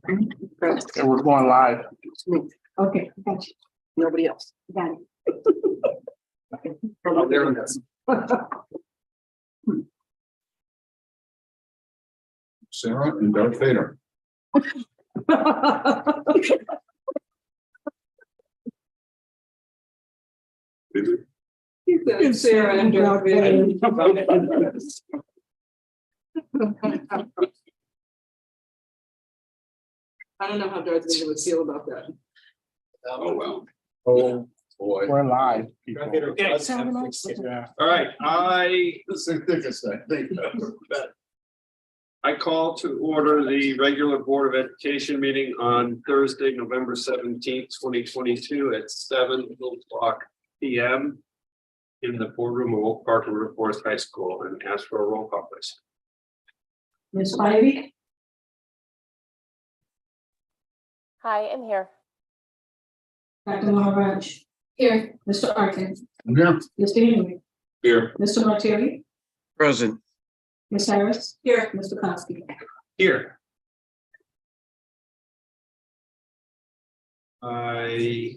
It was going live. Okay, got you. Nobody else. Got it. Oh, there it is. Sarah and Darth Vader. It's Sarah and Darth Vader. I don't know how Darth Vader would feel about that. Oh, well. Oh, Boy. we're live. People. Okay. Yeah. All right, This is the thickest thing. I call to order the regular Board of Education meeting on Thursday, November 17th, 2022 at 7:00 p.m. in the boardroom of Oak Park River Forest High School, and ask for a roll call, please. Ms. Spivey, Hi, I'm here. Dr. Maharaj. Here. Mr. Arkin, Yeah. Mr. Henry, Here. Mr. Martelli, Present. Ms. Harris. Here. Mr. Kowski. Here. I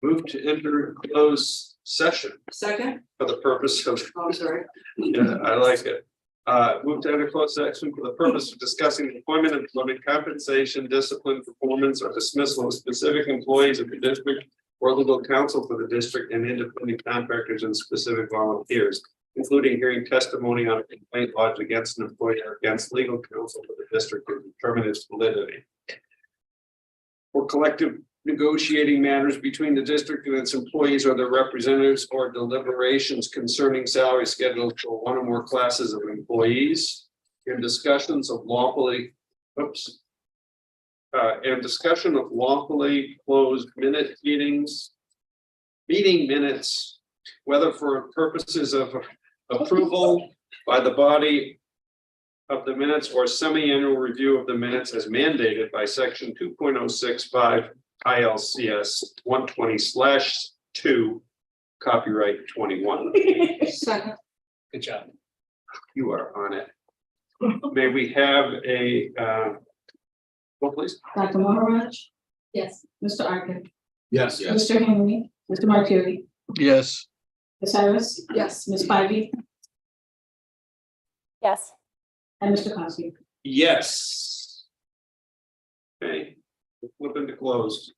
move to enter closed session Second, for the purpose of, oh, I'm sorry. yeah, I like it. Move to enter closed session for the purpose of discussing the employment, employment compensation, discipline, performance, or dismissal of specific employees of the district or legal counsel for the district and independent contractors and specific volunteers, including hearing testimony on a complaint lodged against an employee or against legal counsel for the district to determine its validity. For collective negotiating matters between the district and its employees or their representatives, or deliberations concerning salary schedules for one or more classes of employees, and discussions of lawfully, and discussion of lawfully closed meeting minutes, whether for purposes of approval by the body of the minutes or semi-annual review of the minutes as mandated by section 2.065 ILCS 120/2 copyright 21. Second, Good job. You are on it. May we have a well, please? Dr. Maharaj. yes. Mr. Arkin. Yes. Mr. Henry, Mr. Martelli, Yes. Ms. Harris, Yes. Ms. Spivey, Yes. and Mr. Kowski. Yes. Okay, we'll flip into closed.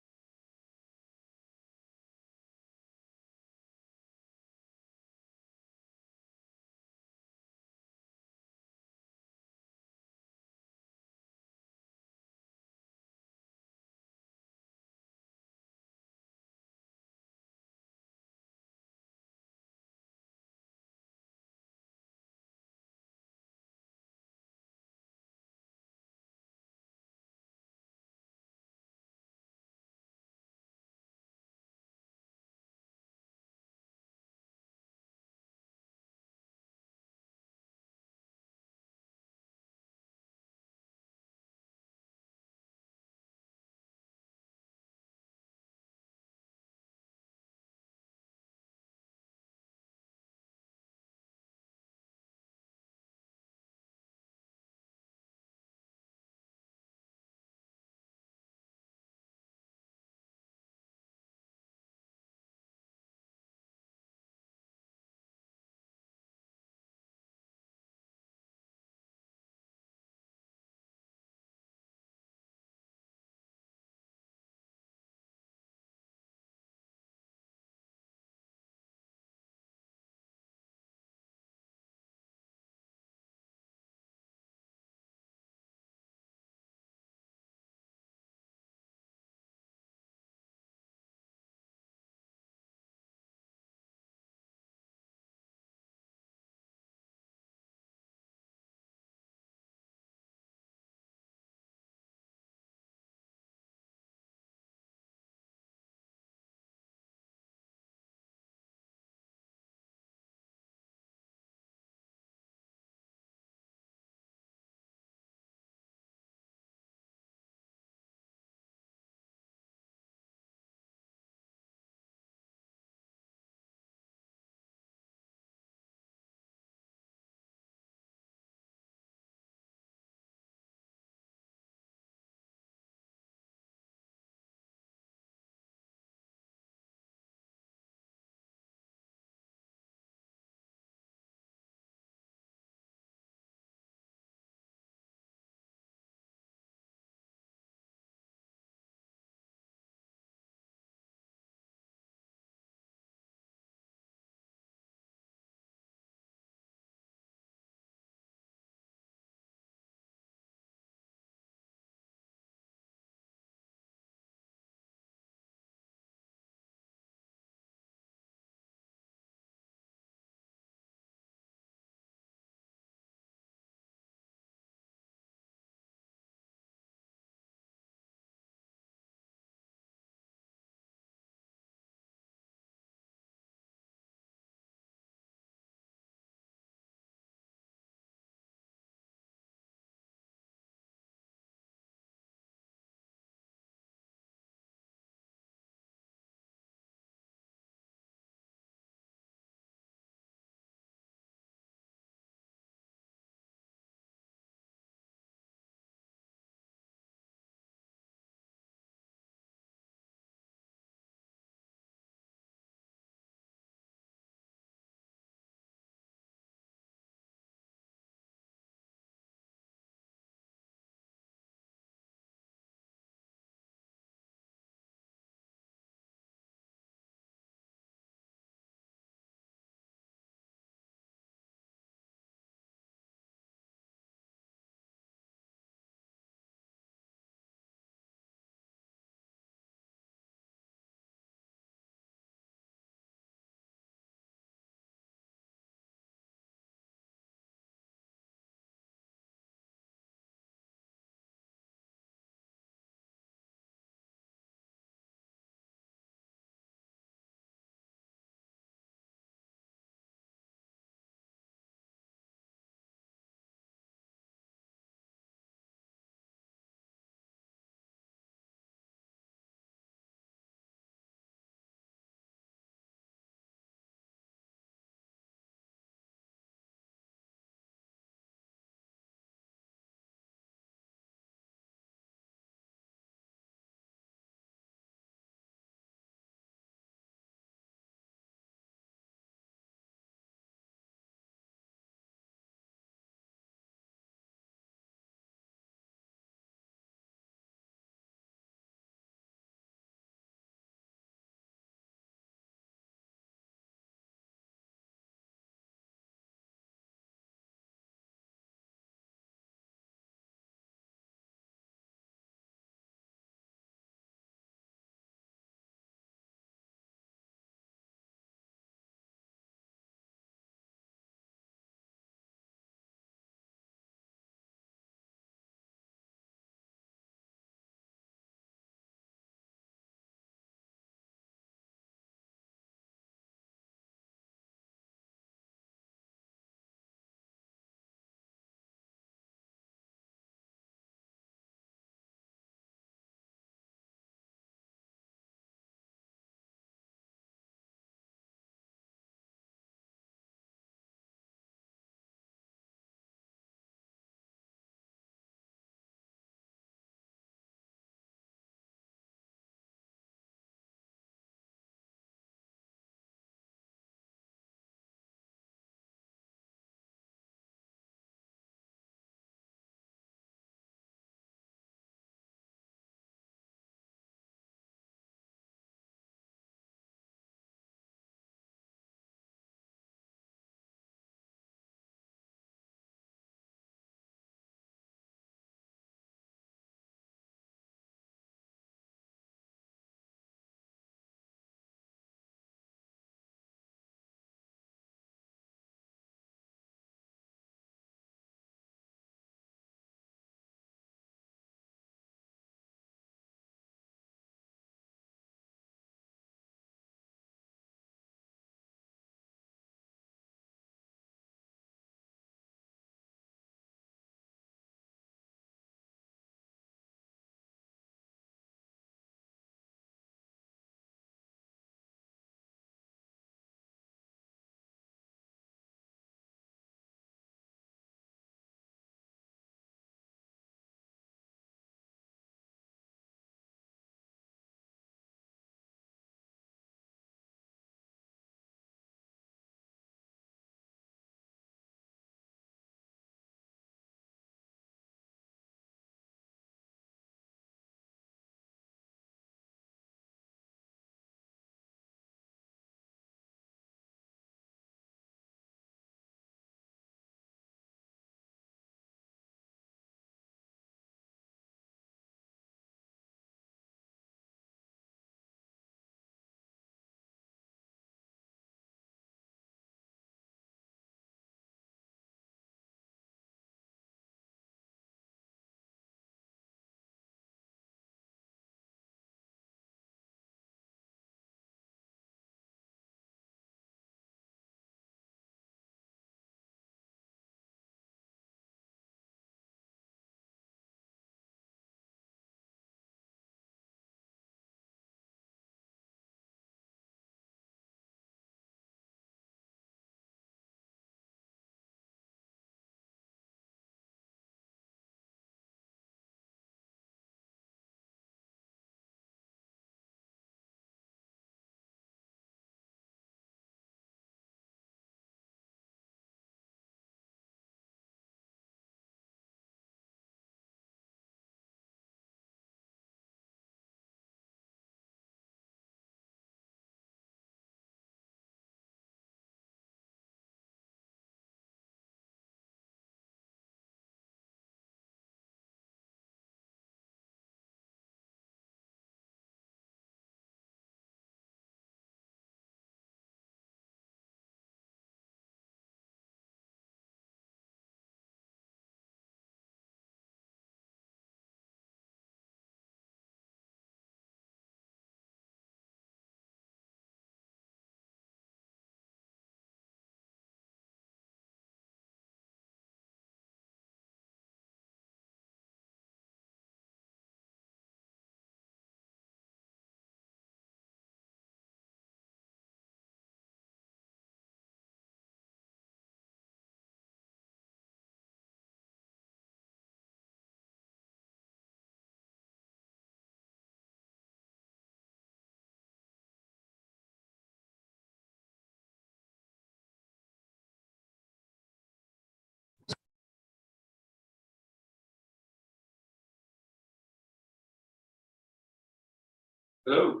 Hello.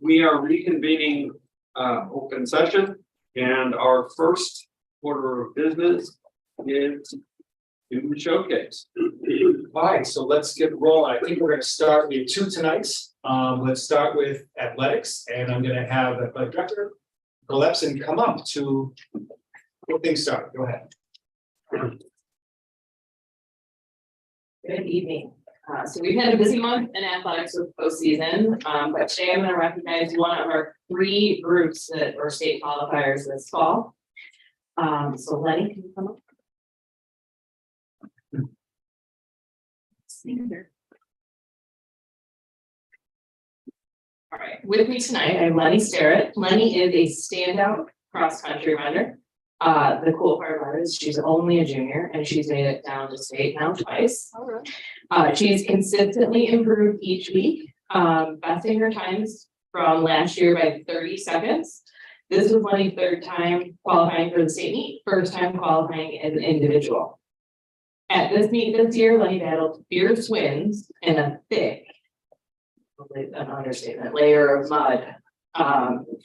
We are reconvening open session, and our first order of business is student showcase. All right, so let's get rolling. I think we're gonna start with two tonight. Let's start with athletics, and I'm gonna have Athletic Director Lepson come up to get things started. Go ahead. Good evening. So we've had a busy month in athletics with postseason, but today I'm going to recognize one of our 3 groups that are state qualifiers this fall. So Lenny, can you come up? All right, with me tonight, I have Lenny Starrett. Lenny is a standout cross-country runner. The cool part about it is she's only a junior and she's made it down to state now twice. She's consistently improved each week, besting her times from last year by 30 seconds. This was Lenny's 3rd time qualifying for the state meet, 1st time qualifying as an individual. At this meet this year, Lenny battled fierce winds and a thick, an understatement, layer of mud.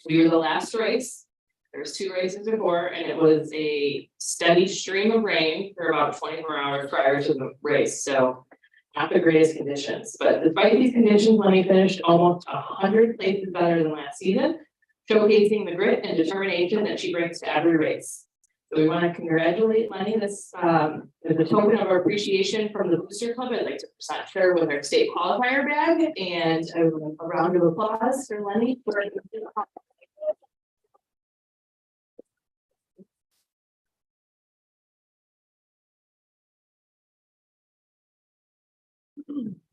We were the last race. There's 2 races before, and it was a steady stream of rain for about 24 hours prior to the race. So not the greatest conditions, but despite these conditions, Lenny finished almost 100 places better than last season, showcasing the grit and determination that she brings to every race. So we want to congratulate Lenny. This is a token of our appreciation from the Booster Club. I'd like to present her with our state qualifier bag and a round of applause for Lenny.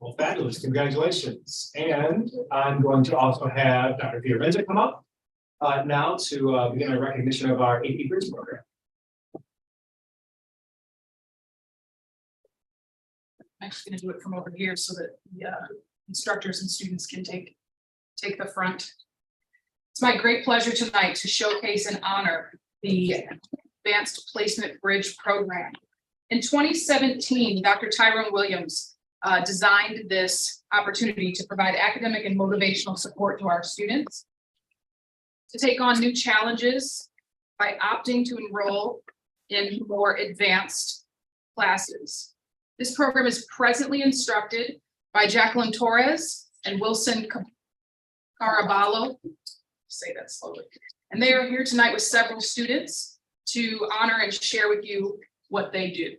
Well, fabulous, congratulations. And I'm going to also have Dr. Fiorenza come up now to begin a recognition of our AP Bridge program. I'm actually going to do it from over here so that the instructors and students can take the front. It's my great pleasure tonight to showcase and honor the Advanced Placement Bridge program. In 2017, Dr. Tyrone Williams designed this opportunity to provide academic and motivational support to our students to take on new challenges by opting to enroll in more advanced classes. This program is presently instructed by Jacqueline Torres and Wilson Caraballo. Say that slowly. And they are here tonight with several students to honor and share with you what they do.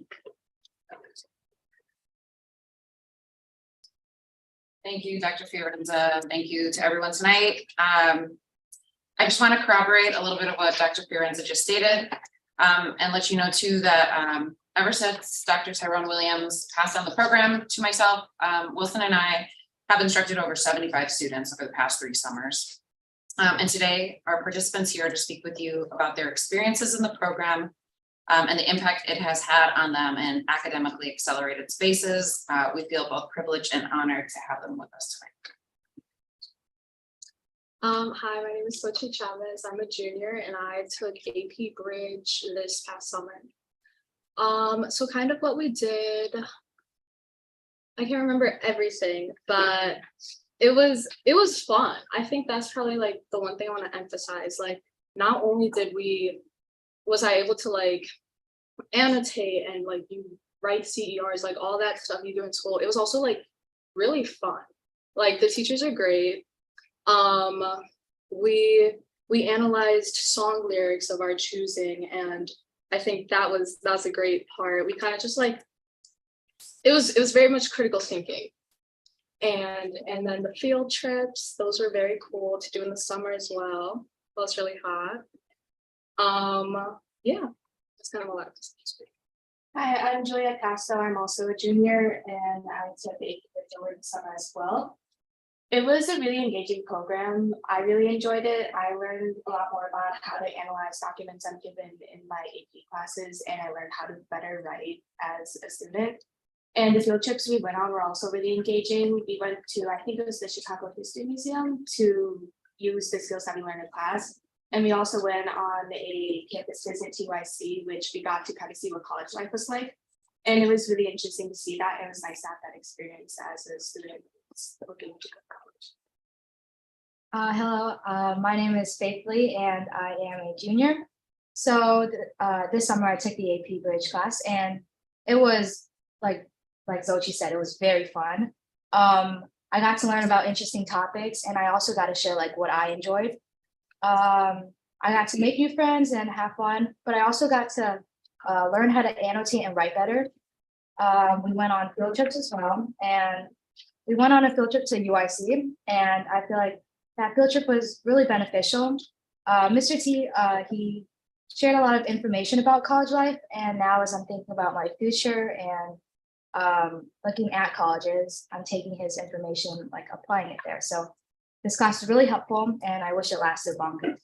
Thank you, Dr. Fiorenza. Thank you to everyone tonight. I just want to corroborate a little bit of what Dr. Fiorenza just stated and let you know too that ever since Dr. Tyrone Williams passed on the program to myself, Wilson and I have instructed over 75 students over the past 3 summers. And today our participants here to speak with you about their experiences in the program and the impact it has had on them in academically accelerated spaces. We feel both privileged and honored to have them with us tonight. Hi, my name is Sochi Chavez. I'm a junior and I took AP Bridge this past summer. So kind of what we did, I can't remember everything, but it was fun. I think that's probably like the one thing I want to emphasize. Like, not only was I able to like annotate and like you write CERs, like all that stuff you do in school, it was also like really fun. Like the teachers are great. We analyzed song lyrics of our choosing, and I think that's a great part. We kind of just like it was very much critical thinking. And then the field trips, those were very cool to do in the summer as well. Well, it's really hot. Yeah, that's kind of a lot. Hi, I'm Julia Casto. I'm also a junior and I took the AP Bridge over the summer as well. It was a really engaging program. I really enjoyed it. I learned a lot more about how to analyze documents I'm given in my AP classes, and I learned how to better write as a student. And the field trips we went on were also really engaging. We went to, I think it was the Chicago History Museum, to use the skills that we learned in class. And we also went on a campus visit to UIC, which we got to kind of see what college life was like. And it was really interesting to see that. It was nice to have that experience as a student looking to go to college. Hello, my name is Faith Lee and I am a junior. So this summer I took the AP Bridge class and it was like Zochi said, it was very fun. I got to learn about interesting topics and I also got to share like what I enjoyed. I got to make new friends and have fun, but I also got to learn how to annotate and write better. We went on field trips as well, and we went on a field trip to UIC, and I feel like that field trip was really beneficial. Mr. T, he shared a lot of information about college life, and now as I'm thinking about my future and looking at colleges, I'm taking his information, like applying it there. So this class is really helpful, and I wish it lasted longer.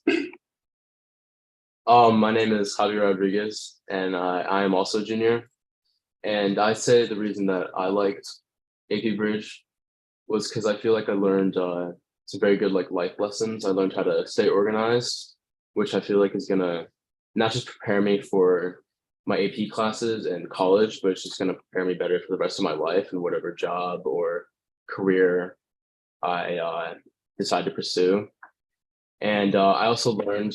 My name is Javier Rodriguez, and I am also a junior. And I'd say the reason that I liked AP Bridge was because I feel like I learned some very good like life lessons. I learned how to stay organized, which I feel like is gonna not just prepare me for my AP classes in college, but it's just gonna prepare me better for the rest of my life and whatever job or career I decide to pursue. And I also learned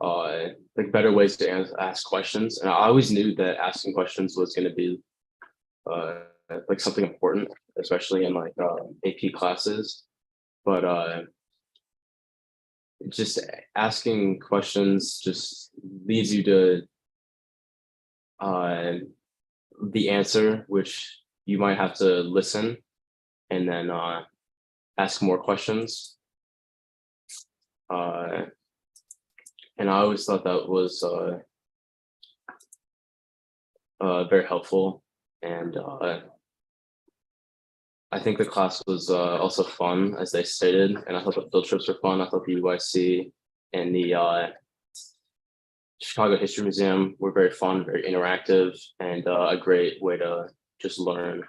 like better ways to ask questions. And I always knew that asking questions was going to be like something important, especially in like AP classes. But just asking questions just leads you to the answer, which you might have to listen and then ask more questions. And I always thought that was very helpful. And I think the class was also fun, as they stated. And I thought the field trips were fun. I thought the UIC and the Chicago History Museum were very fun, very interactive, and a great way to just learn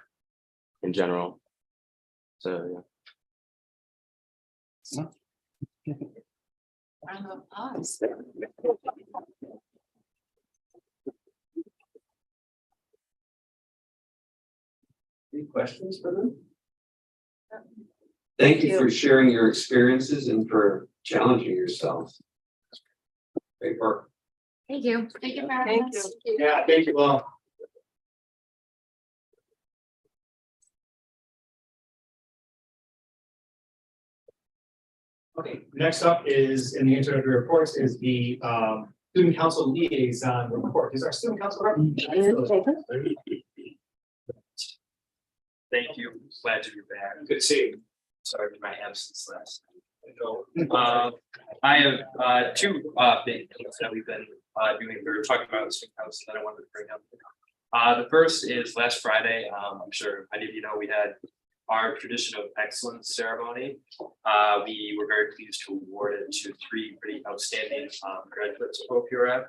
in general. So, yeah. Round of applause. Any questions for them? Thank you for sharing your experiences and for challenging yourself. Great work. Thank you. Thank you for having Thank us. Yeah, thank you all. Okay, next up is in the introductory reports is the student council liaison report. Is our student council rep? Thank you. Glad to be back. Good to see you. Sorry for my absence last night. I have two big things that we've been doing. We were talking about the student council that I wanted to bring up. The first is last Friday. I'm sure many of you know we had our tradition of excellence ceremony. We were very pleased to award it to three pretty outstanding graduates of OPRF.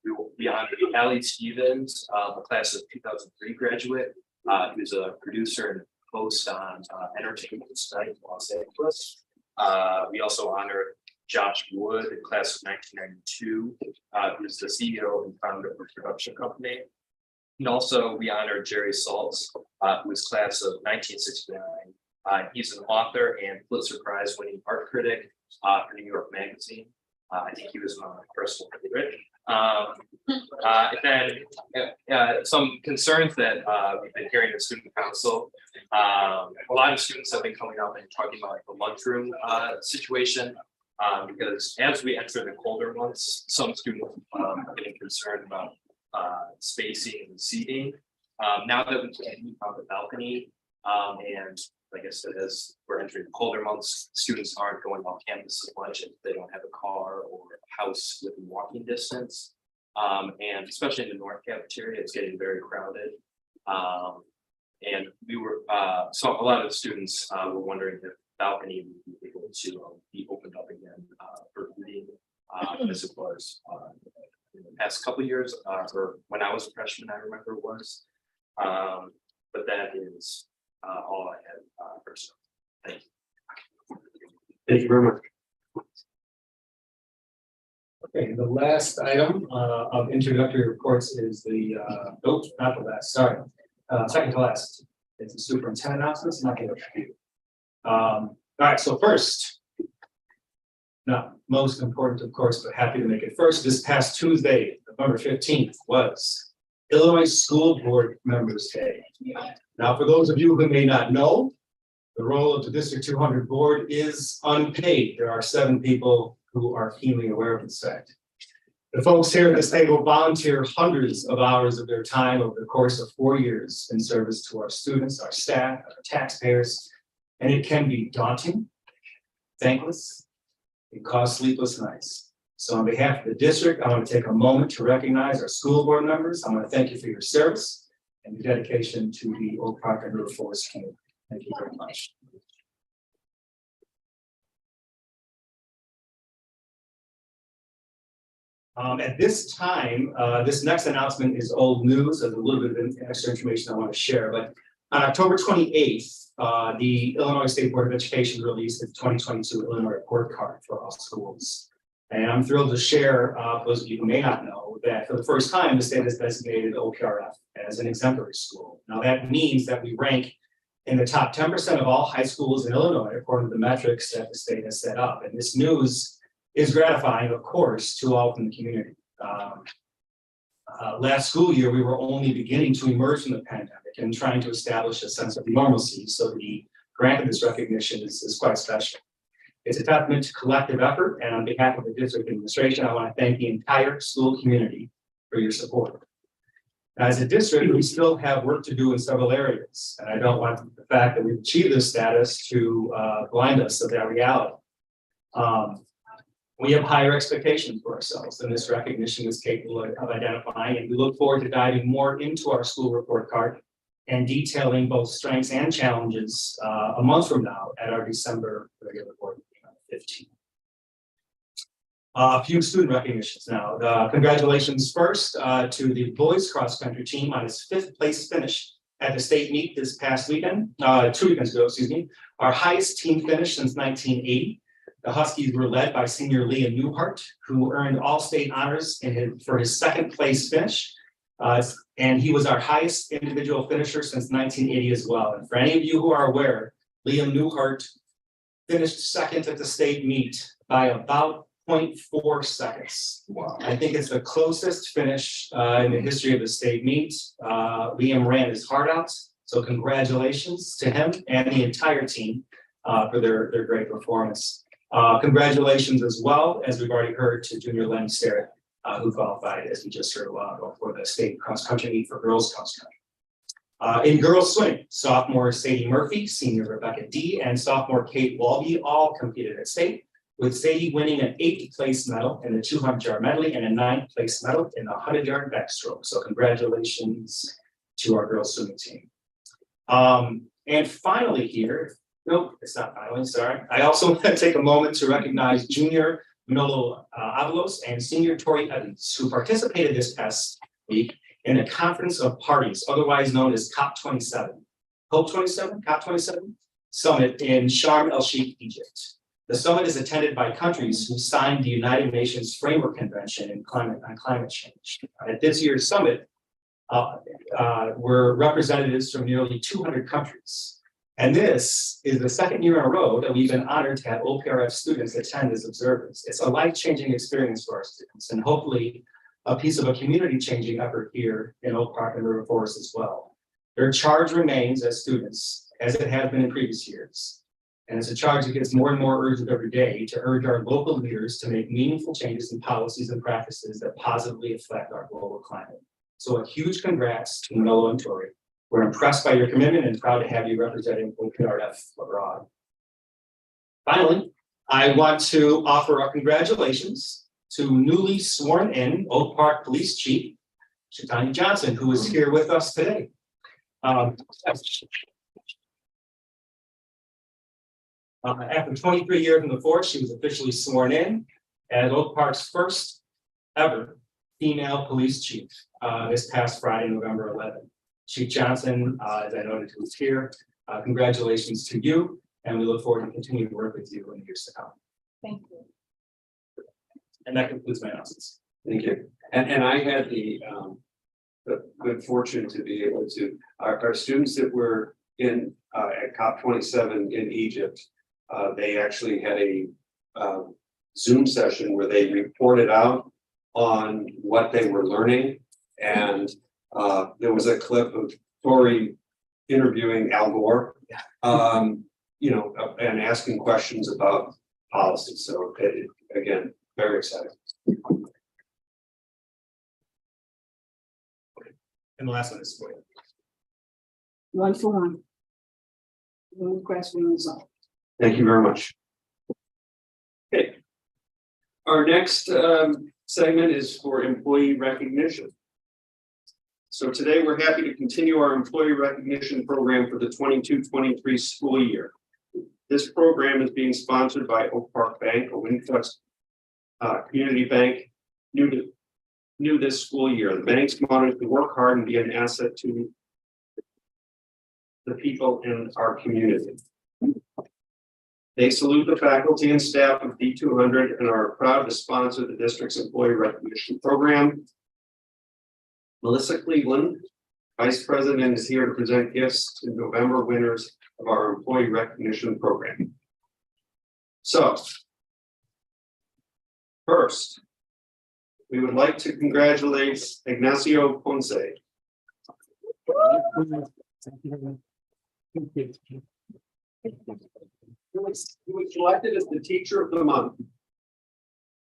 We will be honored Allie Stevens, a class of 2003 graduate, who's a producer and host on Entertainment Tonight in Los Angeles. We also honored Josh Wood, class of 1992, who's the CEO and founder of a production company. And also we honored Jerry Saltz, who was class of 1969. He's an author and Pulitzer Prize winning art critic for New York Magazine. I think he was my personal favorite. And then some concerns that we've been hearing in student council. A lot of students have been coming up and talking about the lunchroom situation. Because as we enter the colder months, some students are getting concerned about spacing and seating. Now that we can meet on the balcony, and like I said, as we're entering the colder months, students aren't going off campus as much if they don't have a car or a house within walking distance. And especially in the North Cafeteria, it's getting very crowded. And we were, so a lot of the students were wondering if balcony would be able to be opened up again for reading, as it was in the past couple of years, or when I was a freshman, I remember it was. But that is all I had first. Thank you. Thank you very much. Okay, the last item of introductory reports is the, nope, not the last, sorry. Second to last, it's the superintendent announcements, not the review. All right, so first, Not most important, of course, but happy to make it first. This past Tuesday, November 15th, was Illinois School Board Members Day. Now, for those of you who may not know, the role of the District 200 Board is unpaid. There are 7 people who are keenly aware of this fact. The folks here at this table volunteer hundreds of hours of their time over the course of 4 years in service to our students, our staff, our taxpayers, and it can be daunting, thankless, and cause sleepless nights. So on behalf of the district, I want to take a moment to recognize our school board members. I want to thank you for your service and your dedication to the Oak Park and River Forest community. Thank you very much. At this time, this next announcement is old news. There's a little bit of extra information I want to share, but on October 28th, the Illinois State Board of Education released its 2022 Illinois Report Card for all schools. And I'm thrilled to share, those of you who may not know, that for the first time, the state has designated OPRF as an exemplary school. Now that means that we rank in the top 10% of all high schools in Illinois, according to the metrics that the state has set up. And this news is gratifying, of course, to all in the community. Last school year, we were only beginning to emerge from the pandemic and trying to establish a sense of normalcy. So the grant of this recognition is quite special. It's a testament to collective effort, and on behalf of the district administration, I want to thank the entire school community for your support. As a district, we still have work to do in several areas, and I don't want the fact that we've achieved this status to blind us of that reality. We have higher expectations for ourselves than this recognition is capable of identifying, and we look forward to diving more into our school report card and detailing both strengths and challenges a month from now at our December regular board meeting on the 15th. A few student recognitions now. Congratulations first to the boys cross country team on its 5th place finish at the state meet this past weekend, 2 weekends ago, excuse me. Our highest team finish since 1980. The Huskies were led by senior Liam Newhart, who earned all state honors for his 2nd place finish. And he was our highest individual finisher since 1980 as well. And for any of you who are aware, Liam Newhart finished 2nd at the state meet by about 0.4 seconds. Wow. I think it's the closest finish in the history of the state meet. Liam ran his heart out. So congratulations to him and the entire team for their great performance. Congratulations as well, as we've already heard, to junior Len Starrett, who qualified, as we just heard a while ago, for the state cross country meet for girls cross country. In girls swimming, sophomore Sadie Murphy, senior Rebecca D, and sophomore Kate Walby all competed at state, with Sadie winning an 8th place medal in the 200-yard medley and a 9th place medal in the 100-yard backstroke. So congratulations to our girls swimming team. And finally here, nope, it's not finally, sorry. I also want to take a moment to recognize junior Manolo Avalos and senior Tori Evans, who participated this past week in a conference of parties, otherwise known as COP27, COP27, COP27 summit in Sharm el-Sheikh, Egypt. The summit is attended by countries who signed the United Nations Framework Convention on Climate Change. At this year's summit were representatives from nearly 200 countries. And this is the 2nd year in a row that we've been honored to have OPRF students attend as observers. It's a life-changing experience for our students, and hopefully a piece of a community-changing effort here in Oak Park and River Forest as well. Their charge remains as students, as it has been in previous years. And it's a charge that gets more and more urgent every day to urge our local leaders to make meaningful changes in policies and practices that positively affect our global climate. So a huge congrats to Manolo and Tori. We're impressed by your commitment and proud to have you representing OPRF abroad. Finally, I want to offer our congratulations to newly sworn in Oak Park Police Chief, Shatanya Johnson, who is here with us today. After 23 years in the force, she was officially sworn in as Oak Park's first ever female police chief this past Friday, November 11th. Chief Johnson, as I noted, who is here, congratulations to you, and we look forward to continuing to work with you in the years to come. Thank you. And that concludes my announcements. Thank you. And I had the good fortune to be able to, our students that were in at COP27 in Egypt, they actually had a Zoom session where they reported out on what they were learning. And there was a clip of Tori interviewing Al Gore, and asking questions about policy. So again, very exciting. And the last one is for you. 1 for 1. One grassroots result. Thank you very much. Okay. Our next segment is for employee recognition. So today we're happy to continue our employee recognition program for the 22-23 school year. This program is being sponsored by Oak Park Bank, a Wintrust community bank, new this school year. The bank's motto is to work hard and be an asset to the people in our community. They salute the faculty and staff of D200 and are proud to sponsor the district's employee recognition program. Melissa Cleveland, Vice President, is here to present gifts to November winners of our employee recognition program. So, first, we would like to congratulate Ignacio Ponce. He was selected as the Teacher of the Month.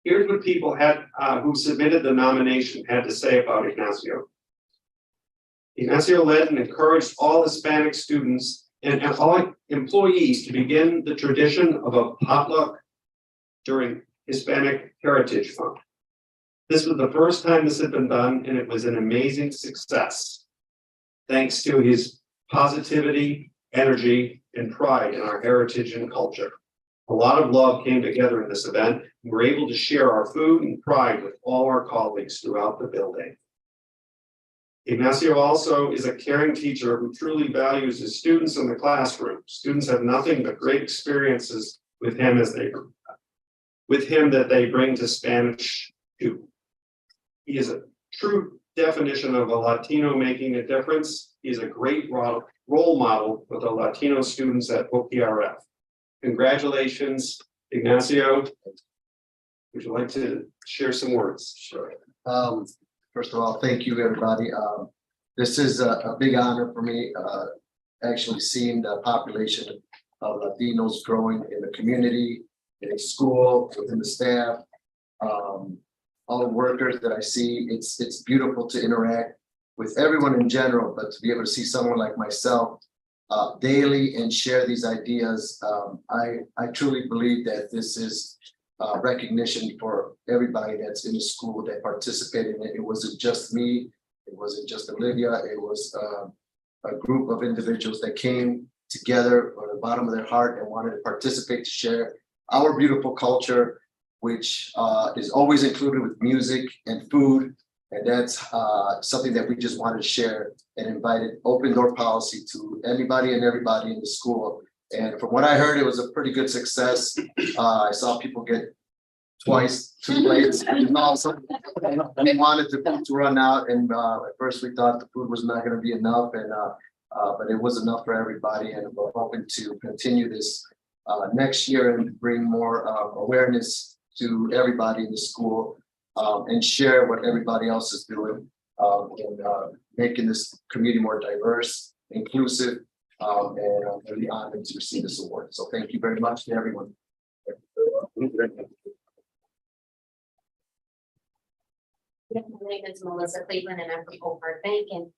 Here's what people had who submitted the nomination had to say about Ignacio. Ignacio led and encouraged all Hispanic students and all employees to begin the tradition of a potluck during Hispanic Heritage Month. This was the first time this had been done, and it was an amazing success. Thanks to his positivity, energy, and pride in our heritage and culture. A lot of love came together in this event. We were able to share our food and pride with all our colleagues throughout the building. Ignacio also is a caring teacher who truly values his students in the classroom. Students have nothing but great experiences with him that they bring to Spanish too. He is a true definition of a Latino making a difference. He is a great role model for the Latino students at OPRF. Congratulations, Ignacio. Would you like to share some words? Sure. First of all, thank you, everybody. This is a big honor for me, actually seeing the population of Latinos growing in the community, in a school, within the staff, all the workers that I see. It's beautiful to interact with everyone in general, but to be able to see someone like myself daily and share these ideas, I truly believe that this is recognition for everybody that's in the school that participated in it. It wasn't just me, it wasn't just Olivia, it was a group of individuals that came together on the bottom of their heart and wanted to participate, to share our beautiful culture, which is always included with music and food. And that's something that we just wanted to share and invited open door policy to anybody and everybody in the school. And from what I heard, it was a pretty good success. I saw people get twice 2 plates. And also, we wanted the food to run out. And at first we thought the food was not going to be enough, and but it was enough for everybody. And we're hoping to continue this next year and bring more awareness to everybody in the school, and share what everybody else is doing, and making this community more diverse, inclusive, and I'm really honored to receive this award. So thank you very much to everyone. My name is Melissa Cleveland and I'm from Oak Park Bank, and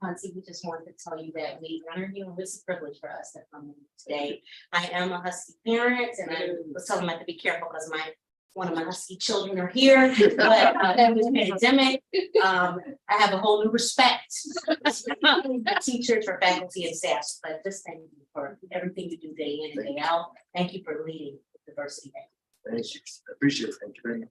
Ponce, we just wanted to tell you that we honor you and it's a privilege for us to come in today. I am a Husky parent, and I was telling them I have to be careful because one of my Husky children are here, but with the pandemic, I have a whole new respect for teachers, for faculty and staff, but just thank you for everything you do day in and day out. Thank you for leading Diversity Day. Thank you. I appreciate it. Thank you very much.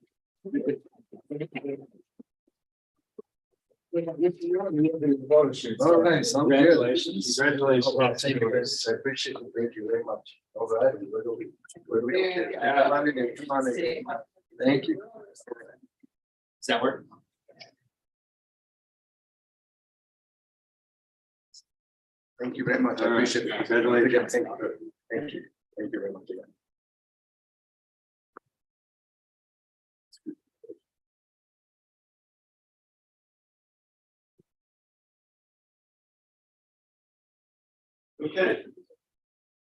All right, so Congratulations. Congratulations. I appreciate it. Thank you very much. All right. Thank you. Does that work? Thank you very much. I All right. appreciate it. Congratulations. Thank you. Thank you. Thank you very much again. Okay.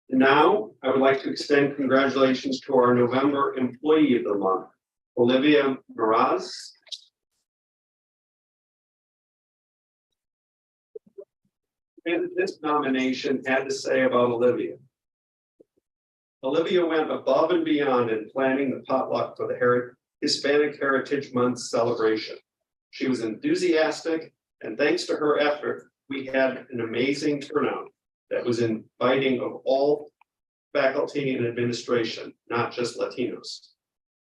Now, I would like to extend congratulations to our November Employee of the Month, Olivia Miraz. And this nomination had to say about Olivia. Olivia went above and beyond in planning the potluck for the Hispanic Heritage Month celebration. She was enthusiastic, and thanks to her effort, we had an amazing turnout that was inviting of all faculty and administration, not just Latinos.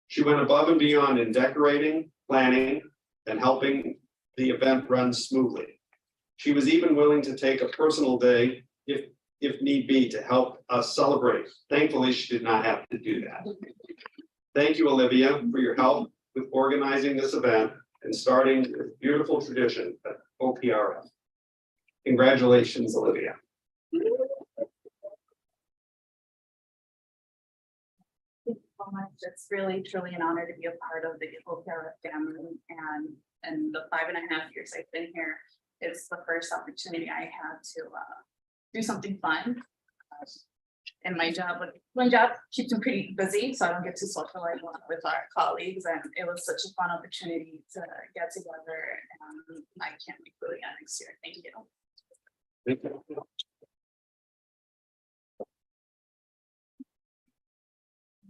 She went above and beyond in decorating, planning, and helping the event run smoothly. She was even willing to take a personal day if need be to help us celebrate. Thankfully, she did not have to do that. Thank you, Olivia, for your help with organizing this event and starting this beautiful tradition at OPRF. Congratulations, Olivia. It's really truly an honor to be a part of the OPRF family, and the 5.5 years I've been here, it's the first opportunity I had to do something fun. And my job keeps me pretty busy, so I don't get to socialize a lot with our colleagues, and it was such a fun opportunity to get together, and I can't wait for the next year. Thank you. Thank you.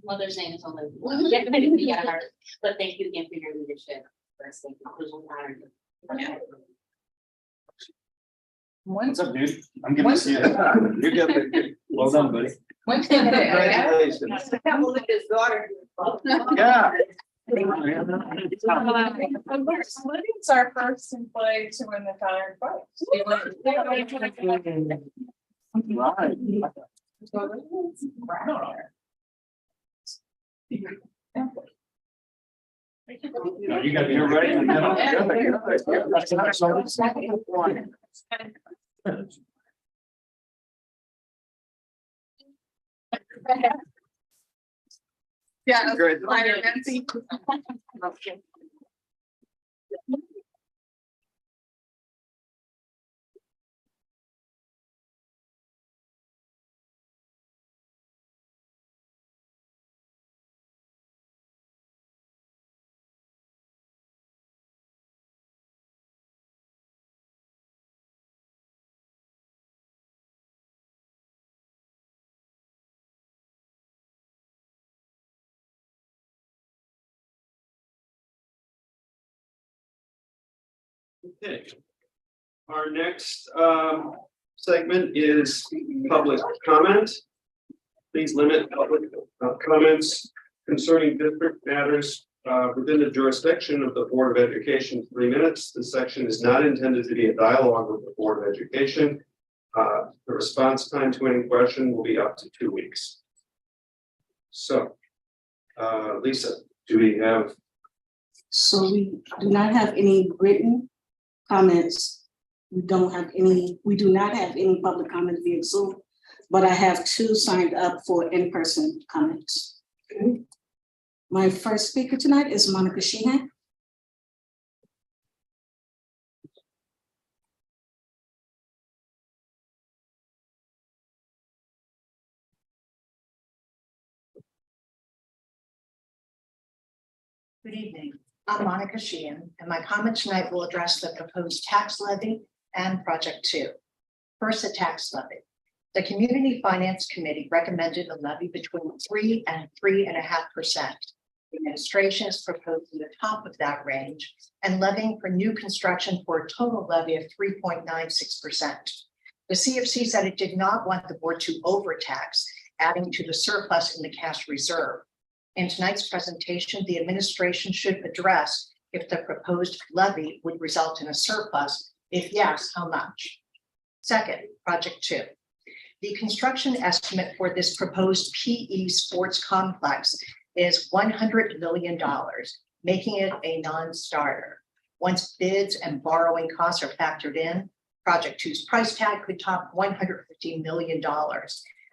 Mother's name is Olivia. Yeah, but thank you again for your leadership. First, thank you. It was an honor. What's up, dude? I'm gonna see it. You're good. Well done, buddy. One thing that Congratulations. I can't believe his daughter. Yeah. It's our first employee to win the Connor No, you got, you're right. in the middle. Yeah. Great. Nancy. Okay. Our next segment is public comment. Please limit public comments concerning district matters within the jurisdiction of the Board of Education, 3 minutes. This section is not intended to be a dialogue with the Board of Education. The response time to any question will be up to 2 weeks. So, Lisa, do we have? So we do not have any written comments. We do not have any public comments via Zoom, but I have 2 signed up for in-person comments. Okay. My first speaker tonight is Monica Sheehan. Good evening. I'm Monica Sheehan, and my comment tonight will address the proposed tax levy and Project 2. First, the tax levy. The Community Finance Committee recommended a levy between 3 and 3.5%. The administration is proposing the top of that range and levying for new construction for a total levy of 3.96%. The CFC said it did not want the board to overtax, adding to the surplus in the cash reserve. In tonight's presentation, the administration should address if the proposed levy would result in a surplus. If yes, how much? Second, Project 2. The construction estimate for this proposed PE sports complex is $100 million, making it a non-starter. Once bids and borrowing costs are factored in, Project 2's price tag could top $150 million,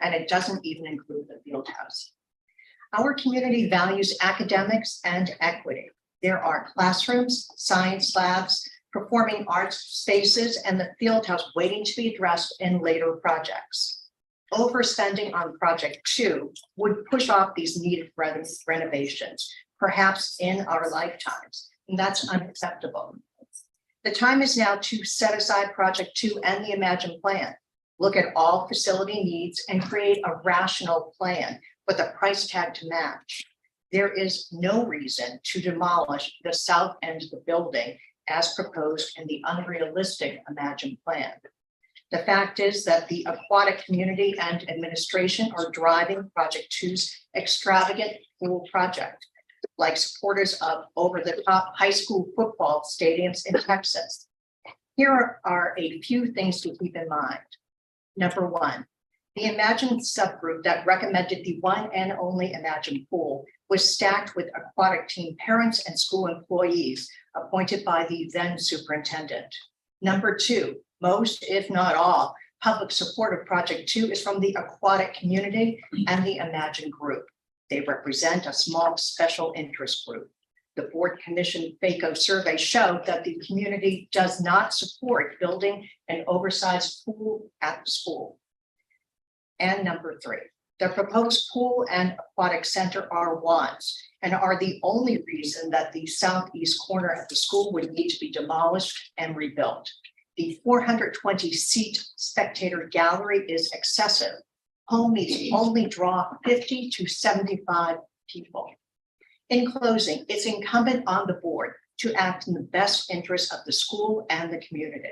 and it doesn't even include the field house. Our community values academics and equity. There are classrooms, science labs, performing arts spaces, and the field house waiting to be addressed in later projects. Overspending on project 2 would push off these needed renovations, perhaps in our lifetimes, and that's unacceptable. The time is now to set aside project 2 and the Imagine plan. Look at all facility needs and create a rational plan with a price tag to match. There is no reason to demolish the south end of the building as proposed in the unrealistic Imagine plan. The fact is that the aquatic community and administration are driving project 2's extravagant pool project, like supporters of over-the-top high school football stadiums in Texas. Here are a few things to keep in mind. Number 1, the Imagine subgroup that recommended the one and only Imagine pool was stacked with aquatic team parents and school employees appointed by the then superintendent. Number 2, most, if not all, public support of project 2 is from the aquatic community and the Imagine group. They represent a small special interest group. The board commissioned FACO survey showed that the community does not support building an oversized pool at the school. And number 3, the proposed pool and aquatic center are wants and are the only reason that the southeast corner of the school would need to be demolished and rebuilt. The 420-seat spectator gallery is excessive. Home meetings only draw 50 to 75 people. In closing, it's incumbent on the board to act in the best interest of the school and the community.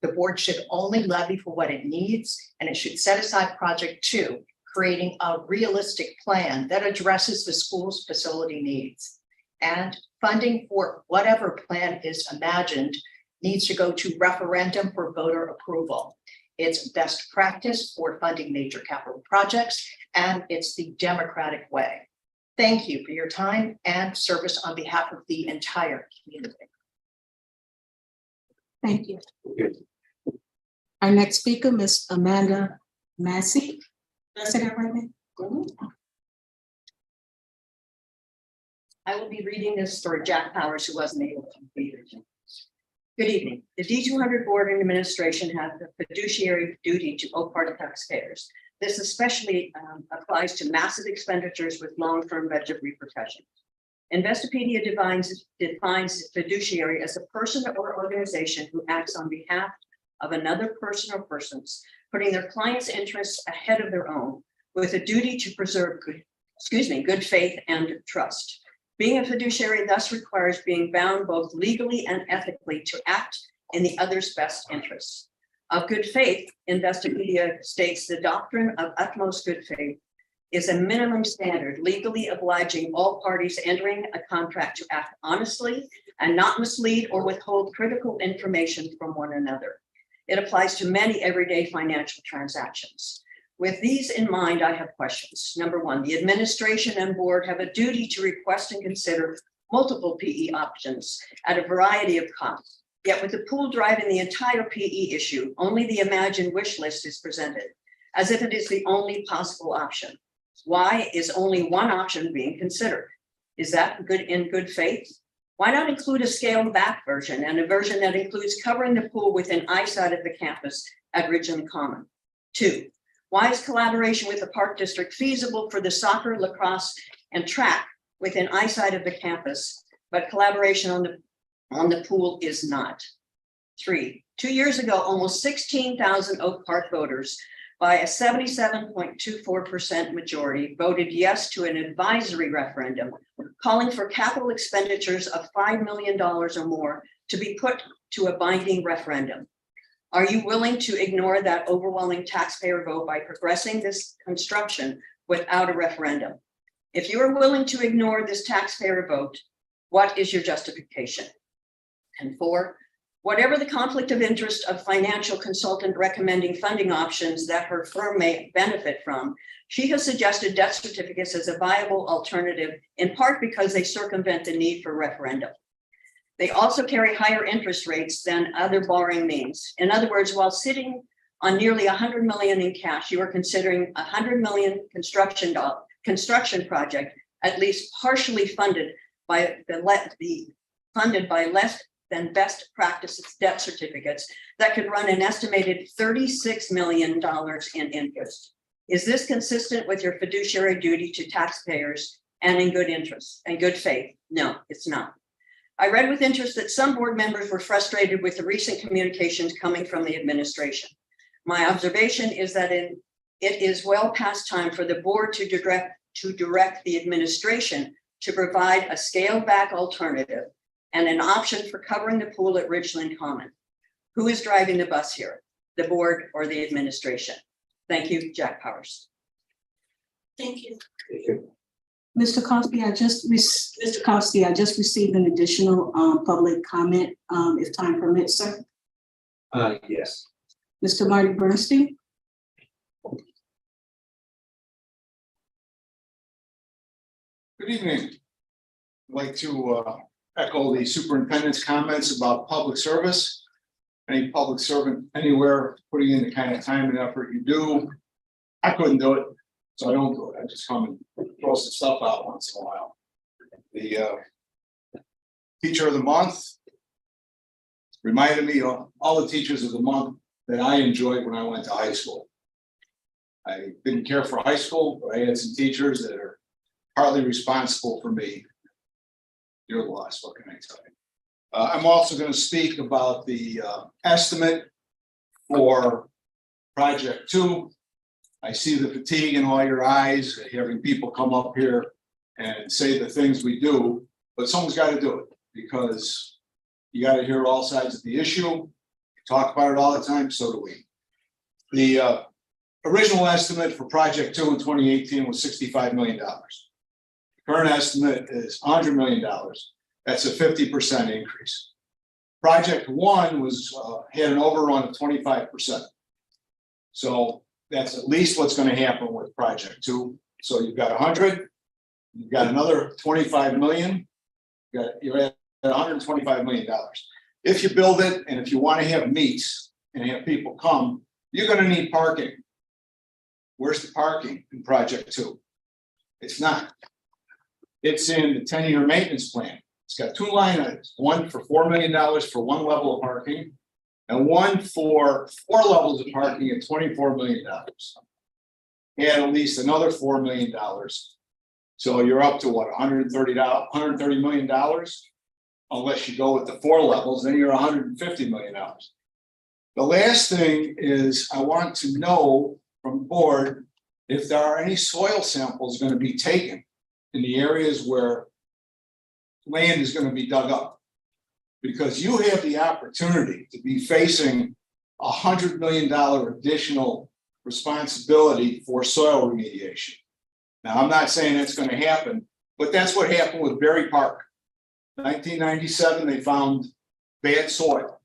The board should only levy for what it needs, and it should set aside project 2, creating a realistic plan that addresses the school's facility needs. And funding for whatever plan is imagined needs to go to referendum for voter approval. It's best practice for funding major capital projects, and it's the democratic way. Thank you for your time and service on behalf of the entire community. Thank you. Our next speaker, Ms. Amanda Massey. Did I say that right, ma'am? I will be reading this for Jack Powers, who wasn't able to be here. Good evening. The D200 board and administration have the fiduciary duty to Oak Park taxpayers. This especially applies to massive expenditures with long-term budget repercussions. Investopedia defines fiduciary as a person or organization who acts on behalf of another person or persons, putting their client's interests ahead of their own, with a duty to preserve good faith and trust. Being a fiduciary thus requires being bound both legally and ethically to act in the other's best interests. Of good faith, Investopedia states the doctrine of utmost good faith is a minimum standard legally obliging all parties entering a contract to act honestly and not mislead or withhold critical information from one another. It applies to many everyday financial transactions. With these in mind, I have questions. Number 1, the administration and board have a duty to request and consider multiple PE options at a variety of costs. Yet with the pool driving the entire PE issue, only the Imagine wish list is presented, as if it is the only possible option. Why is only one option being considered? Is that in good faith? Why not include a scaled back version and a version that includes covering the pool within eyesight of the campus at Ridgeland Common? 2, why is collaboration with the Park District feasible for the soccer, lacrosse, and track within eyesight of the campus, but collaboration on the pool is not? 3, 2 years ago, almost 16,000 Oak Park voters by a 77.24% majority voted yes to an advisory referendum calling for capital expenditures of $5 million or more to be put to a binding referendum. Are you willing to ignore that overwhelming taxpayer vote by progressing this construction without a referendum? If you are willing to ignore this taxpayer vote, what is your justification? And 4, whatever the conflict of interest of financial consultant recommending funding options that her firm may benefit from, she has suggested debt certificates as a viable alternative, in part because they circumvent the need for referendum. They also carry higher interest rates than other borrowing means. In other words, while sitting on nearly $100 million in cash, you are considering a $100 million construction project, at least partially funded by less than best practices debt certificates that could run an estimated $36 million in interest. Is this consistent with your fiduciary duty to taxpayers and in good interest and good faith? No, it's not. I read with interest that some board members were frustrated with the recent communications coming from the administration. My observation is that it is well past time for the board to direct the administration to provide a scaled back alternative and an option for covering the pool at Ridgeland Common. Who is driving the bus here, the board or the administration? Thank you, Jack Powers. Thank you. Mr. Costi, I just received an additional public comment, if time permits, sir. Yes. Mr. Marty Bernstein. Good evening. I'd like to echo the superintendent's comments about public service. Any public servant anywhere putting in the kind of time and effort you do. I couldn't do it, so I don't do it. I just come and throw some stuff out once in a while. The teacher of the month reminded me of all the teachers of the month that I enjoyed when I went to high school. I didn't care for high school, but I had some teachers that are partly responsible for me. Your loss, what can I tell you? I'm also going to speak about the estimate for Project 2. I see the fatigue in all your eyes, having people come up here and say the things we do, but someone's got to do it because you got to hear all sides of the issue. We talk about it all the time, so do we. The original estimate for Project 2 in 2018 was $65 million. The current estimate is $100 million. That's a 50% increase. Project 1 was had an overrun of 25%. So that's at least what's going to happen with Project 2. So you've got 100, you've got another 25 million, you're at $125 million. If you build it and if you want to have meets and have people come, you're going to need parking. Where's the parking in Project 2? It's not. It's in the 10-year maintenance plan. It's got two line items, one for $4 million for one level of parking and one for 4 levels of parking at $24 million. And at least another $4 million. So you're up to what, $130 million? Unless you go with the 4 levels, then you're $150 million. The last thing is I want to know from the board if there are any soil samples going to be taken in the areas where land is going to be dug up, because you have the opportunity to be facing $100 million additional responsibility for soil remediation. Now, I'm not saying that's going to happen, but that's what happened with Berry Park. 1997, they found bad soil.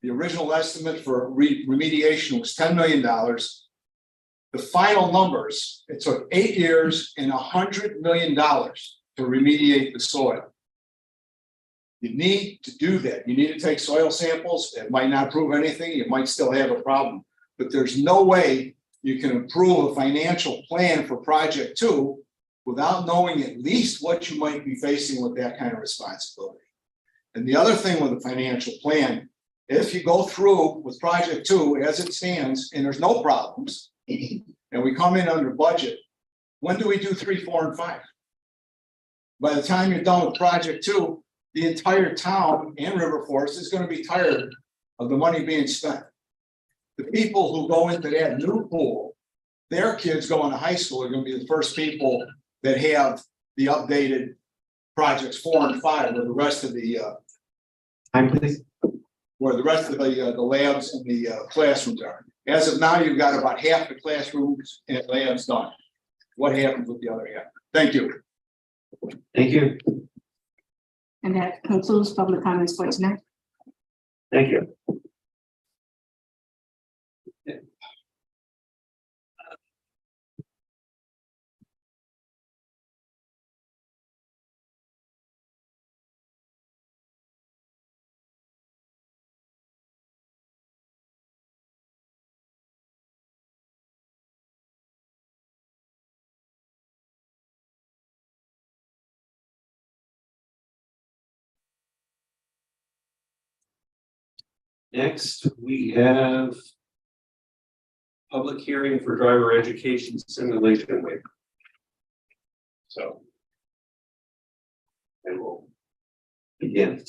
The original estimate for remediation was $10 million. The final numbers, it took 8 years and $100 million to remediate the soil. You need to do that. You need to take soil samples. It might not prove anything. You might still have a problem, but there's no way you can approve a financial plan for Project 2 without knowing at least what you might be facing with that kind of responsibility. And the other thing with a financial plan, if you go through with Project 2 as it stands and there's no problems, and we come in under budget, when do we do 3, 4, and 5? By the time you're done with Project 2, the entire town and River Forest is going to be tired of the money being spent. The people who go into that new pool, their kids going to high school are going to be the first people that have the updated projects 4 and 5, where the rest of the where the rest of the labs and the classrooms are. As of now, you've got about half the classrooms and labs done. What happens with the other half? Thank you. Thank you. And that concludes public comments for tonight. Thank you. Next, we have public hearing for driver education simulation waiver. So I will begin.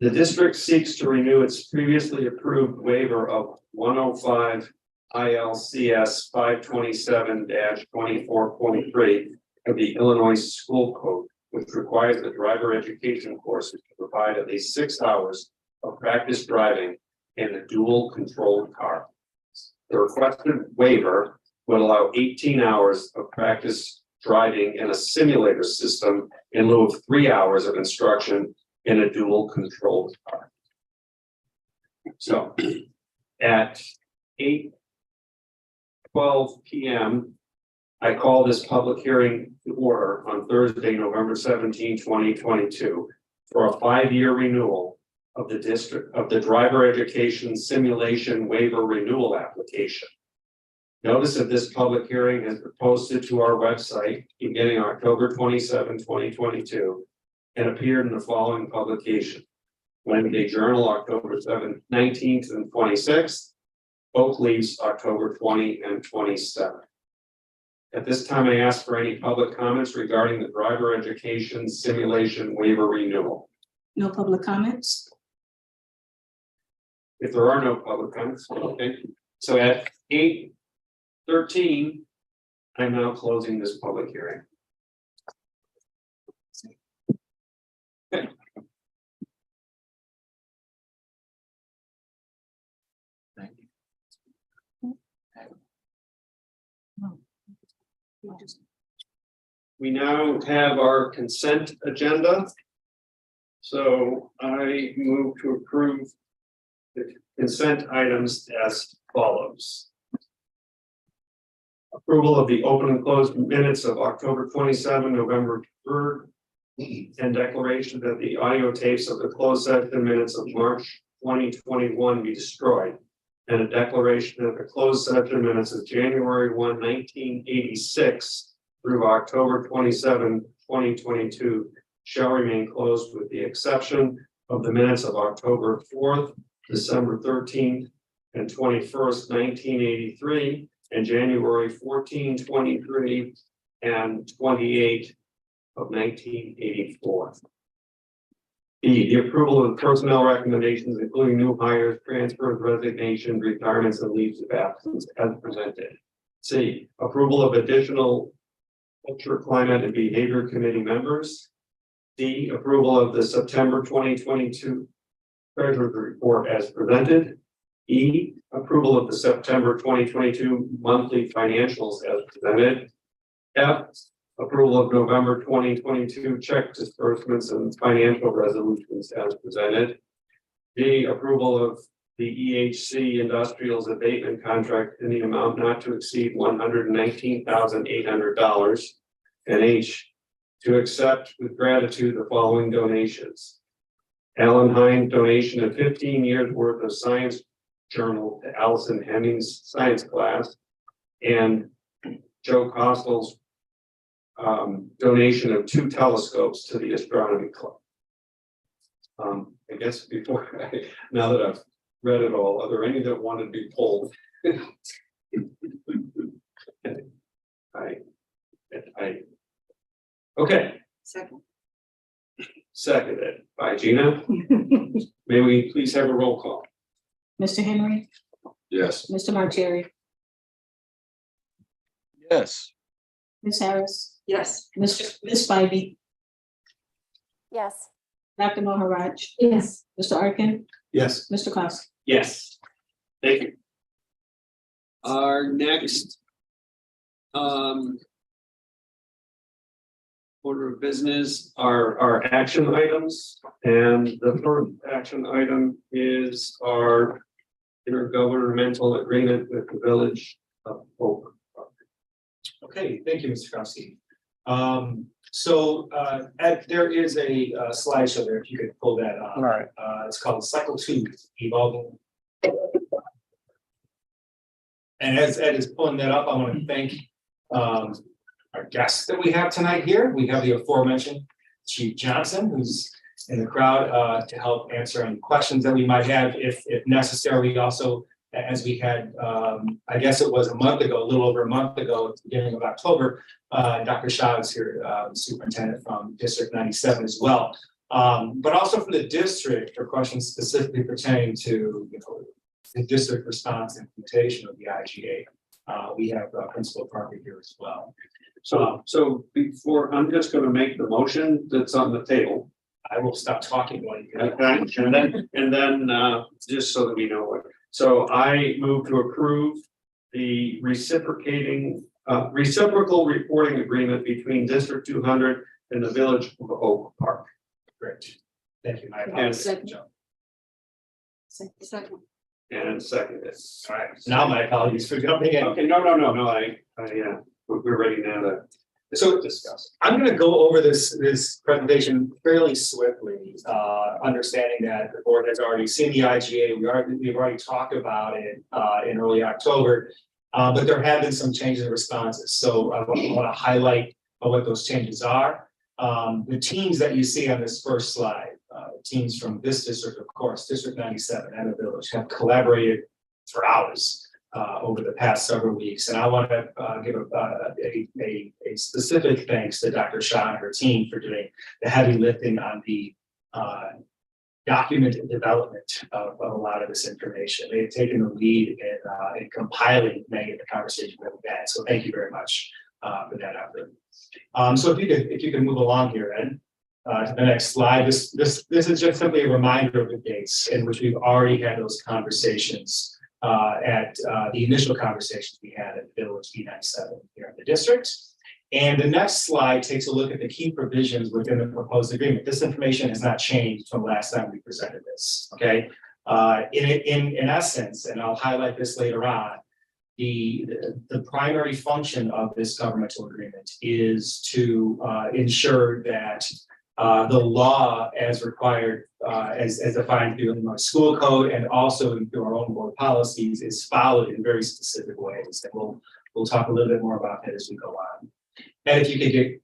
The district seeks to renew its previously approved waiver of 105 ILCS 527-24.3 of the Illinois School Code, which requires the driver education courses to provide at least 6 hours of practice driving in a dual controlled car. The requested waiver would allow 18 hours of practice driving in a simulator system in lieu of 3 hours of instruction in a dual controlled car. So at 8:12 p.m. I call this public hearing to order on Thursday, November 17, 2022 for a 5-year renewal of the driver education simulation waiver renewal application. Notice of this public hearing has been posted to our website beginning October 27, 2022 and appeared in the following publication: Wednesday Journal, October 7th, 19th and 26th, Oak Leaves, October 20 and 27. At this time, I ask for any public comments regarding the driver education simulation waiver renewal. No public comments? If there are no public comments, okay. So at 8:13, I'm now closing this public hearing. Okay. We now have our consent agenda. So I move to approve the consent items as follows. Approval of the open and closed minutes of October 27, November 3rd, and declaration that the audio tapes of the closed session minutes of March 2021 be destroyed, and a declaration that the closed session minutes of January 1, 1986 through October 27, 2022 shall remain closed with the exception of the minutes of October 4th, December 13th, and 21st, 1983, and January 14, 23, and 28 of 1984. B, the approval of personnel recommendations, including new hires, transfers, resignations, retirements, and leaves of absence as presented. C, approval of additional culture, climate, and behavior committee members. D, approval of the September 2022 treasurer's report as presented. E, approval of the September 2022 monthly financials as presented. F, approval of November 2022 check disbursements and financial resolutions as presented. G, approval of the EHC Industrials abatement contract in the amount not to exceed $119,800. And H, to accept with gratitude the following donations. Alan Hine donation of 15 years worth of science journal to Allison Hemming's science class, and Joe Costel's donation of 2 telescopes to the astronomy club. I guess before now that I've read it all, are there any that want to be pulled? Okay. Seconded by Gina. May we please have a roll call? Mr. Henry, Yes. Mr. Martieri, Yes. Ms. Harris, Yes. Ms. Spivey, Yes. Dr. Maharaj, Yes. Mr. Arkin, Yes. Mr. Costa. Yes. Thank you. Our next order of business are our action items, and the first action item is our intergovernmental agreement with the Village of Oak. Okay, thank you, Mr. Kowski. There is a slideshow there, if you could pull that up. All right. It's called Cycle 2 Evolving. And as Ed is pulling that up, I want to thank our guests that we have tonight here. We have the aforementioned Chief Johnson, who's in the crowd to help answer any questions that we might have if necessary. Also, as we had, I guess it was a month ago, a little over a month ago, at the beginning of October, Dr. Shah is here, superintendent from District 97 as well. But also from the district for questions specifically pertaining to the district response implementation of the IGA. We have Principal Parker here as well. So before, I'm just gonna make the motion that's on the table. I will stop talking when you. Okay, and then just so that we know what, so I move to approve the reciprocal reporting agreement between District 200 and the Village of Oak Park. Great, thank you. My And apologies. Second. and seconded. All right, now my apologies for jumping in. Okay, no, we're ready now to. So Discuss. I'm going to go over this presentation fairly swiftly, understanding that the board has already seen the IGA. We've already talked about it in early October, but there have been some changes in responses. So I want to highlight what those changes are. The teams that you see on this first slide, teams from this district, of course, District 97 and the village, have collaborated for hours over the past several weeks. And I want to give a specific thanks to Dr. Shah and her team for doing the heavy lifting on the document development of a lot of this information. They've taken the lead in compiling many of the conversations that we've had. So thank you very much for that effort. So if you could move along here, Ed, to the next slide. This is just simply a reminder of the dates in which we've already had those conversations at the initial conversations we had at Village D97 here in the district. And the next slide takes a look at the key provisions within the proposed agreement. This information has not changed from last time we presented this, okay? In essence, and I'll highlight this later on, the primary function of this governmental agreement is to ensure that the law as required, as defined through the school code and also through our own board policies is followed in very specific ways. And we'll talk a little bit more about that as we go on. And if you could get,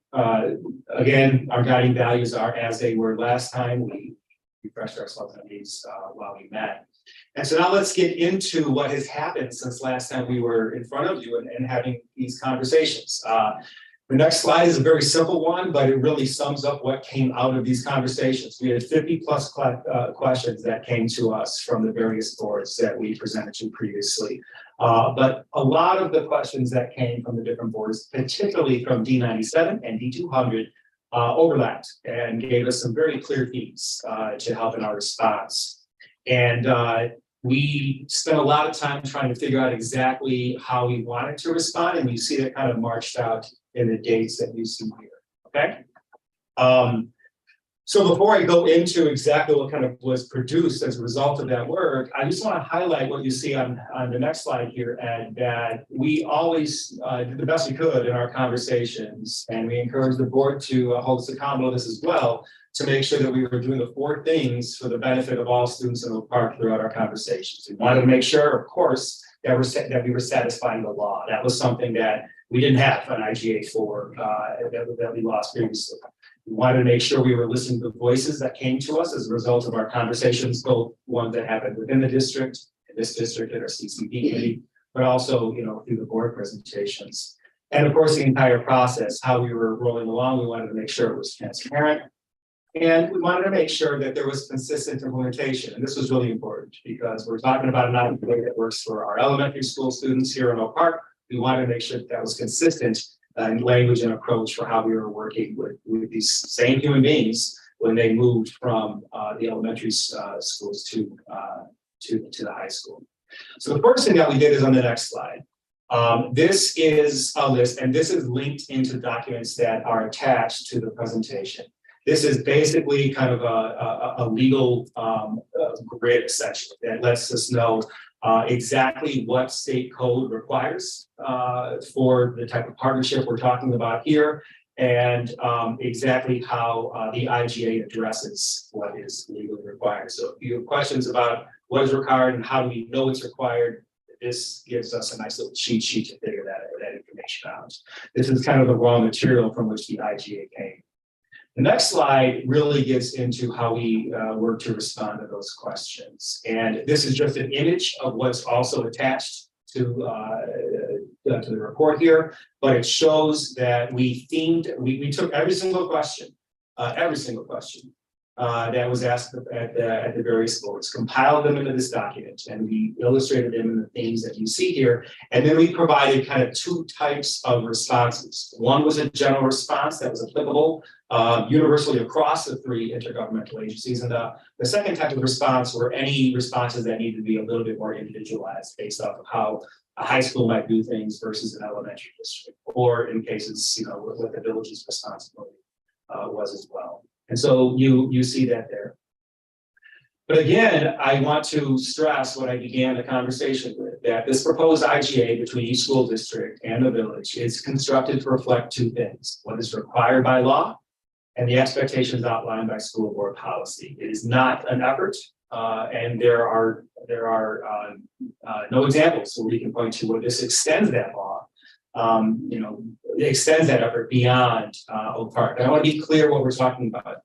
again, our guiding values are as they were last time. We refreshed ourselves on these while we met. And so now let's get into what has happened since last time we were in front of you and having these conversations. The next slide is a very simple one, but it really sums up what came out of these conversations. We had 50 plus questions that came to us from the various boards that we presented to previously. But a lot of the questions that came from the different boards, particularly from D97 and D200, overlapped and gave us some very clear themes to help in our response. And we spent a lot of time trying to figure out exactly how we wanted to respond, and you see that kind of marched out in the dates that you see here, okay? So before I go into exactly what kind of was produced as a result of that work, I just want to highlight what you see on the next slide here, and that we always did the best we could in our conversations, and we encourage the board to hold us accountable to this as well, to make sure that we were doing the 4 things for the benefit of all students in Oak Park throughout our conversations. We wanted to make sure, of course, that we were satisfying the law. That was something that we didn't have an IGA for that we lost previously. We wanted to make sure we were listening to the voices that came to us as a result of our conversations, both ones that happened within the district, in this district, at our CCP committee, but also, through the board presentations. And of course, the entire process, how we were rolling along, we wanted to make sure it was transparent. And we wanted to make sure that there was consistent implementation. And this was really important because we're talking about an IGA that works for our elementary school students here in Oak Park. We wanted to make sure that was consistent in language and approach for how we were working with these same human beings when they moved from the elementary schools to the high school. So the first thing that we did is on the next slide. This is a list, and this is linked into documents that are attached to the presentation. This is basically kind of a legal grid essentially that lets us know exactly what state code requires for the type of partnership we're talking about here, and exactly how the IGA addresses what is legally required. So if you have questions about what is required and how do we know it's required, this gives us a nice little cheat sheet to figure that information out. This is kind of the raw material from which the IGA came. The next slide really gets into how we work to respond to those questions. And this is just an image of what's also attached to the report here, but it shows that we took every single question that was asked at the various boards, compiled them into this document, and we illustrated them in the themes that you see here. And then we provided kind of two types of responses. One was a general response that was applicable universally across the three intergovernmental agencies. And the second type of response were any responses that need to be a little bit more individualized based off of how a high school might do things versus an elementary district, or in cases, what the village's responsibility was as well. And so you see that there. But again, I want to stress what I began the conversation with, that this proposed IGA between each school district and the village is constructed to reflect two things: what is required by law and the expectations outlined by school board policy. It is not an effort, and there are no examples where we can point to where this extends that law. It extends that effort beyond Oak Park. And I want to be clear what we're talking about.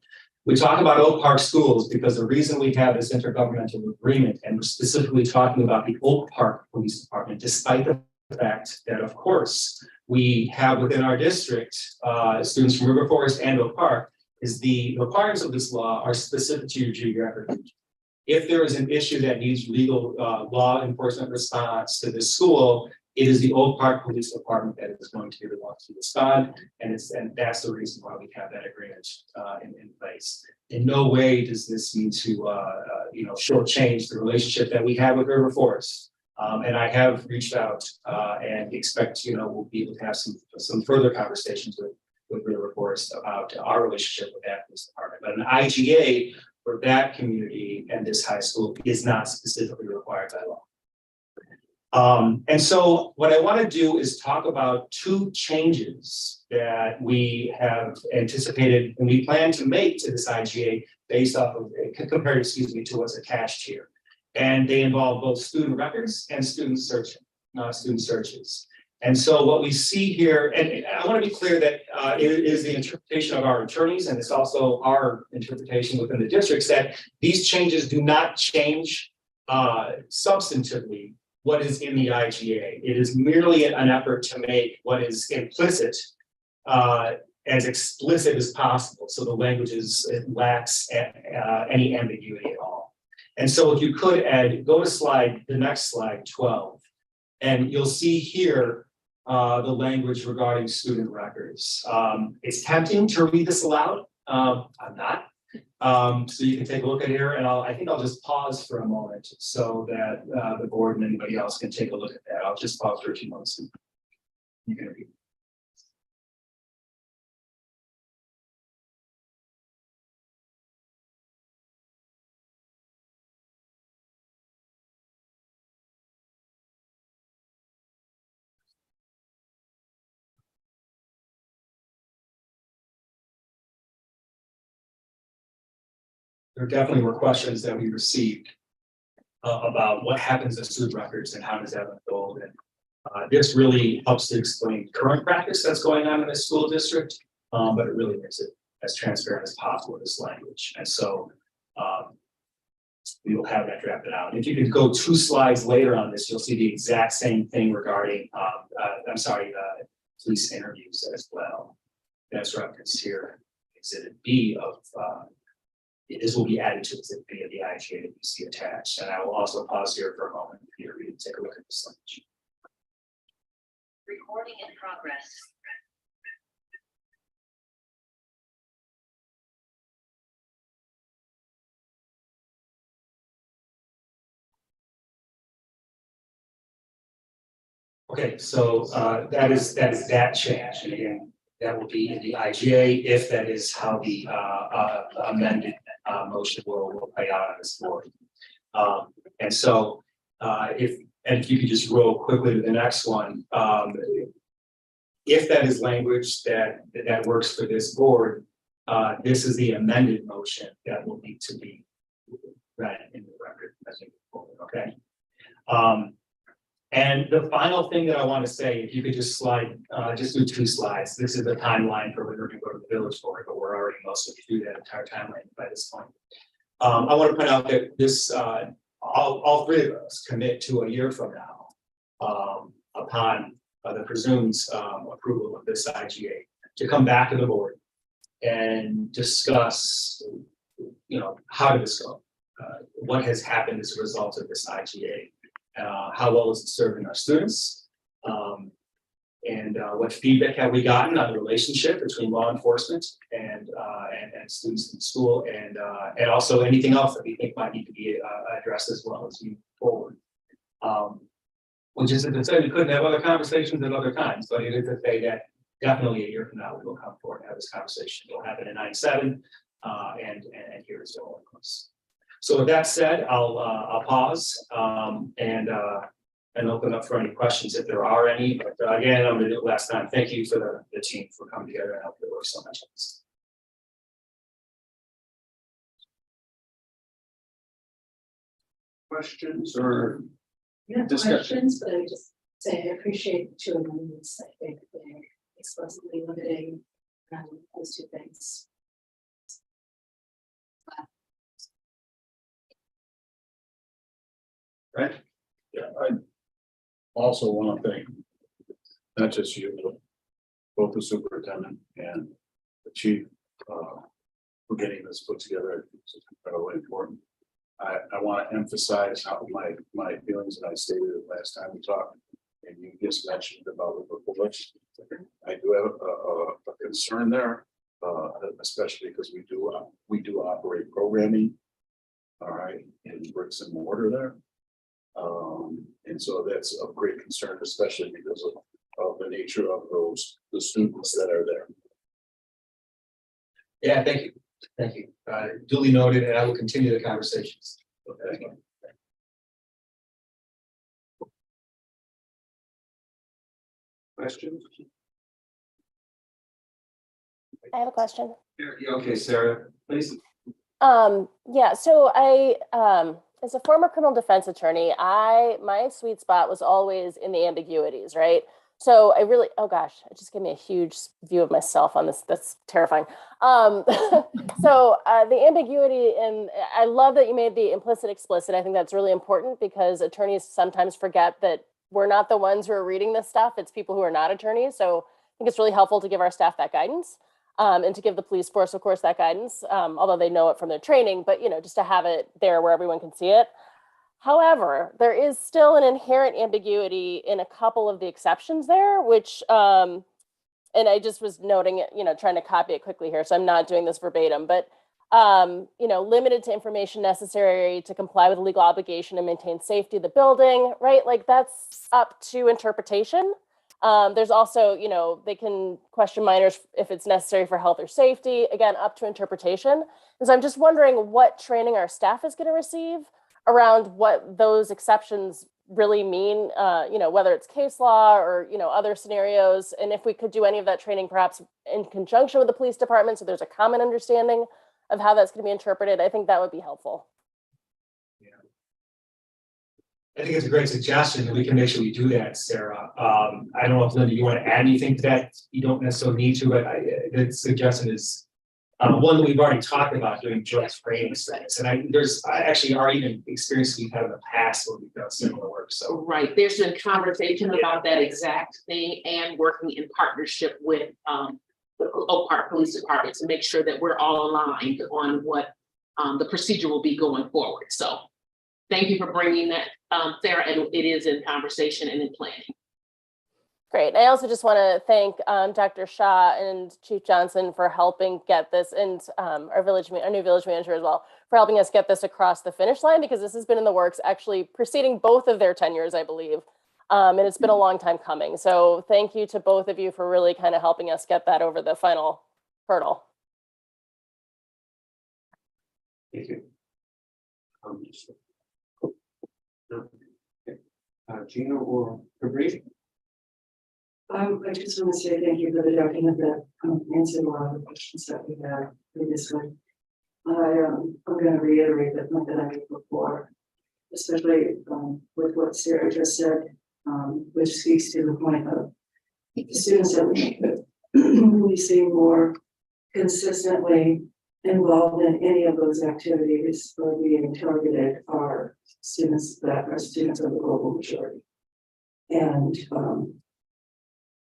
We talk about Oak Park schools because the reason we have this intergovernmental agreement, and we're specifically talking about the Oak Park Police Department, despite the fact that, of course, we have within our district students from River Forest and Oak Park, is the requirements of this law are specific to your geographic region. If there is an issue that needs legal law enforcement response to this school, it is the Oak Park Police Department that is going to be the one to respond, and that's the reason why we have that agreement in place. In no way does this mean to shortchange the relationship that we have with River Forest. And I have reached out and expect we'll be able to have some further conversations with River Forest about our relationship with that police department. But an IGA for that community and this high school is not specifically required by law. And so what I want to do is talk about two changes that we have anticipated and we plan to make to this IGA based off of, compared, to what's attached here. And they involve both student records and student searches. And so what we see here, and I want to be clear that it is the interpretation of our attorneys, and it's also our interpretation within the districts, that these changes do not change substantively what is in the IGA. It is merely an effort to make what is implicit as explicit as possible, so the language lacks any ambiguity at all. And so if you could, Ed, go to the next slide, 12, and you'll see here the language regarding student records. It's tempting to read this aloud. I'm not. So you can take a look at here, and I think I'll just pause for a moment so that the board and anybody else can take a look at that. I'll just pause for a few moments. And you can read. There definitely were questions that we received about what happens to student records and how does that unfold. And this really helps to explain current practice that's going on in this school district, but it really makes it as transparent as possible with this language. And so we will have that drafted out. If you could go 2 slides later on this, you'll see the exact same thing regarding, police interviews as well. That's referenced here, Exhibit B of this will be added to Exhibit B of the IGA that you see attached. And I will also pause here for a moment for you to take a look at this language. Recording in progress. Okay, so that is that change. And again, that will be in the IGA if that is how the amended motion will play out on this board. And so if you could just roll quickly to the next one, if that is language that works for this board, this is the amended motion that will need to be read in the record as we move forward. Okay. And the final thing that I want to say, if you could just slide, just do 2 slides. This is the timeline for when we're going to go to the village board, but we're already mostly through that entire timeline by this point. I want to point out that this, all 3 of us commit to a year from now, upon the presumed approval of this IGA, to come back to the board and discuss, you know, how did this go? What has happened as a result of this IGA? How well is it serving our students? And what feedback have we gotten on the relationship between law enforcement and students in school, and also anything else that we think might need to be addressed as well as we move forward. Which isn't to say we couldn't have other conversations at other times, but it is to say that definitely a year from now we will come forward and have this conversation. It'll happen in 97, and here is all of us. So with that said, I'll pause and open up for any questions if there are any. But again, I'm gonna do it last time. Thank you for the team for coming together and helping work so much on this. Questions or Yeah, discussion? questions, but I would just say I appreciate the 2 amendments. I think they're explicitly limiting those 2 things. Right? Yeah, I also want to thank not just you, but both the superintendent and the chief for getting this put together. I think it's incredibly important. I want to emphasize how my feelings that I stated it last time we talked, and you just mentioned about the bullets. I do have a concern there, especially because we do operate programming, all right, in bricks and mortar there. And so that's of great concern, especially because of the nature of the students that are there. Yeah, thank you. Thank you. Duly noted, and I will continue the conversations. Okay. Questions? I have a question. Yeah, okay, Sarah, please. Yeah, so I, as a former criminal defense attorney, my sweet spot was always in the ambiguities, right? So I really, oh gosh, it just gave me a huge view of myself on this. That's terrifying. So the ambiguity, and I love that you made the implicit explicit. I think that's really important because attorneys sometimes forget that we're not the ones who are reading this stuff. It's people who are not attorneys. So I think it's really helpful to give our staff that guidance. And to give the police force, of course, that guidance, although they know it from their training, but, you know, just to have it there where everyone can see it. However, there is still an inherent ambiguity in a couple of the exceptions there, which, and I just was noting it, you know, trying to copy it quickly here, so I'm not doing this verbatim, but, you know, limited to information necessary to comply with the legal obligation and maintain safety of the building, right? Like that's up to interpretation. There's also, you know, they can question minors if it's necessary for health or safety, again, up to interpretation. And so I'm just wondering what training our staff is going to receive around what those exceptions really mean, you know, whether it's case law or, you know, other scenarios. And if we could do any of that training, perhaps in conjunction with the police department, so there's a common understanding of how that's going to be interpreted, I think that would be helpful. I think it's a great suggestion, and we can make sure we do that, Sarah. I don't know if Linda, you want to add anything to that? You don't necessarily need to, but the suggestion is one that we've already talked about doing joint training studies. And I actually are even experiences we've had in the past where we've done similar work. So right, there's been conversation about that exact thing and working in partnership with the Oak Park Police Department to make sure that we're all aligned on what the procedure will be going forward. So thank you for bringing that, Sarah, and it is in conversation and in planning. Great. I also just want to thank Dr. Shah and Chief Johnson for helping get this, and our new village manager as well, for helping us get this across the finish line, because this has been in the works actually preceding both of their tenures, I believe. And it's been a long time coming. So thank you to both of you for really kind of helping us get that over the final hurdle. Thank you. Gina or Cabri? I just want to say thank you for the document that answered a lot of the questions that we had previously. I'm going to reiterate the point that I made before, especially with what Sarah just said. which speaks to the point of the students that we see more consistently involved in any of those activities or being targeted are students that are students of the global majority. And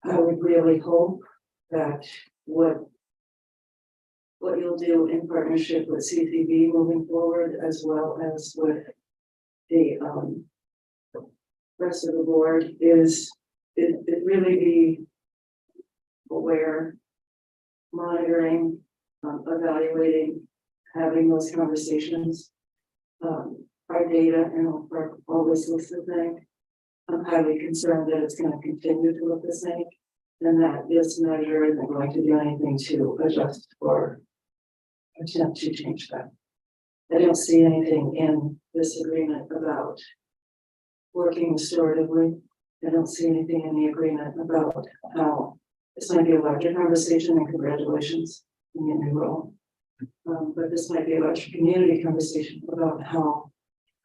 I would really hope that what you'll do in partnership with CCB moving forward, as well as with the rest of the board, is it really be aware, monitoring, evaluating, having those conversations. Our data and our always looks the same. I'm highly concerned that it's going to continue to look the same, and that this measure isn't going to do anything to adjust or attempt to change that. I don't see anything in this agreement about working restoratively. I don't see anything in the agreement about how this might be a larger conversation, and congratulations on your new role. But this might be a larger community conversation about how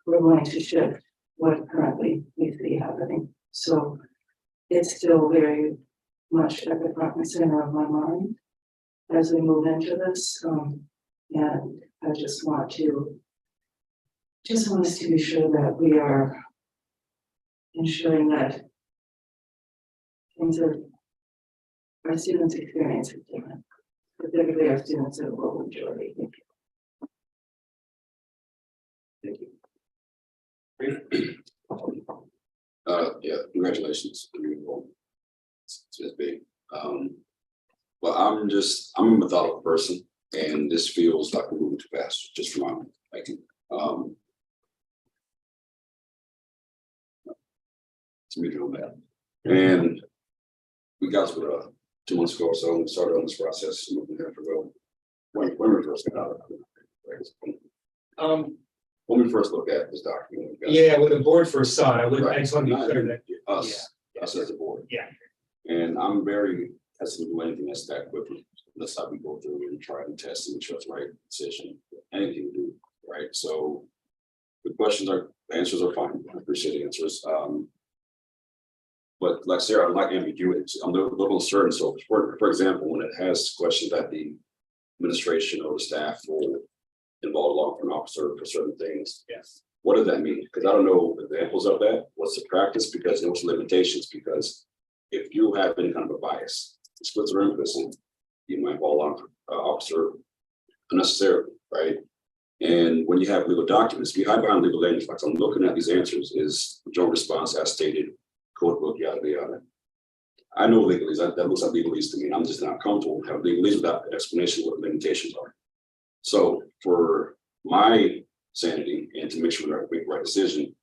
we're going to shift what currently we see happening. So it's still very much at the front and center of my mind as we move into this. And I just want us to be sure that we are ensuring that things are, our students' experience is different, particularly our students of the global majority. Thank you. Yeah, congratulations. It's big. But I'm a methodical person, and this feels like we're moving too fast, just from my liking. To me, on that. And we got to 2 months ago or so, we started on this process, moving there for go. When we first got out of it. When we first looked at this document. Yeah, when the board first saw it, I Right. just want to be clear that. Us as a board. Yeah. And I'm very hesitant to do anything that's that quickly, unless we go through and try and test and make sure it's the right decision, anything to do, right? So the answers are fine. I appreciate the answers. But like Sarah, I like ambiguity. I'm a little uncertain. So for example, when it has questions that the administration or the staff will involve a law enforcement officer for certain things. Yes. What does that mean? Because I don't know examples of that. What's the practice? Because there's limitations. Because if you have any kind of a bias, splits are implicit, you might involve a law officer unnecessarily, right? And when you have legal documents, we hide behind legal language. Like I'm looking at these answers is joint response as stated, code book, yada yada. I know legalese. That looks like legalese to me. I'm just not comfortable having legalese without an explanation of what the limitations are. So for my sanity and to make sure we make the right decision,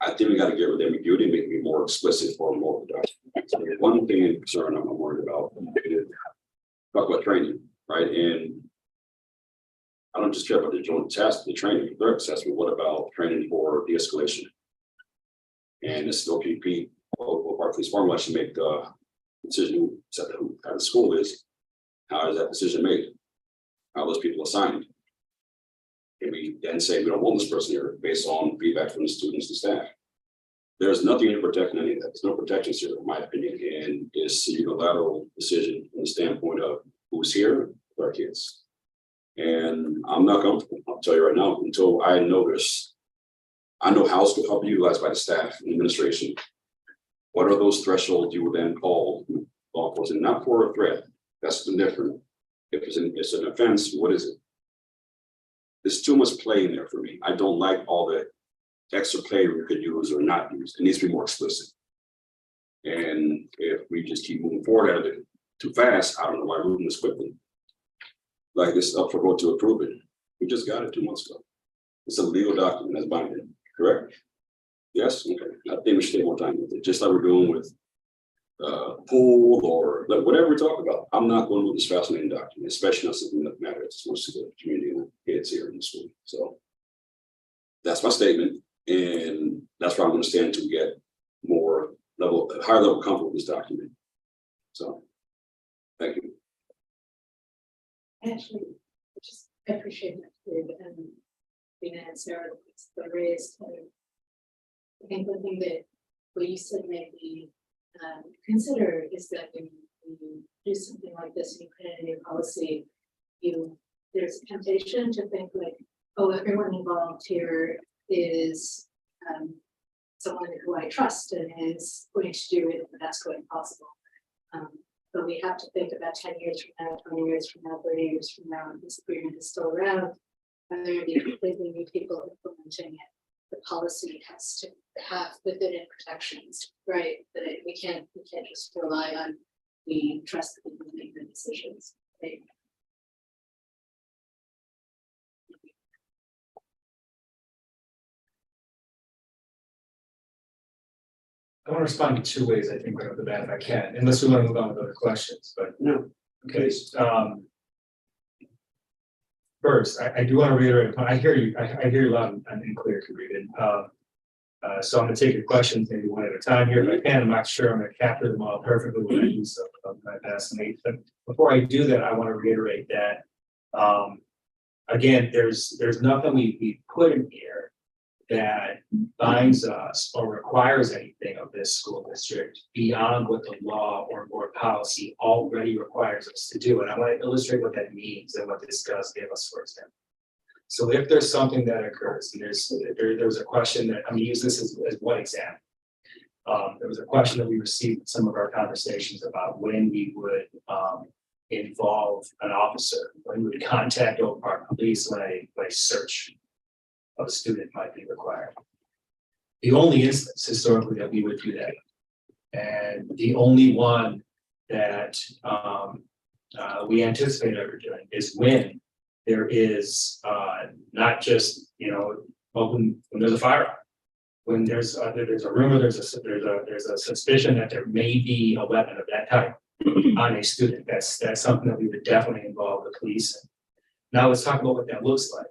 I think we got to get rid of the ambiguity and make it more explicit or more productive. One thing in concern I'm worried about is talk about training, right? And I don't just care about the joint task, the training, the threat assessment. What about training for de-escalation? And it's still PP or part of this formula should make the decision set who the school is. How is that decision made? How those people assigned? And we then say we don't want this person here based on feedback from the students and staff. There's nothing to protect any of that. There's no protections here, in my opinion, and it's a unilateral decision from the standpoint of who's here with our kids. And I'm not comfortable, I'll tell you right now, until I know how it's going to be utilized by the staff and administration. What are those thresholds you would then call law enforcement, not for a threat? That's different. If it's an offense, what is it? There's too much play in there for me. I don't like all the extra play we could use or not use. It needs to be more explicit. And if we just keep moving forward at it too fast, I don't know why we're moving this quickly. Like this is up for vote to approve it. We just got it 2 months ago. It's a legal document that's binding, correct? Yes, okay. I think we should take more time with it, just like we're doing with pool or whatever we talk about. I'm not going to move this fascinating document, especially not something that matters as much to the community and the kids here in the school. So that's my statement, and that's where I'm going to stand to get higher level comfort with this document. So, thank you. Actually, I appreciate that, and being and Sarah raised. I think the thing that what you said maybe consider is that when you do something like this and you put in a new policy, there's a temptation to think like, oh, everyone involved here is someone who I trust and is going to do it in the best way possible. But we have to think about 10 years from now, 20 years from now, 30 years from now, if this agreement is still around, and there will be completely new people implementing it. The policy has to have within it protections, right? That we can't just rely on the trust that people make the decisions. Right? I want to respond in two ways, I think, right off the bat, if I can, unless we want to move on with other questions, but. No. Okay, first, I do want to reiterate, I hear you, I hear you loud and clear, Karina. So I'm gonna take your questions maybe one at a time here, if I can. I'm not sure I'm gonna capture them all perfectly when I do so. My best. But before I do that, I want to reiterate that, again, there's nothing we put in here that binds us or requires anything of this school district beyond what the law or board policy already requires us to do. And I want to illustrate what that means and what this does give us, for example. So if there's something that occurs, and there was a question that, I'm gonna use this as one example. There was a question that we received in some of our conversations about when we would involve an officer, when we would contact Oak Park Police when a search of a student might be required. The only instance historically that we would do that, and the only one that we anticipate ever doing, is when there is not just, when there's a firearm, when there's a rumor, there's a suspicion that there may be a weapon of that type on a student. That's something that we would definitely involve the police in. Now let's talk about what that looks like.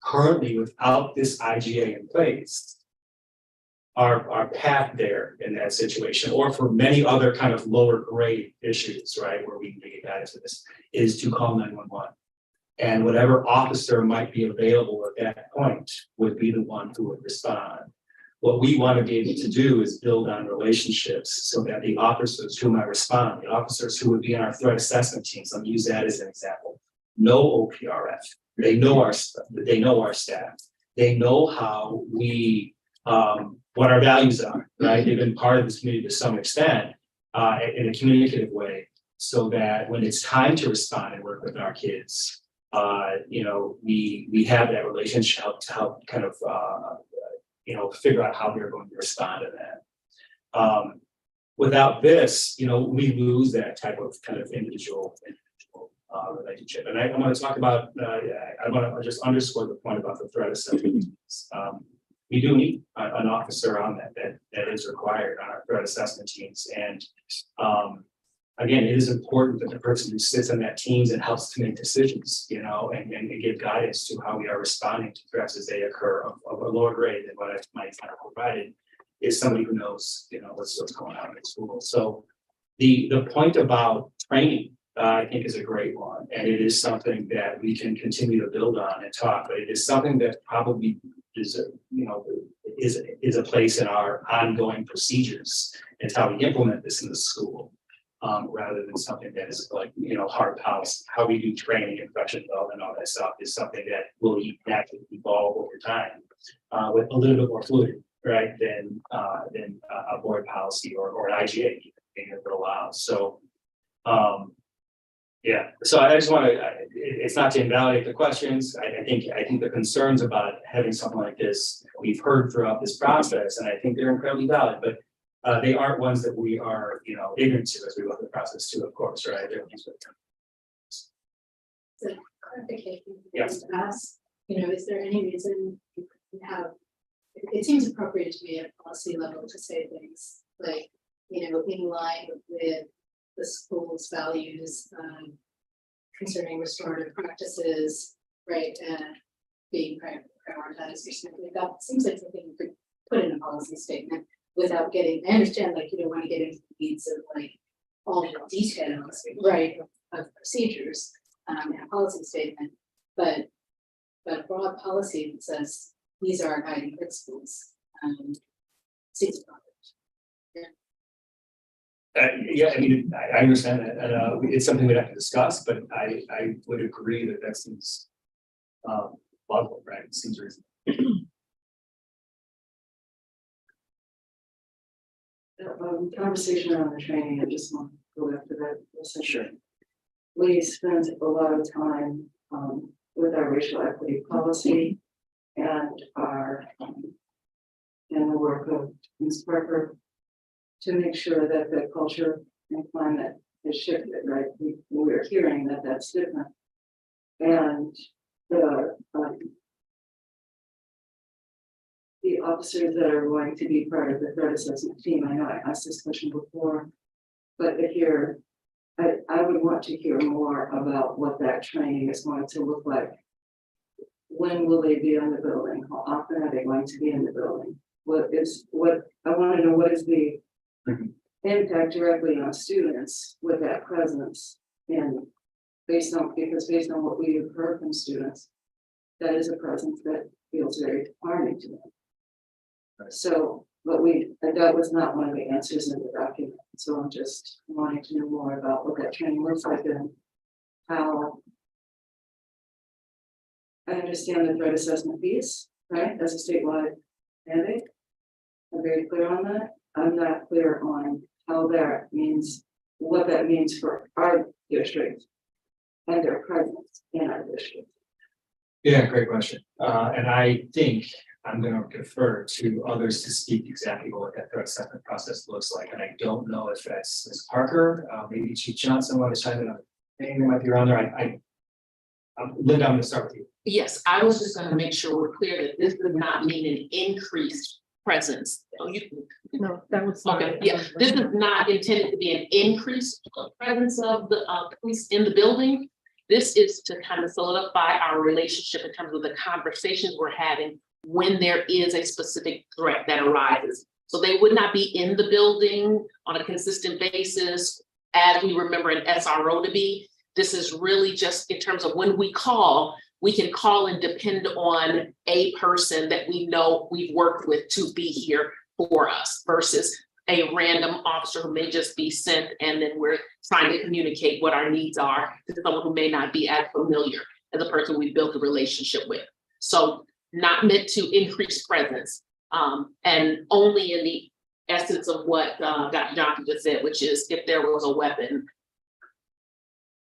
Currently, without this IGA in place, our path there in that situation, or for many other kind of lower grade issues, right, where we can get guidance for this, is to call 911. And whatever officer might be available at that point would be the one who would respond. What we want to be able to do is build on relationships so that the officers who might respond, the officers who would be in our threat assessment teams, let me use that as an example, know OPRF. They know our staff. They know how we, what our values are, right? They've been part of this community to some extent in a communicative way, so that when it's time to respond and work with our kids, we have that relationship to help kind of figure out how we're going to respond to that. Without this, we lose that type of kind of individual relationship. And I want to talk about, I want to just underscore the point about the threat assessment. We do need an officer on that is required on our threat assessment teams. And again, it is important that the person who sits on that teams and helps to make decisions, and give guidance to how we are responding to threats as they occur of a lower grade than what I might have provided, is somebody who knows, what's going on in the school. So the point about training, I think, is a great one, and it is something that we can continue to build on and talk. But it is something that probably is a place in our ongoing procedures. It's how we implement this in the school, rather than something that is like hard policy. How we do training and professional development, all that stuff, is something that will naturally evolve over time, with a little bit more fluid, right, than a board policy or an IGA even would allow. So. Yeah, so I just want to, it's not to invalidate the questions. I think the concerns about having something like this, we've heard throughout this process, and I think they're incredibly valid, but they aren't ones that we are, ignorant to as we look at the process too, of course, right? So clarification, Yes. to ask, is there any reason you have, it seems appropriate to me at policy level to say things like, in line with the school's values, concerning restorative practices, right, and being prioritized or something like that. Seems like something you could put in a policy statement without getting, I understand, like, you don't want to get into the weeds of like all the details, right, of procedures, in a policy statement, but a broad policy that says these are our guiding principles, seems appropriate. Yeah, I mean, I understand that, and it's something we'd have to discuss, but I would agree that that seems plausible, right? It seems reasonable. Conversation around the training, I just want to go back to that for a second. Sure. We spent a lot of time with our racial equity policy and our and the work of Ms. Parker to make sure that the culture and climate has shifted, right? We're hearing that that's different. And the officers that are going to be part of the threat assessment team, I know I asked this question before, but if you're, I would want to hear more about what that training is going to look like. When will they be in the building? How often are they going to be in the building? What I want to know, what is the impact directly on students with that presence? And based on what we have heard from students, that is a presence that feels very harming to them. So, but that was not one of the answers in the document. So I'm just wanting to know more about what that training looks like and how. I understand the threat assessment piece, right, as a statewide mandate. I'm very clear on that. I'm not clear on how that means, what that means for our district and their presence in our district. Yeah, great question. And I think I'm going to defer to others to speak exactly what that threat assessment process looks like. And I don't know if that's Ms. Parker, maybe Chief Johnson, want to chime in on anything that might be around there. Linda, I'm going to start with you. Yes, I was just gonna make sure we're clear that this does not mean an increased presence. Oh, No, that was. okay, yeah, this is not intended to be an increased presence of the police in the building. This is to kind of solidify our relationship in terms of the conversations we're having when there is a specific threat that arises. So they would not be in the building on a consistent basis as we remember an SRO to be. This is really just in terms of when we call, we can call and depend on a person that we know we've worked with to be here for us versus a random officer who may just be sent and then we're trying to communicate what our needs are to someone who may not be as familiar as a person we've built a relationship with. So not meant to increase presence and only in the essence of what Dr. Johnson just said, which is if there was a weapon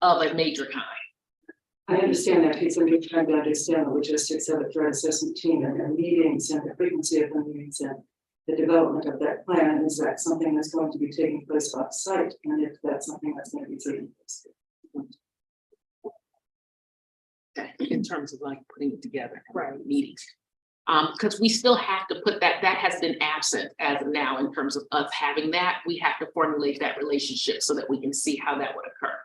of a major kind. I understand that piece. I'm just trying to understand the logistics of the threat assessment team and their meetings and the frequency of the meetings and the development of that plan. Is that something that's going to be taking place off site? And if that's something that's going to be taking place. In terms of like putting it together, right, meetings. Because we still have to put that has been absent as of now in terms of us having that. We have to formulate that relationship so that we can see how that would occur.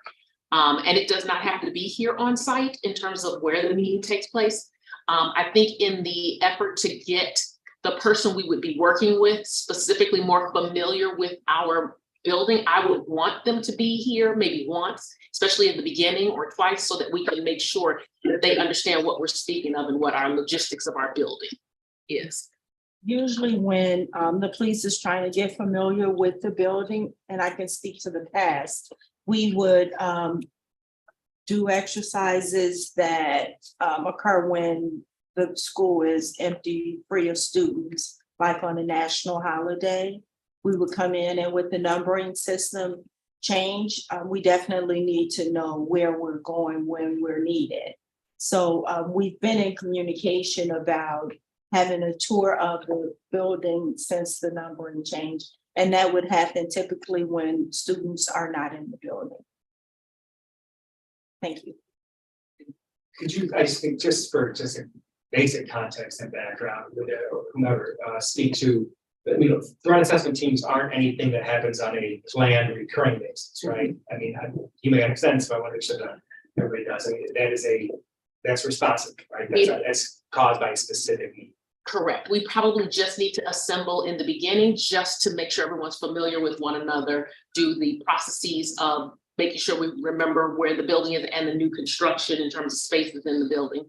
And it does not have to be here on site in terms of where the meeting takes place. I think in the effort to get the person we would be working with specifically more familiar with our building, I would want them to be here maybe once, especially in the beginning or twice, so that we can make sure that they understand what we're speaking of and what our logistics of our building is. Usually when the police is trying to get familiar with the building, and I can speak to the past, we would do exercises that occur when the school is empty, free of students, like on a national holiday. We would come in and with the numbering system change, we definitely need to know where we're going when we're needed. So we've been in communication about having a tour of the building since the numbering change. And that would happen typically when students are not in the building. Thank you. Could you, I just think just for a basic context and background, with whomever speak to, threat assessment teams aren't anything that happens on a planned recurring basis, right? I mean, you may understand this, but I want to make sure that everybody does. I mean, that's responsive, right? That's caused by a specific need. Correct. We probably just need to assemble in the beginning just to make sure everyone's familiar with one another, do the processes of making sure we remember where the building is and the new construction in terms of spaces in the building.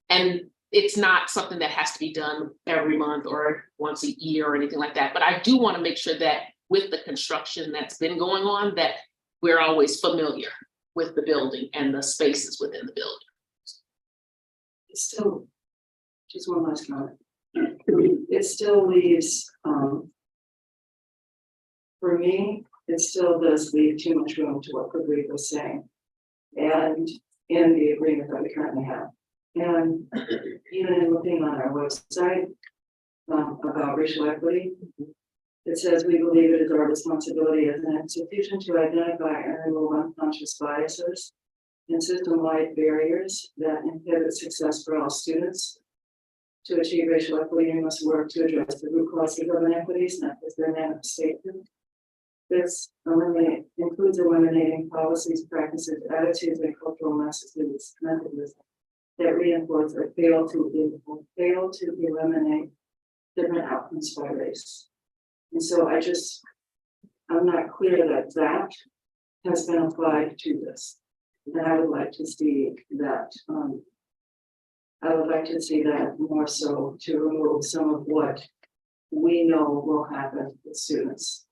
And it's not something that has to be done every month or once a year or anything like that. But I do want to make sure that with the construction that's been going on, that we're always familiar with the building and the spaces within the building. It still, just one last comment. It still leaves, for me, it still does leave too much room to what Frederick was saying. And in the agreement that we currently have. And even in looking on our website about racial equity, it says we believe it is our responsibility as an institution to identify and remove unconscious biases and system-wide barriers that inhibit success for all students. To achieve racial equity, we must work to address the root causes of inequities, not just their manifestation. This includes eliminating policies, practices, attitudes, and cultural messages that reinforce or fail to eliminate different outcomes by race. And so I'm not clear that that has been applied to this. And I would like to see that, more so to remove some of what we know will happen with students.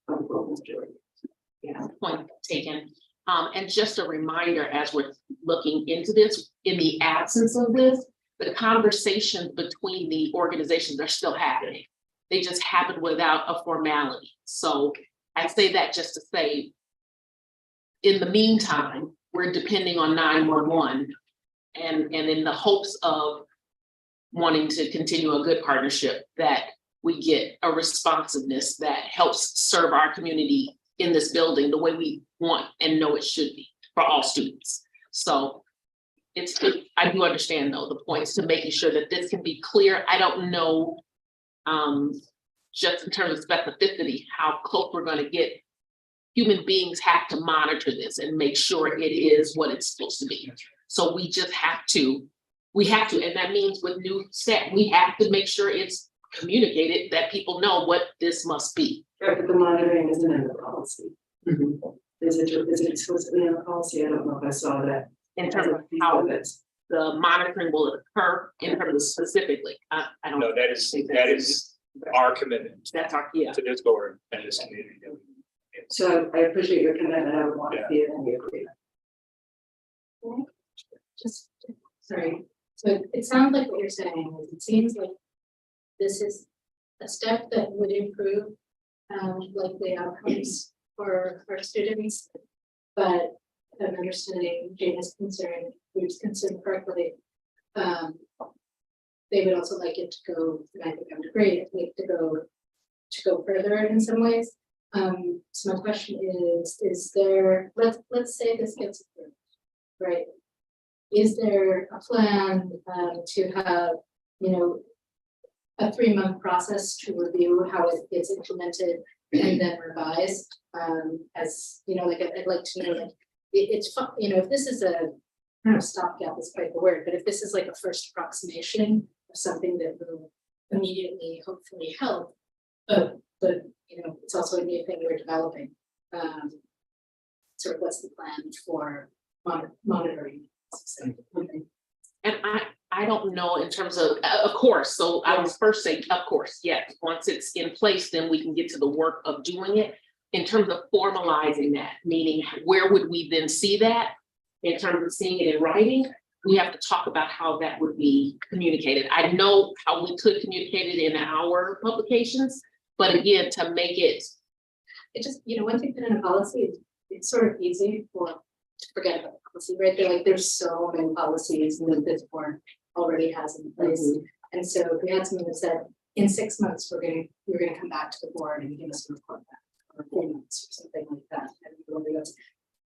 Of the global majority. Yeah, point taken. And just a reminder, as we're looking into this, in the absence of this, the conversations between the organizations are still happening. They just happen without a formality. So I say that just to say, in the meantime, we're depending on 911 and in the hopes of wanting to continue a good partnership, that we get a responsiveness that helps serve our community in this building the way we want and know it should be for all students. So I do understand though, the points to making sure that this can be clear. I don't know, just in terms of specificity, how close we're going to get. Human beings have to monitor this and make sure it is what it's supposed to be. So we just have to, and that means with new staff, we have to make sure it's communicated, that people know what this must be. Right, but the monitoring isn't in the policy. Is it explicitly in the policy? I don't know if I saw that. In terms of how the monitoring will occur in terms of specifically, I don't. No, that is our commitment. That's our, yeah. To this board and this community. So I appreciate your commitment. I would want to see it in the agreement. Just, sorry, so it sounds like what you're saying is, it seems like this is a step that would improve like the outcomes for our students, but if I'm understanding Jana's concern, who's concerned correctly, they would also like it to go, and I think I would agree, like to go further in some ways. So my question is there, let's say this gets approved, right? Is there a plan to have, a 3-month process to review how it gets implemented and then revised? As like I'd like to know, like it's fun, if this is stopgap is quite the word, but if this is like a first approximation of something that will immediately hopefully help, but it's also a new thing we're developing. Sort of what's the plan for monitoring? And I don't know in terms of course, so I would first say, of course, yes, once it's in place, then we can get to the work of doing it. In terms of formalizing that, meaning where would we then see that? In terms of seeing it in writing, we have to talk about how that would be communicated. I know how we could communicate it in our publications, but again, to make it. It just, one thing in a policy, it's sort of easy to forget about policy, right? There's so many policies that this board already has in place. And so if we had something that said, in 6 months, we're gonna come back to the board and give us a report back, or 3 months or something like that.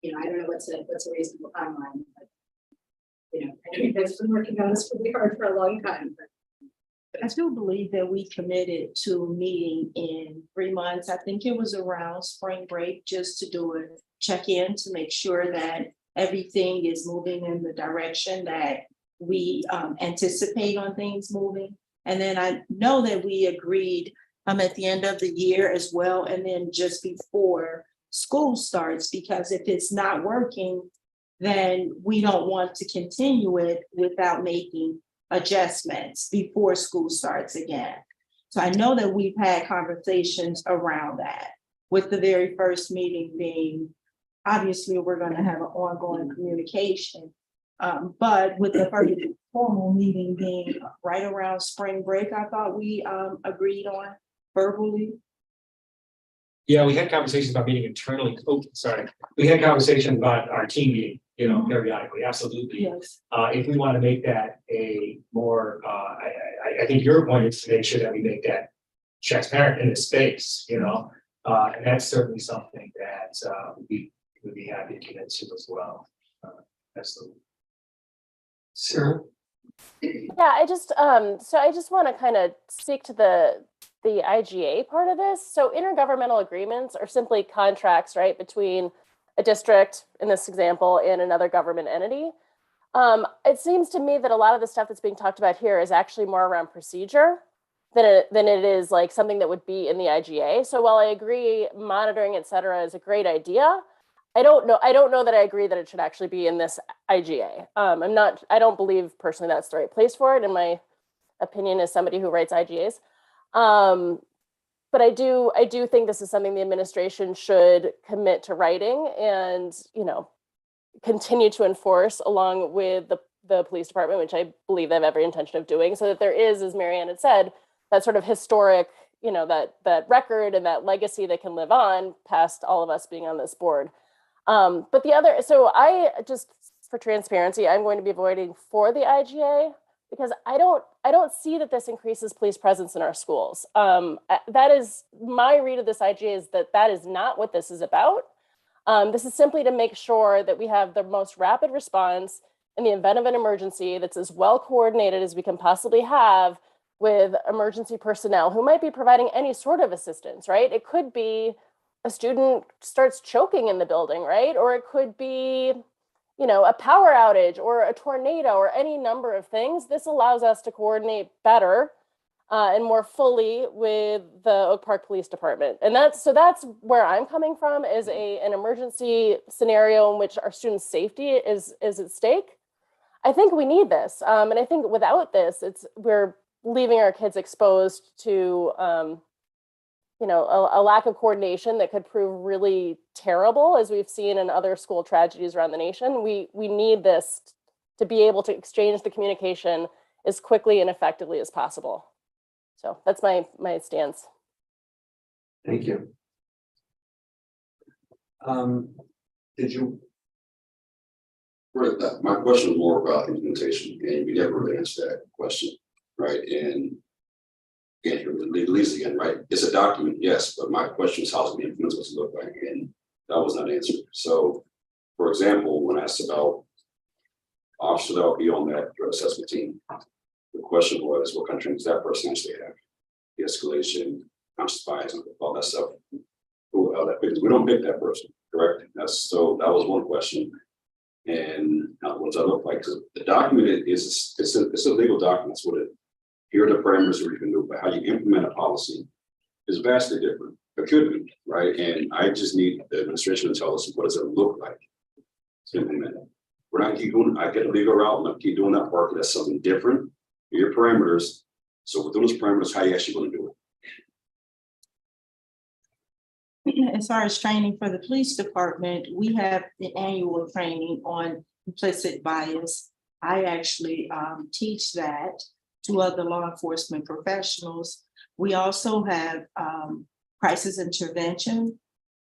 And I don't know what's a reasonable timeline, but I know you guys have been working on this really hard for a long time, but. I do believe that we committed to meeting in 3 months. I think it was around spring break, just to do a check-in to make sure that everything is moving in the direction that we anticipate on things moving. And then I know that we agreed at the end of the year as well, and then just before school starts, because if it's not working, then we don't want to continue it without making adjustments before school starts again. So I know that we've had conversations around that, with the very first meeting being, obviously, we're gonna have an ongoing communication. But with the first formal meeting being right around spring break, I thought we agreed on verbally. Yeah, we had conversations about meeting internally. Oh, sorry. We had conversations about our team meeting, you know, periodically, absolutely. Yes. If we want to make that a more, I think your point is to make sure that we make that transparent in the space, you know? And that's certainly something that we would be happy to commit to as well. Absolutely. Sure. Yeah, I just want to kind of speak to the IGA part of this. So intergovernmental agreements are simply contracts, right, between a district, in this example, and another government entity. It seems to me that a lot of the stuff that's being talked about here is actually more around procedure than it is like something that would be in the IGA. So while I agree monitoring, et cetera, is a great idea, I don't know that I agree that it should actually be in this IGA. I don't believe personally that's the right place for it, in my opinion, as somebody who writes IGAs. But I do think this is something the administration should commit to writing and, you know, continue to enforce along with the police department, which I believe they have every intention of doing, so that there is, as Marianne had said, that sort of historic, you know, that record and that legacy that can live on past all of us being on this board. But so I just, for transparency, I'm going to be voting for the IGA because I don't see that this increases police presence in our schools. That is my read of this IGA, is that is not what this is about. This is simply to make sure that we have the most rapid response in the event of an emergency that's as well coordinated as we can possibly have with emergency personnel who might be providing any sort of assistance, right? It could be a student starts choking in the building, right? Or it could be, you know, a power outage or a tornado or any number of things. This allows us to coordinate better and more fully with the Oak Park Police Department. And that's where I'm coming from, is an emergency scenario in which our students' safety is at stake. I think we need this. And I think without this, we're leaving our kids exposed to you know, a lack of coordination that could prove really terrible, as we've seen in other school tragedies around the nation. We need this to be able to exchange the communication as quickly and effectively as possible. So that's my stance. Thank you. Did you? My question was more about implementation, and we never really answered that question, right? And again, again, right? It's a document, yes, but my question is how's it being implemented, what's it look like? And that was not answered. So, for example, when I asked about officers that will be on that drug assessment team, the question was, what kind of training does that person actually have? De-escalation, conscious bias, and all that stuff. Because we don't pick that person, correct? That was one question. And what does that look like? Because the document it's a legal document. It's what it. Here are the parameters that we can do, but how you implement a policy is vastly different. It could be, right? And I just need the administration to tell us what does it look like to implement it. We're not keep going. I get the legal route, and I keep doing that part. That's something different. Your parameters. So within those parameters, how are you actually going to do it? As far as training for the police department, we have the annual training on implicit bias. I actually teach that to other law enforcement professionals. We also have crisis intervention.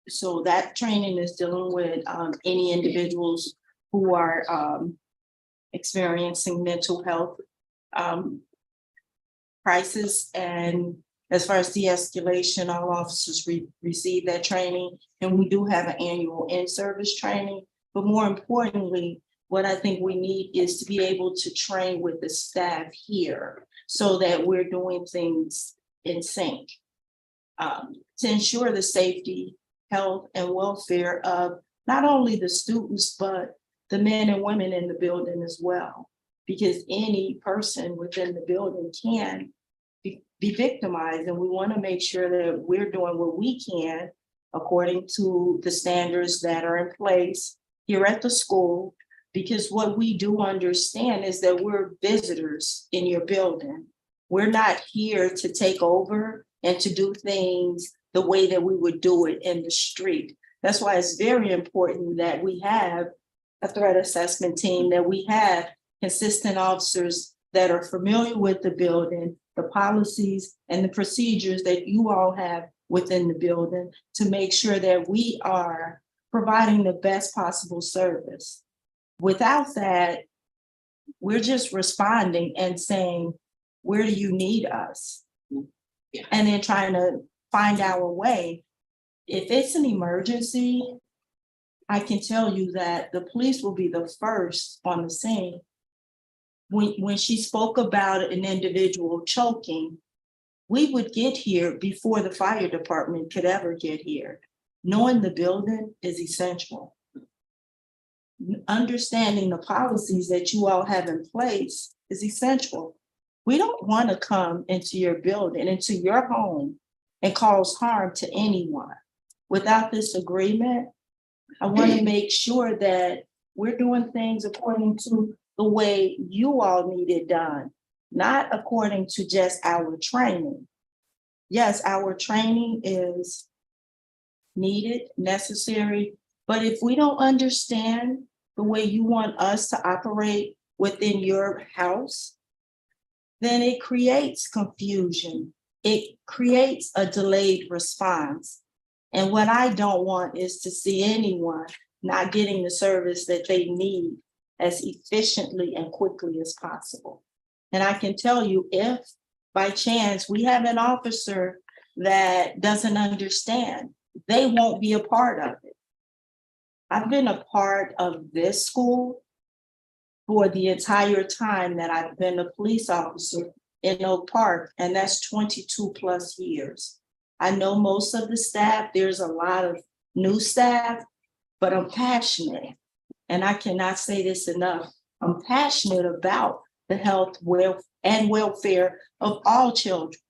So that training is dealing with any individuals who are experiencing mental health crisis. And as far as de-escalation, all officers receive that training. And we do have an annual in-service training. But more importantly, what I think we need is to be able to train with the staff here so that we're doing things in sync to ensure the safety, health, and welfare of not only the students, but the men and women in the building as well. Because any person within the building can be victimized, and we want to make sure that we're doing what we can according to the standards that are in place here at the school. Because what we do understand is that we're visitors in your building. We're not here to take over and to do things the way that we would do it in the street. That's why it's very important that we have a threat assessment team, that we have consistent officers that are familiar with the building, the policies and the procedures that you all have within the building to make sure that we are providing the best possible service. Without that, we're just responding and saying, where do you need us? And then trying to find our way. If it's an emergency, I can tell you that the police will be the first on the scene. When she spoke about an individual choking, we would get here before the fire department could ever get here. Knowing the building is essential. Understanding the policies that you all have in place is essential. We don't want to come into your building, into your home, and cause harm to anyone. Without this agreement, I want to make sure that we're doing things according to the way you all need it done, not according to just our training. Yes, our training is needed, necessary, but if we don't understand the way you want us to operate within your house, then it creates confusion. It creates a delayed response. And what I don't want is to see anyone not getting the service that they need as efficiently and quickly as possible. And I can tell you, if by chance we have an officer that doesn't understand, they won't be a part of it. I've been a part of this school for the entire time that I've been a police officer in Oak Park, and that's 22 plus years. I know most of the staff, there's a lot of new staff, but I'm passionate, and I cannot say this enough. I'm passionate about the health, wealth, and welfare of all children,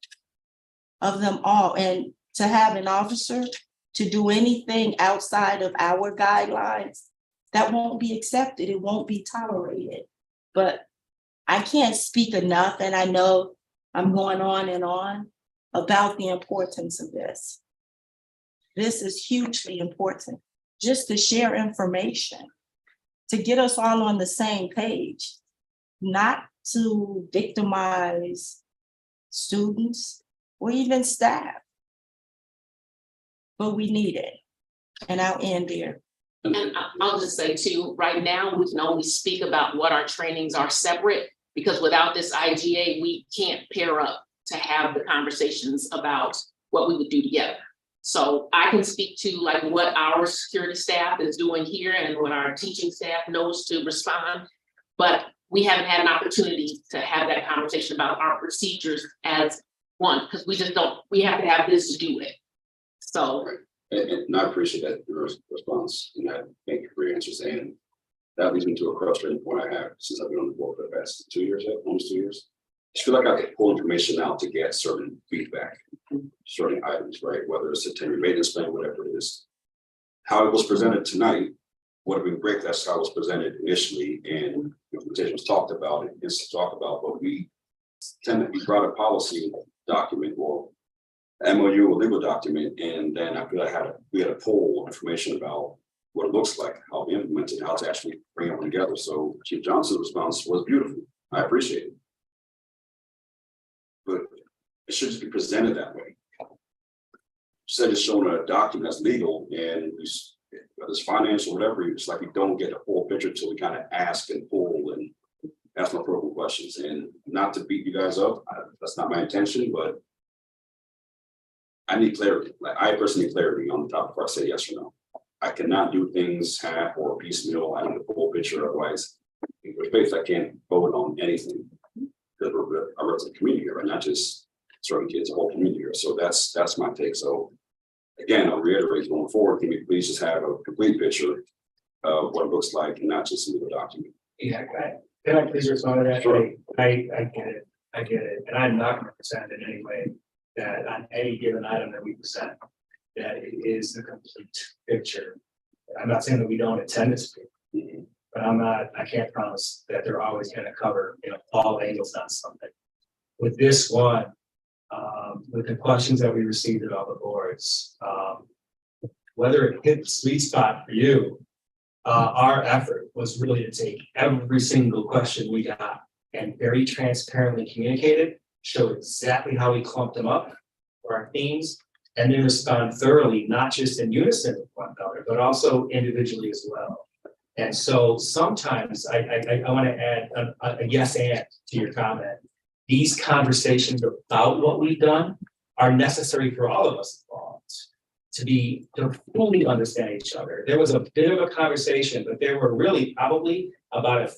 of them all. And to have an officer to do anything outside of our guidelines, that won't be accepted, it won't be tolerated. But I can't speak enough, and I know I'm going on and on about the importance of this. This is hugely important, just to share information, to get us all on the same page, not to victimize students or even staff. But we need it, and I'll end there. And I'll just say too, right now, we can only speak about what our trainings are separate, because without this IGA, we can't pair up to have the conversations about what we would do together. So I can speak to like what our security staff is doing here and what our teaching staff knows to respond, but we haven't had an opportunity to have that conversation about our procedures as one, because we just don't, we have to have this to do it. So. And I appreciate that your response, and I thank you for your answers, and that leads me to a frustrating point I have since I've been on the board for the past 2 years, almost 2 years. I feel like I have to pull information out to get certain feedback, certain items, right? Whether it's a tenure maintenance plan, whatever it is. How it was presented tonight would have been great. That's how it was presented initially, and the presentation was talked about, and it's talked about, but we tend to be brought a policy document or MOU or legal document, and then I feel like we had to pull information about what it looks like, how to implement it, how to actually bring it together. So Chief Johnson's response was beautiful. I appreciate it. But it should just be presented that way. Instead of showing a document that's legal and whether it's financial, whatever, it's like we don't get the full picture until we kind of ask and pull and ask more appropriate questions. And not to beat you guys up, that's not my intention, but I need clarity. Like I personally need clarity on the topic before I say yes or no. I cannot do things half or piecemeal. I need the full picture. Otherwise, in good faith, I can't vote on anything. Because I represent the community here, and not just certain kids, the whole community here. So that's my take. So again, I'll reiterate going forward, can we please just have a complete picture of what it looks like and not just a legal document? Yeah, can I please respond to that? Sure. I get it, and I'm not gonna present in any way that on any given item that we present, that it is the complete picture. I'm not saying that we don't intend it to be, but I can't promise that they're always gonna cover, all angles on something. with this one, with the questions that we received at all the boards, whether it hit the sweet spot for you, our effort was really to take every single question we got and very transparently communicated, show exactly how we clumped them up for our themes, and then respond thoroughly, not just in unison with one another, but also individually as well. And so sometimes I want to add a yes and to your comment. These conversations about what we've done are necessary for all of us involved to fully understand each other. There was a bit of a conversation, but there were really probably about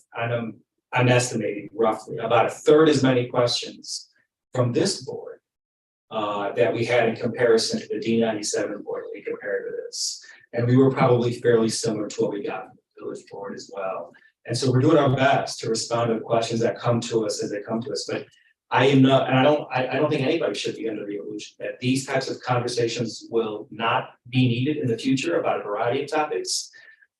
I'm estimating roughly about a third as many questions from this board that we had in comparison to the D97 board that we compared to this. And we were probably fairly similar to what we got from the village board as well. And so we're doing our best to respond to the questions that come to us as they come to us. But I am not, and I don't think anybody should be under the illusion that these types of conversations will not be needed in the future about a variety of topics,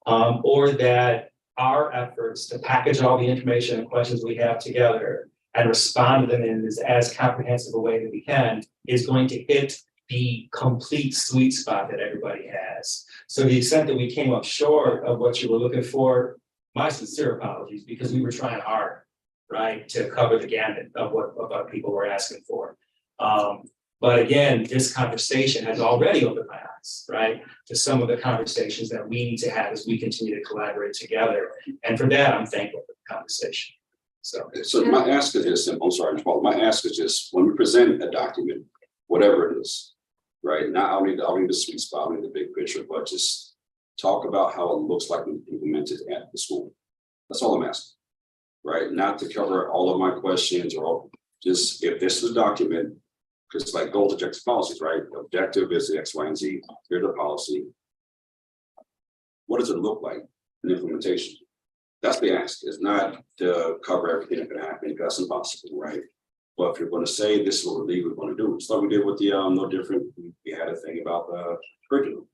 or that our efforts to package all the information and questions we have together and respond to them in as comprehensive a way that we can is going to hit the complete sweet spot that everybody has. So the extent that we came up short of what you were looking for, my sincere apologies, because we were trying hard, right, to cover the gamut of what people were asking for. But again, this conversation has already opened my eyes, right, to some of the conversations that we need to have as we continue to collaborate together. And for that, I'm thankful for the conversation. So my ask is this, I'm sorry, Paul, my ask is just when we present a document, whatever it is, right? Now I'll need the sweet spot, I'll need the big picture, but just talk about how it looks like when implemented at the school. That's all I'm asking, right? Not to cover all of my questions or just if this is a document, because like goals, objectives, policies, right? Objective is the X, Y, and Z. Here's the policy. What does it look like in implementation? That's the ask. It's not to cover everything that can happen because that's impossible, right? But if you're going to say this is what we're legally going to do, it's like we did with the no different. We had a thing about the curriculum.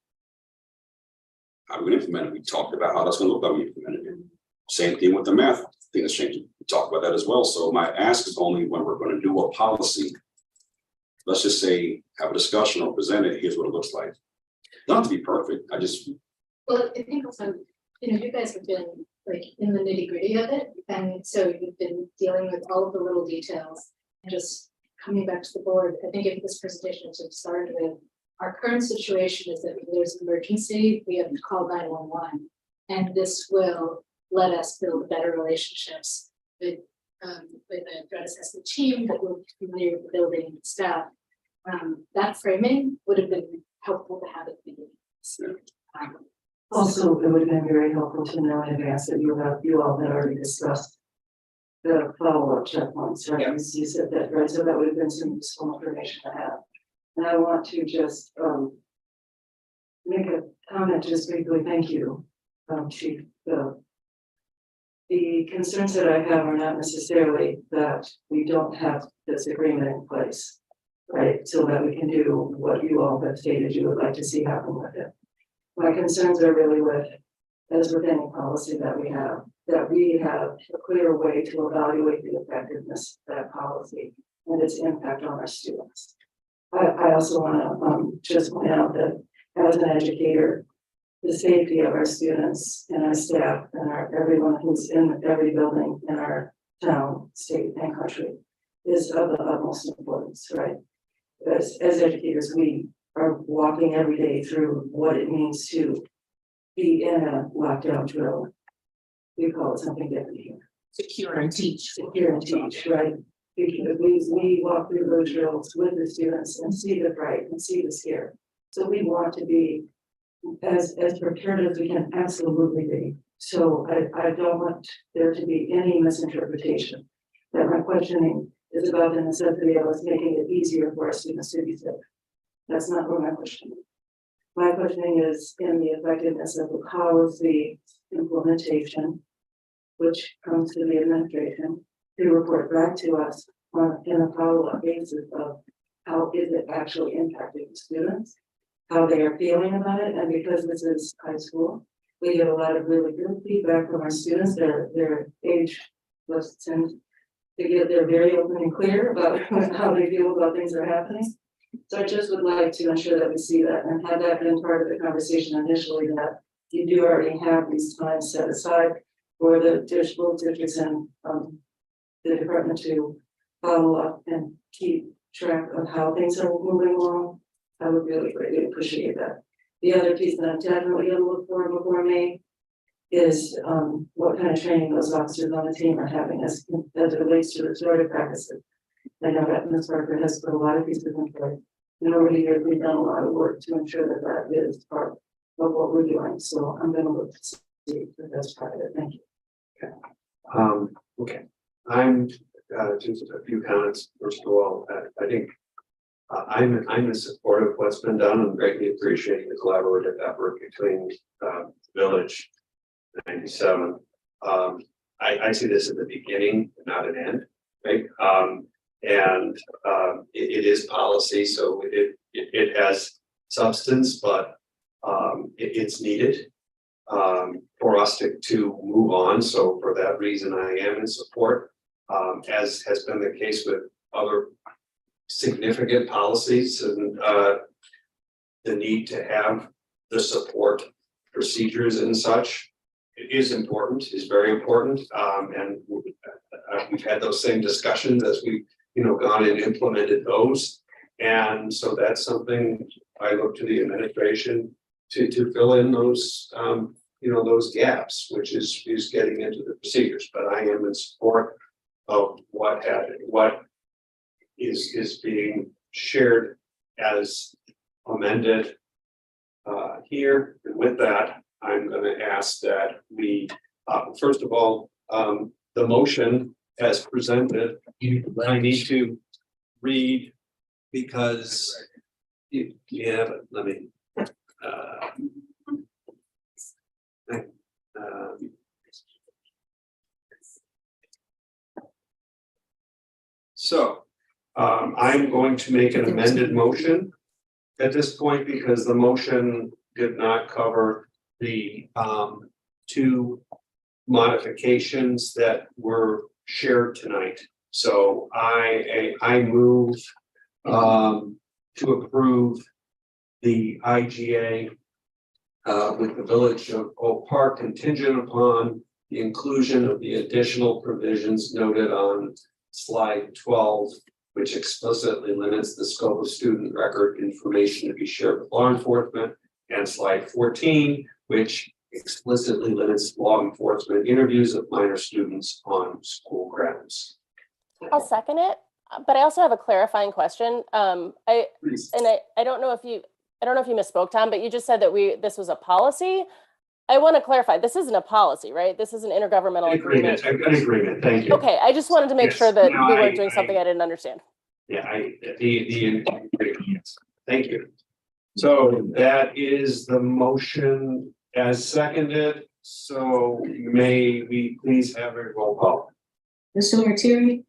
How do we implement it? We talked about how that's going to look like when we implemented it. Same thing with the math thing that's changing. We talked about that as well. So my ask is only when we're going to do a policy. Let's just say have a discussion or present it. Here's what it looks like. Not to be perfect. Well, I think also, you guys have been like in the nitty gritty of it. And so you've been dealing with all of the little details and just coming back to the board. I think if this presentation should start with our current situation is that if there's an emergency, we have to call 911. And this will let us build better relationships with the threat assessment team that will be familiar with the building and staff. That framing would have been helpful to have at the beginning. Also, it would have been very helpful to know in advance that you all had already discussed the follow-up checkpoints, right? Yes. You said that, right? So that would have been some useful information to have. And I want to just make a comment just briefly. Thank you, Chief. The concerns that I have are not necessarily that we don't have this agreement in place, right? So that we can do what you all have stated you would like to see happen with it. My concerns are really with, as with any policy that we have a clear way to evaluate the effectiveness of that policy and its impact on our students. I also want to just point out that as an educator, the safety of our students and our staff and everyone who's in every building in our town, state, and country is of the utmost importance, right? As educators, we are walking every day through what it means to be in a lockdown drill. We call it something different here. Secure and teach. Secure and teach, right? Because we walk through those drills with the students and see the fright and see the scare. So we want to be as prepared as we can absolutely be. So I don't want there to be any misinterpretation that my questioning is about the necessity of us making it easier for our students to be safe. That's not what my questioning is. My questioning is in the effectiveness of the policy implementation, which comes to the administration to report back to us in a follow-up basis of how is it actually impacting the students, how they are feeling about it. And because this is high school, we get a lot of really good feedback from our students. Their age was 10 they're very open and clear about how they feel about things that are happening. So I just would like to ensure that we see that and have that been part of the conversation initially, that you do already have these times set aside for the school districts and the department to follow up and keep track of how things are moving along. I would really greatly appreciate that. The other piece that I'm definitely gonna look for before May is what kind of training those officers on the team are having as it relates to restorative practices. I know that Ms. Parker has put a lot of pieces in place. And over the years, we've done a lot of work to ensure that that is part of what we're doing. So I'm gonna look to see if that's part of it. Thank you. Okay, I'm, just a few comments. First of all, I think I'm in support of what's been done and greatly appreciating the collaborative effort between Village 97. I see this at the beginning, not an end, right? And it is policy, so it has substance, but it's needed for us to move on. So for that reason, I am in support, as has been the case with other significant policies, and the need to have the support procedures and such is important, is very important. And we've had those same discussions as we, gone and implemented those. And so that's something I look to the administration to fill in those, those gaps, which is getting into the procedures. But I am in support of what is being shared as amended here. And with that, I'm going to ask that we, first of all, the motion as presented, I need to read because you have it. Let me. So I'm going to make an amended motion at this point because the motion did not cover the two modifications that were shared tonight. So I move to approve the IGA with the Village of Oak Park contingent upon the inclusion of the additional provisions noted on slide 12, which explicitly limits the scope of student record information to be shared with law enforcement, and slide 14, which explicitly limits law enforcement interviews of minor students on school grounds. I'll second it, but I also have a clarifying question. Please. I don't know if you misspoke, Tom, but you just said that this was a policy. I want to clarify, this isn't a policy, right? This is an intergovernmental agreement. An agreement, thank you. Okay, I just wanted to make Yes. sure that No, we weren't doing something I didn't understand. Yeah, yes, thank you. So that is the motion as seconded. So may we please have a roll call? Mr. Martieri,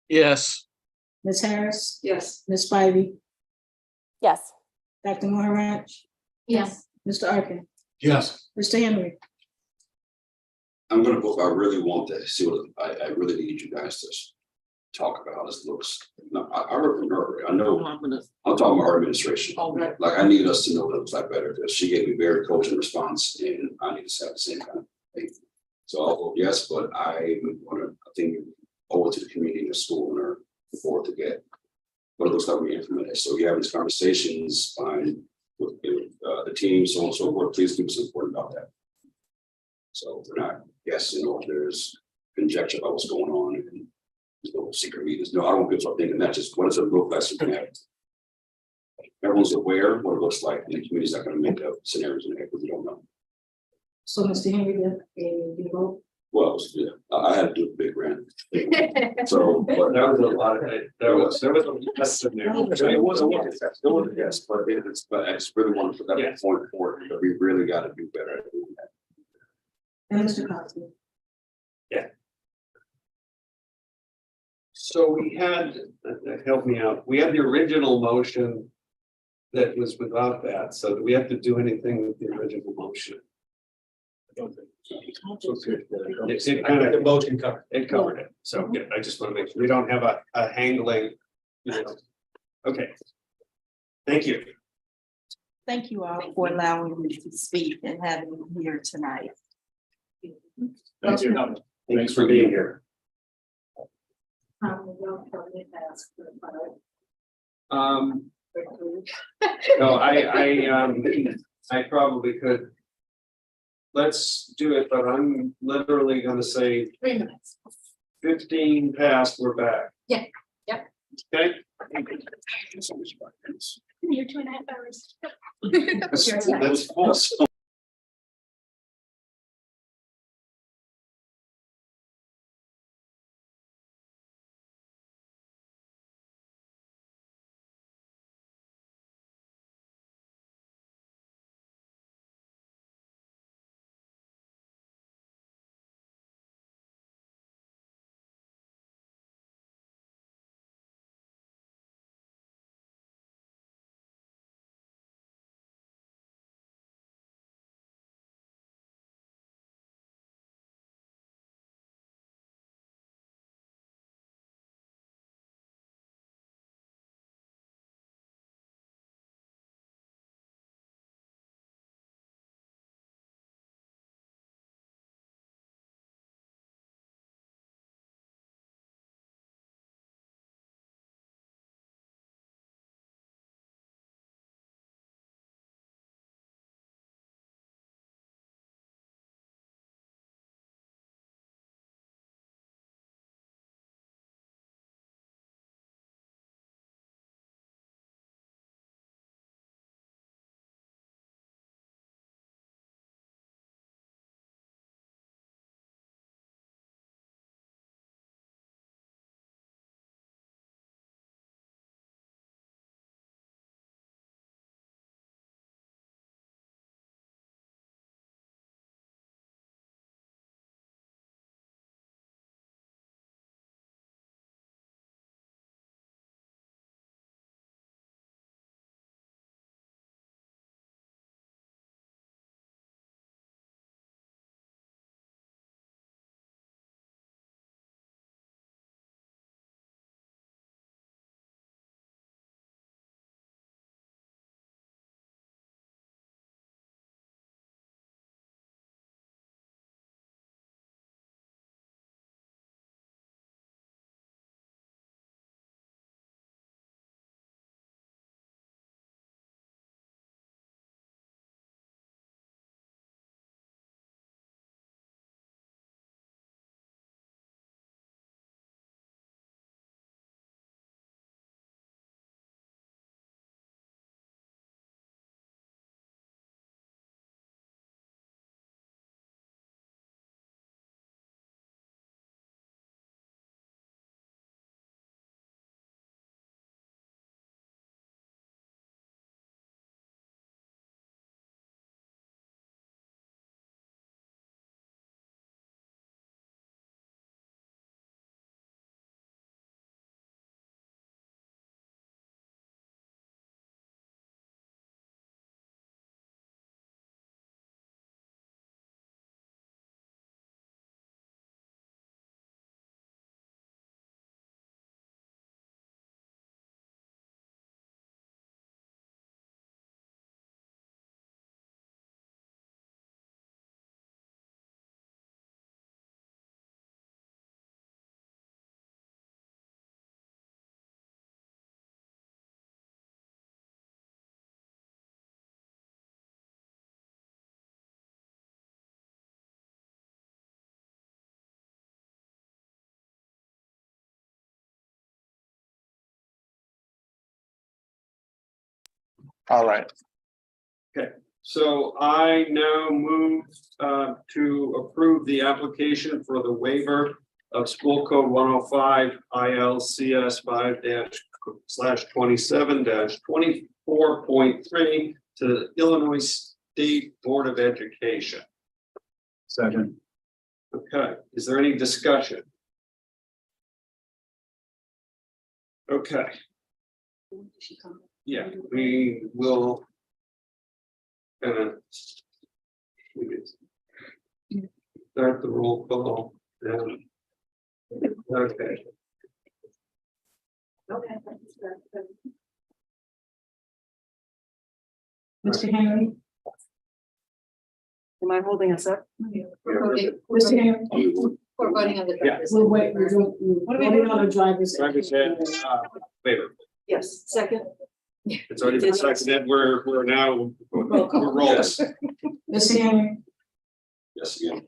Yes. Ms. Harris, Yes. Ms. Spivey, Yes. Dr. Maharaj, Yes. Mr. Arkin, Yes. Mr. Henry. I'm gonna vote. I really want to see what I really need you guys to talk about how this looks. No, I work from her. I know. I'm talking about our administration. Okay. Like I need us to know what it looks like better because she gave me very cogent response, and I need to have the same kind of thing. So I'll vote yes, but I think over to the community and the school and her forward to get what it looks like we implement. So you have these conversations with the team, so on and so forth. Please do something about that. So we're not guessing or there's conjecture about what's going on, and there's no secret meetings. No, I don't want people start thinking that. Just what does it look like? So everyone's aware of what it looks like, and the community's not going to make up scenarios in there because we don't know. So Mr. Henry, you vote? Well, yeah, I had to do a big rant. So, but That was a lot of it. There was a yes in there. it wasn't a yes, but I just really want to put that Yes. point forward because we really got to do better at doing that. And Mr. Cosby. So we had, help me out, we had the original motion that was without that. So do we have to do anything with the original motion? It I think the motion covered. It covered it, so yeah, I just want to make sure we don't have a handling, you know. Okay. Thank you. Thank you all for allowing me to speak and having me here tonight. Thanks for coming. Thanks for being here. No, I probably could. Let's do it, but I'm literally gonna say 3 minutes. 15 past, we're back. Yeah, yep. Okay? You're 2.5 hours. That's awesome. All right. Okay, so I now move to approve the application for the waiver of school code 105 ILCS 5//27-24.3 to the Illinois State Board of Education. Second. Okay, is there any discussion? Okay. Yeah, we will. Start the roll call. Yeah. Okay. Okay. Mr. Henry, Am I holding us up? Mr. Henry, We're voting on the Yeah. driver's. we're waiting on the driver's. Driver's ed, favor. Yes, second. It's already been seconded. We're now, Roll call. we're rolling. Mr. Henry, Yes, again.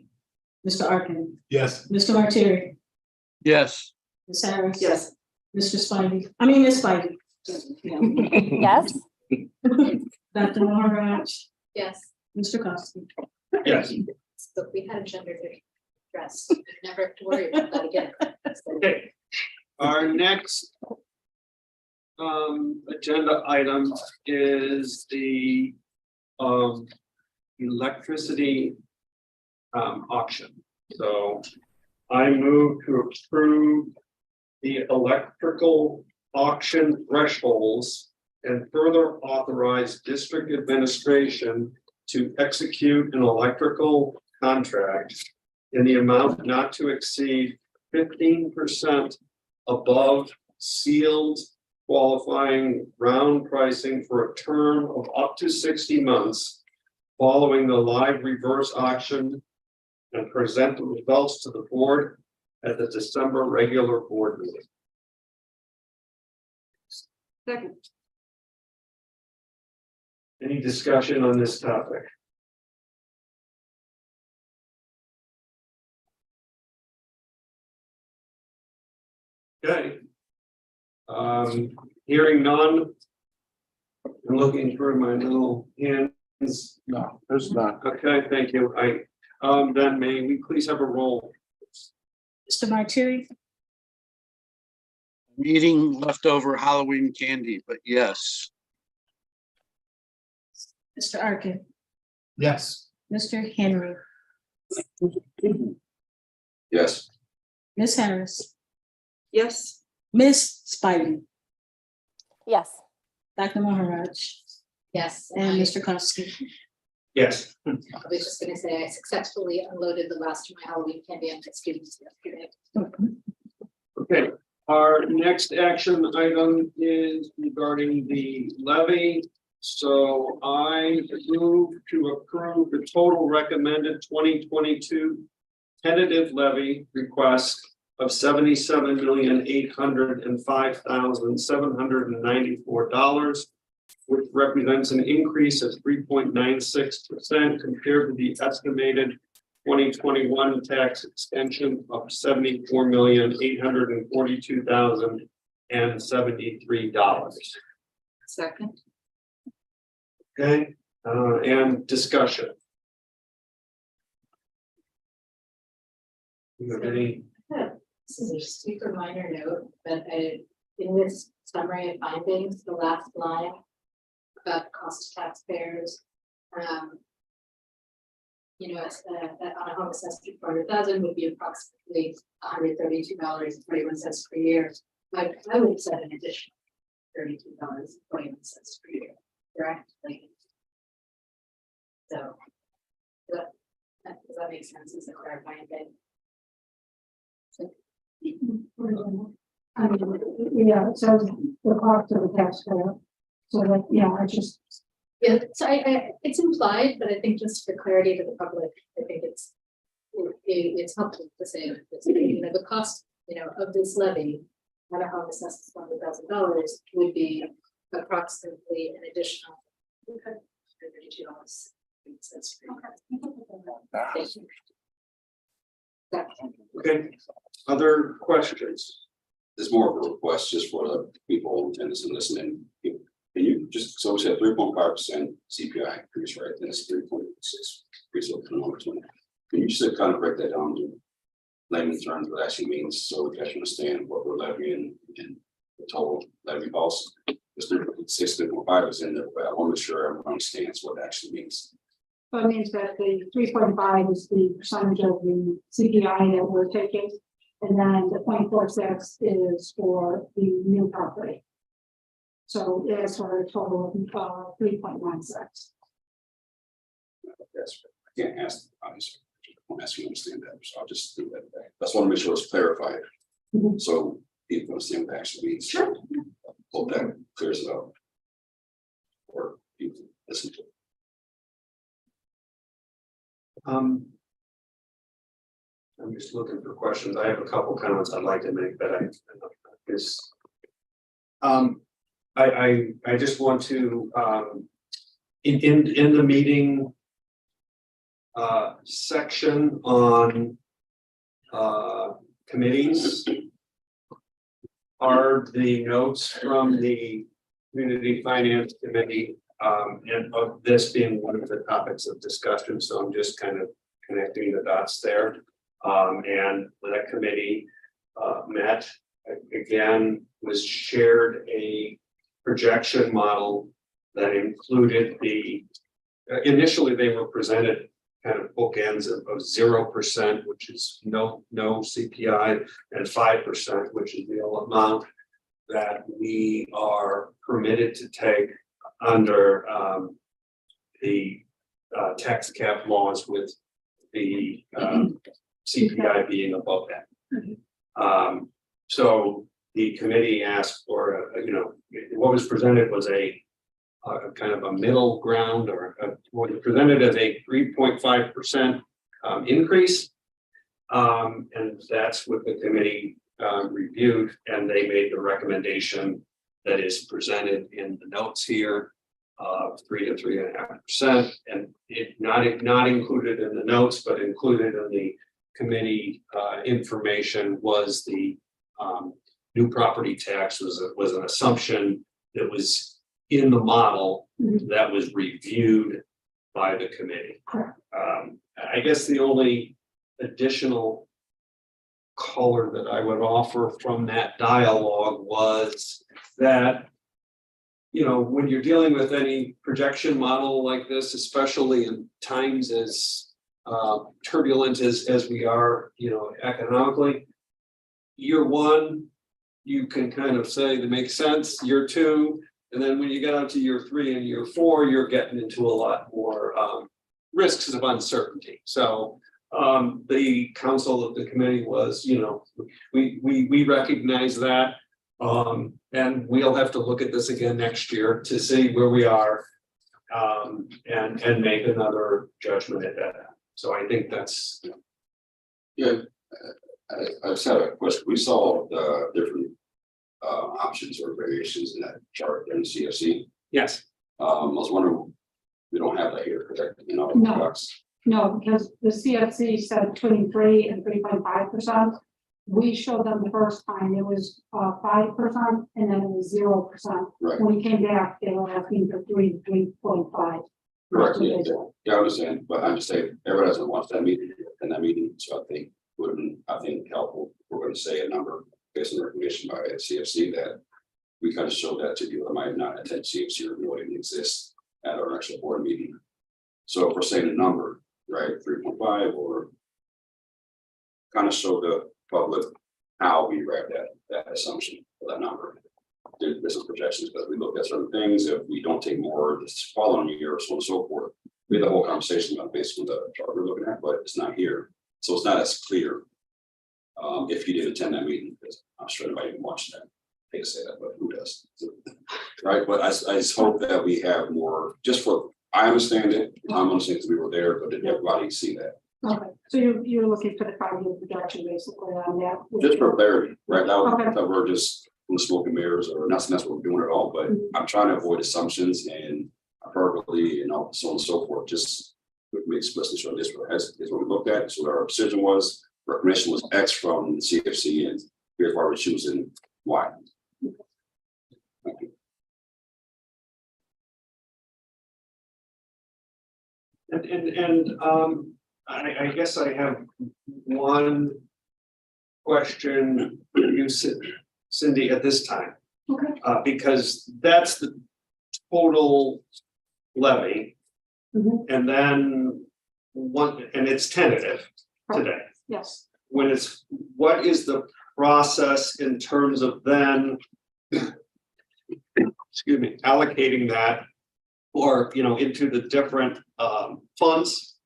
Mr. Arkin, Yes. Mr. Martieri, Yes. Ms. Harris. Yes. Mr. Spivey, I mean, Ms. Spivey. Yes, Dr. Maharaj, Yes, Mr. Costi. Yes. so we had a gender dress, never have to worry about that again. So, Okay. Our next agenda item is the electricity auction. So I move to approve the electrical auction thresholds and further authorize district administration to execute an electrical contract in the amount not to exceed 15% above sealed qualifying round pricing for a term of up to 60 months following the live reverse auction, and present the results to the board at the December regular board meeting. Second. Any discussion on this topic? Okay. Hearing none. I'm looking through my little hands. No, there's not. Okay, thank you. Then may we please have a roll? Mr. Martieri, Eating leftover Halloween candy, but yes. Mr. Arkin, Yes. Mr. Henry, Yes. Ms. Harris, Yes. Ms. Spivey, yes. Dr. Maharaj, Yes, and I Mr. Costi. Yes. was just gonna say, I successfully unloaded the last of my Halloween candy on my students yesterday. Okay, our next action item is regarding the levy. So I move to approve the total recommended 2022 tentative levy request of $77,805,794, which represents an increase of 3.96% compared to the estimated 2021 tax extension of $74,842,073. Second. Okay, and discussion. You have any? This is a super minor note, but in this summary of findings, the last line about cost to taxpayers. You know, that on a home assessment of 400,000 would be approximately $132.41 per year. But I would set an additional $32.21 per year, correct? Like, so does that make sense as a clarifying thing? Yeah, so the cost of the taxpayer. So like, yeah, I just. Yeah, so it's implied, but I think just for clarity to the public, I think it's helpful to say that, you know, the cost, you know, of this levy at a home assessment of $100,000 would be approximately an additional $32. Okay, other questions? There's more of a request just for the people in attendance and listening. Can you just, so we said 3.5% CPI increase, right? And it's 3.6 increase over the numbers. Can you just kind of break that down to layman terms, what it actually means, so we can actually understand what we're levying and the total levy cost? It's 3.5 is in there, but I want to make sure everyone understands what it actually means. So it means that the 3.5 is the percentage of the CPI that we're taking. And then the 0.46 is for the new property. So it's for a total of 3.16. That's, I can't ask, obviously. I'm asking you to understand that, so I'll just do that. That's want to make sure it's clarified. So people understand what it actually means. Sure. Hope that clears it up. Or people listen to it. I'm just looking for questions. I have a couple comments I'd like to make, but I just want to, in the meeting section on committees, are the notes from the Community Finance Committee and of this being one of the topics of discussion, so I'm just kind of connecting the dots there. And that committee met again, was shared a projection model that included the initially they were presented kind of bookends of 0%, which is no CPI, and 5%, which is the amount that we are permitted to take under the tax cap laws, with the CPI being above that. So the committee asked for, what was presented was a kind of a middle ground, or what was presented as a 3.5% increase. And that's what the committee reviewed, and they made the recommendation that is presented in the notes here of 3 to 3.5%, and it not included in the notes, but included in the committee information was the new property tax was an assumption that was in the model that was reviewed by the committee. I guess the only additional color that I would offer from that dialogue was that, when you're dealing with any projection model like this, especially in times as turbulent as we are, economically, year one, you can kind of say that makes sense. Year two, and then when you get out to year 3 and year 4, you're getting into a lot more risks of uncertainty. So the council of the committee was, we recognize that, and we'll have to look at this again next year to see where we are, and make another judgment at that. So I think that's. Yeah, I just had a question. We saw the different options or variations in that chart in the CFC. Yes. I was wondering, we don't have that here, correct? No. No, because the CFC said between 3 and 3.5%. We showed them the first time, it was 5%, and then it was 0%. Right. When we came back, they were asking for 3 to 3.5. Correct, yeah, I understand, but I'm just saying, everyone doesn't watch that meeting, so I think would have been, helpful. We're going to say a number based on the recognition by CFC that we kind of show that to people that might not attend CFC or know it exists at our actual board meeting. So if we're saying a number, right, 3.5, or kind of show the public how we read that assumption for that number. Do business projections, because we look at certain things. If we don't take more this following year, so on and so forth. We had the whole conversation about based on the chart we're looking at, but it's not here. So it's not as clear. If you did attend that meeting, because I'm sure everybody didn't watch that. I hate to say that, but who does? Right, but I just hope that we have more, just for, I understand it, Tom understands we were there, but did everybody see that? Okay, so you're looking for the 5-year projection basically on that? Just for clarity, right now, that we're just smoke and mirrors, or not, that's what we're doing at all, but I'm trying to avoid assumptions and hyperbole and so on and so forth. Just make explicitly sure this is what we looked at. So our decision was, recommendation was X from the CFC, and here's why we're choosing Y. Thank you. And I guess I have one question for you, Cindy, at this time. Okay. Because that's the total levy. And then and it's tentative today. Yes. What is the process in terms of then, excuse me, allocating that, or into the different funds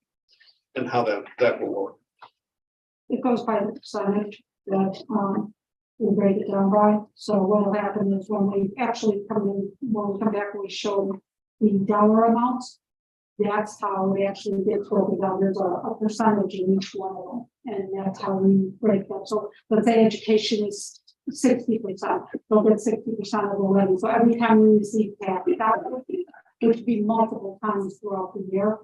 and how that will work. It goes by the percentage that, we break it down by. So what will happen is when we actually come in, when we come back, we show the dollar amounts. That's how it actually gets broken down. There's a percentage in each one of them, and that's how we break that. So let's say education is 60%, they'll get 60% of the levy. So every time we receive that, which would be multiple times throughout the year,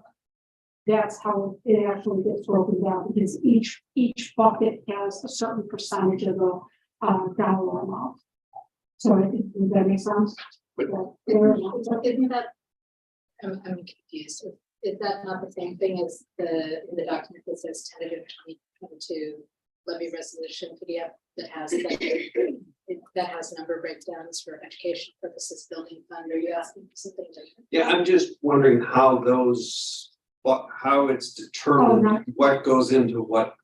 that's how it actually gets broken down, because each bucket has a certain percentage of the dollar amount. So I think, does that make sense? Isn't that, I'm confused. Is that not the same thing as in the document that says tentative 2022 levy resolution PDF that has number breakdowns for education purposes, building fund? Are you asking for something different? Yeah, I'm just wondering how how it's determined what goes into what.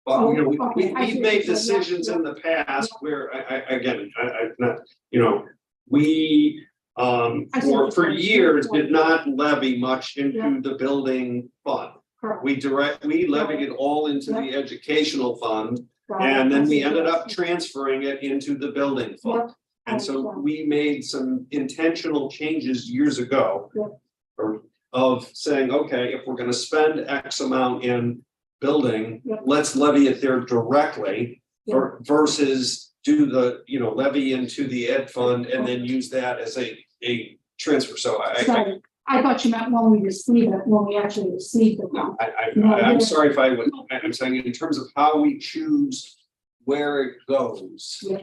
But you know, we've made decisions in the past where I'm not, you know, we for years did not levy much into the building fund. We levied it all into the educational fund, and then we ended up transferring it into the building fund. And so we made some intentional changes years ago of saying, okay, if we're going to spend X amount in building, let's levy it there directly versus do the, you know, levy into the ed fund and then use that as a transfer. So I thought you meant when we receive it, when we actually receive it. I'm sorry if I'm saying in terms of how we choose where it goes. So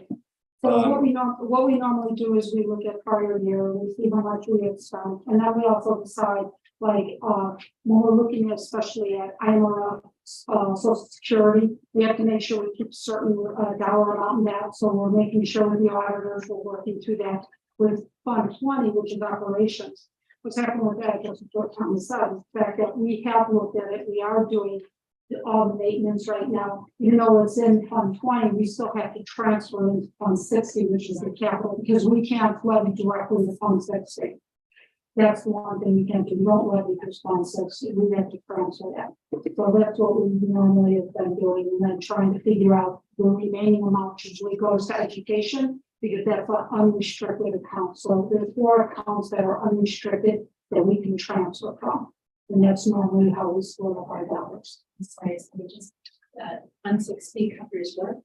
what we normally do is we look at prior year, we see how much we have spent, and then we also decide, like, when we're looking especially at IMRF, Social Security, we have to make sure we keep certain dollar amount in that. So we're making sure with the auditors, we're working through that. With Fund 20, which is operations, what's happening with that, just what Tom said, is the fact that we have looked at it, we are doing all the maintenance right now. Even though it's in Fund 20, we still have to transfer into Fund 60, which is the capital, because we can't levy directly to Fund 60. That's the one thing we can't do. We don't levy to Fund 60. We have to transfer that. So that's what we normally have been doing, and then trying to figure out the remaining amount usually goes to education, because that's an unrestricted account. So there's 4 accounts that are unrestricted that we can transfer from. And that's normally how we split up our dollars. Fund 60 covers what?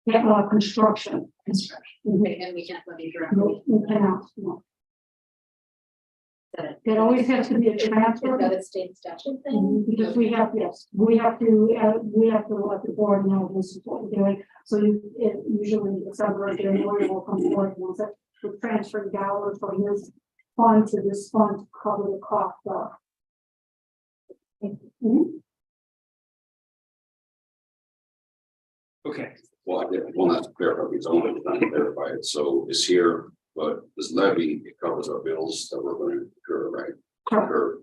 Yeah, construction. Okay, and we can't levy directly. We cannot, no. It always has to be a transfer. Is that a state statute thing? Because we have to let the board know this is what we're doing. So usually December or January will come forward and say, we're transferring dollars from this fund to this fund to cover the cost of. Okay. Well, I did, well, not to clarify, because I want to clarify it. So it's here, but this levy, it covers our bills that we're going to incur, right? Incur.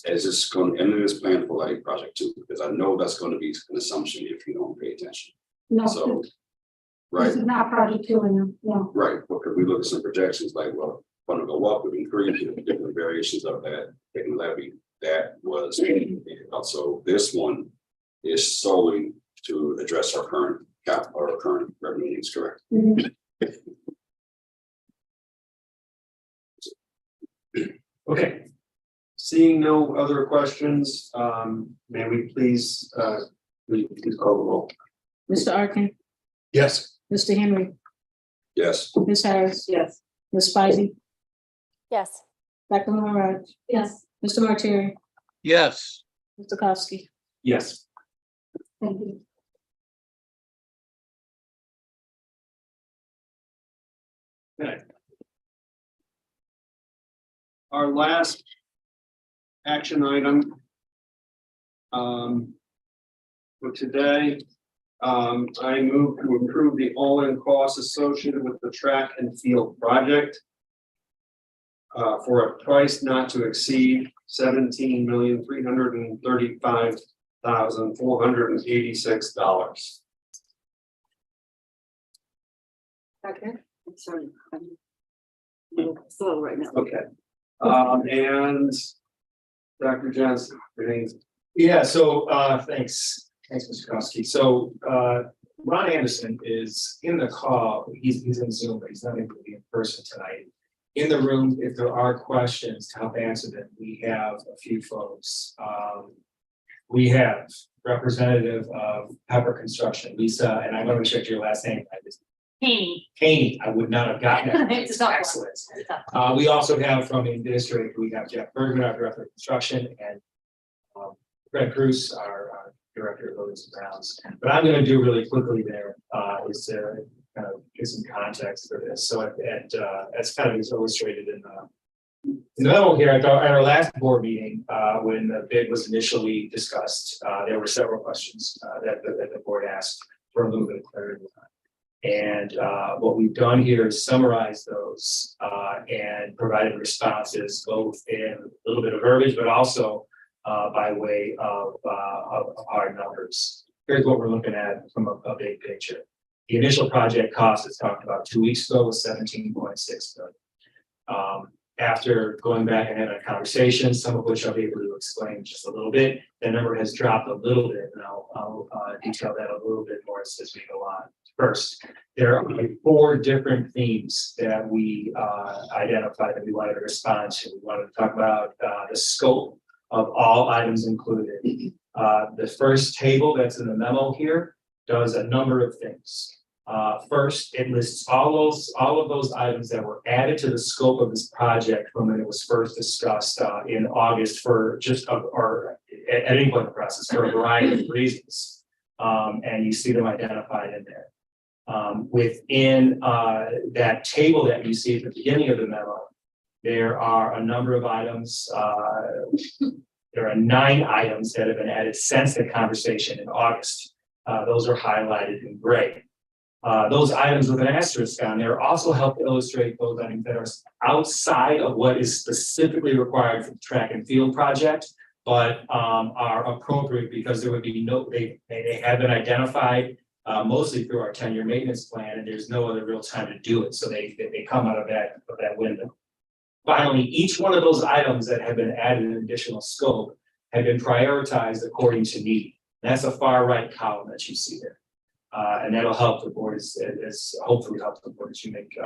As it's going, and it is planned for like project 2, because I know that's going to be an assumption if you don't pay attention. No, so, right. This is not project 2, yeah. Right, because we look at some projections like, well, going to go up, we increase different variations of that, taking levy. That was also this one is solely to address our current cap or current revenue needs, correct? Okay. Seeing no other questions, may we please call the roll? Mr. Arkin, Yes. Mr. Henry, Yes. Ms. Harris. Yes. Ms. Spivey, Yes. Dr. Maharaj, Yes. Mr. Martyri, Yes. Mr. Kowski. Yes. Thank you. Okay. Our last action item for today, I move to approve the all-in costs associated with the track and field project for a price not to exceed $17,335,486. Okay, I'm sorry. I'm a little slow right now. Okay. And Dr. Johnson, Yeah, so thanks, Mr. Kowski. So Ron Anderson is in the call. He's in Zoom, but he's not able to be in person tonight. In the room, if there are questions to help answer them, we have a few folks. We have representative of Pepper Construction, Lisa, and I'm going to check your last name. Haney, I would not have gotten that. It's a tough one. Excellent. We also have from the administrator, we have Jeff Bergman, our director of construction, and Fred Cruz, our director of buildings and grounds. But I'm going to do really quickly there is to kind of give some context for this. So as kind of is illustrated in the memo here, at our last board meeting, when the bid was initially discussed, there were several questions that the board asked for a little bit of clarity on. And what we've done here is summarize those and provided responses both in a little bit of verbiage, but also by way of hard numbers. Here's what we're looking at from a big picture. The initial project cost is talked about 2 weeks ago was 17.6 million. After going back and having a conversation, some of which I'll be able to explain just a little bit, the number has dropped a little bit, and I'll detail that a little bit more as we go on. First, there are 4 different themes that we identified that we wanted to respond to. We wanted to talk about the scope of all items included. The first table that's in the memo here does a number of things. First, it lists all of those items that were added to the scope of this project from when it was first discussed in August for or at any point in the process for a variety of reasons. And you see them identified in there. Within that table that you see at the beginning of the memo, there are a number of items. There are 9 items that have been added since the conversation in August. Those are highlighted in gray. Those items with an asterisk on there also help to illustrate those items that are outside of what is specifically required for the track and field project, but are appropriate because there would be they have been identified mostly through our 10-year maintenance plan, and there's no other real time to do it. So they come out of that window. Finally, each one of those items that have been added in additional scope have been prioritized according to need. That's a far right column that you see there. And that'll help the board as hopefully help the board as you make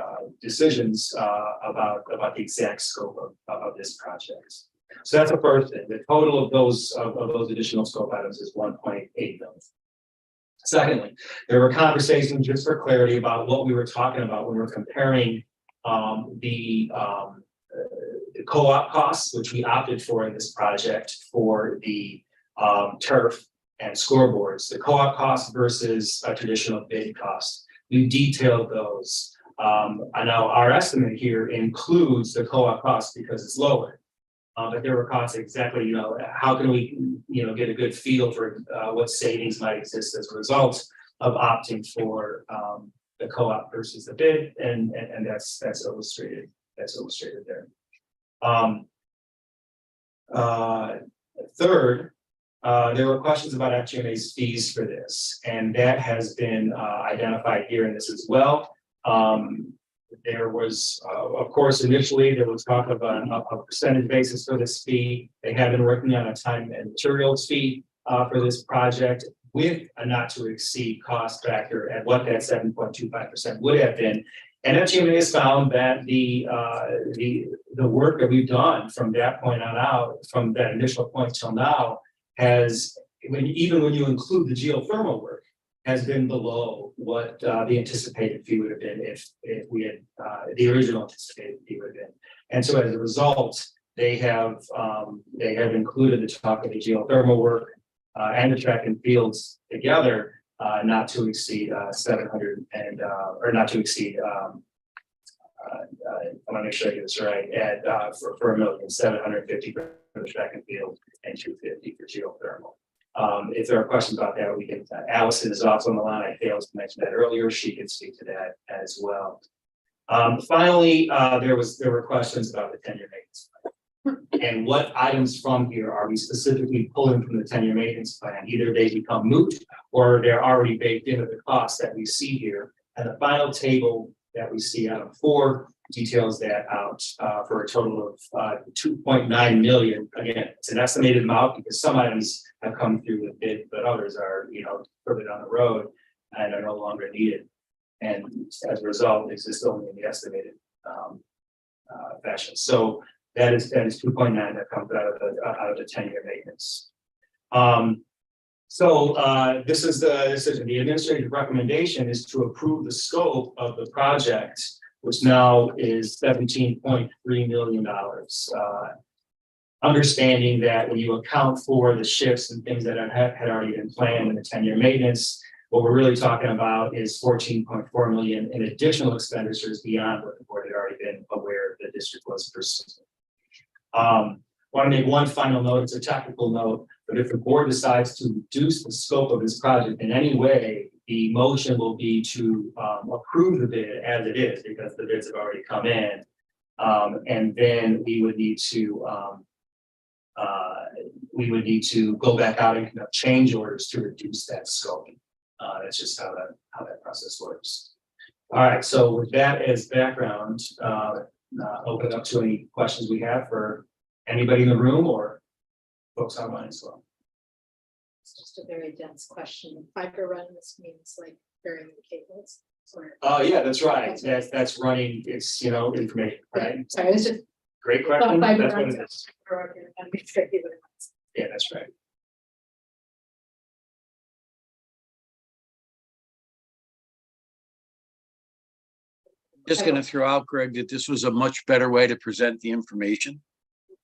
decisions about the exact scope of this project. So that's the first thing. The total of those additional scope items is 1.8 million. Secondly, there were conversations just for clarity about what we were talking about when we were comparing the co-op costs, which we opted for in this project for the turf and scoreboards, the co-op cost versus a traditional bid cost. We detailed those. I know our estimate here includes the co-op cost because it's lower. But there were costs exactly, how can we, get a good feel for what savings might exist as a result of opting for the co-op versus the bid, and that's illustrated. That's illustrated there. Third, there were questions about FGMA's fees for this, and that has been identified here in this as well. There was, of course, initially there was talk of a percentage basis for this fee. They have been working on a time and materials fee for this project with a not to exceed cost factor at what that 7.25% would have been. And FGMA has found that the work that we've done from that point on out, from that initial point till now, has, even when you include the geothermal work, has been below what the anticipated fee would have been if we had the original anticipated fee would have been. And so as a result, they have included the talk of the geothermal work and the track and fields together, not to exceed 700 and or not to exceed. I want to make sure I get this right. At for $1,750,000 for the track and field and $250,000 for geothermal. If there are questions about that, we can. Allison is also on the line. I failed to mention that earlier. She can speak to that as well. Finally, there were questions about the 10-year maintenance plan and what items from here are we specifically pulling from the 10-year maintenance plan. Either they become moot or they're already baked into the costs that we see here. And the final table that we see out of 4 details that out for a total of 2.9 million. Again, it's an estimated amount because some items have come through with bid, but others are, further down the road and are no longer needed. And as a result, exist only in the estimated fashion. So that is 2.9 that comes out of the 10-year maintenance. This is the administrative recommendation is to approve the scope of the project, which now is $17.3 million. Understanding that when you account for the shifts and things that had already been planned in the 10-year maintenance, what we're really talking about is 14.4 million in additional expenditures beyond what the board had already been aware the district was pursuing. Want to make one final note, it's a technical note, but if the board decides to reduce the scope of this project in any way, the motion will be to approve the bid as it is, because the bids have already come in. And then we would need to go back out and conduct change orders to reduce that scope. That's just how that process works. All right, so with that as background, open up to any questions we have for anybody in the room or folks online as well. It's just a very dense question. Fiber run, this means like burying the cables. Yeah, that's right. That's running. It's information, right? Sorry, it's just Great question. fiber That's what runs it is. are- Yeah, that's right. Just going to throw out, Greg, that this was a much better way to present the information.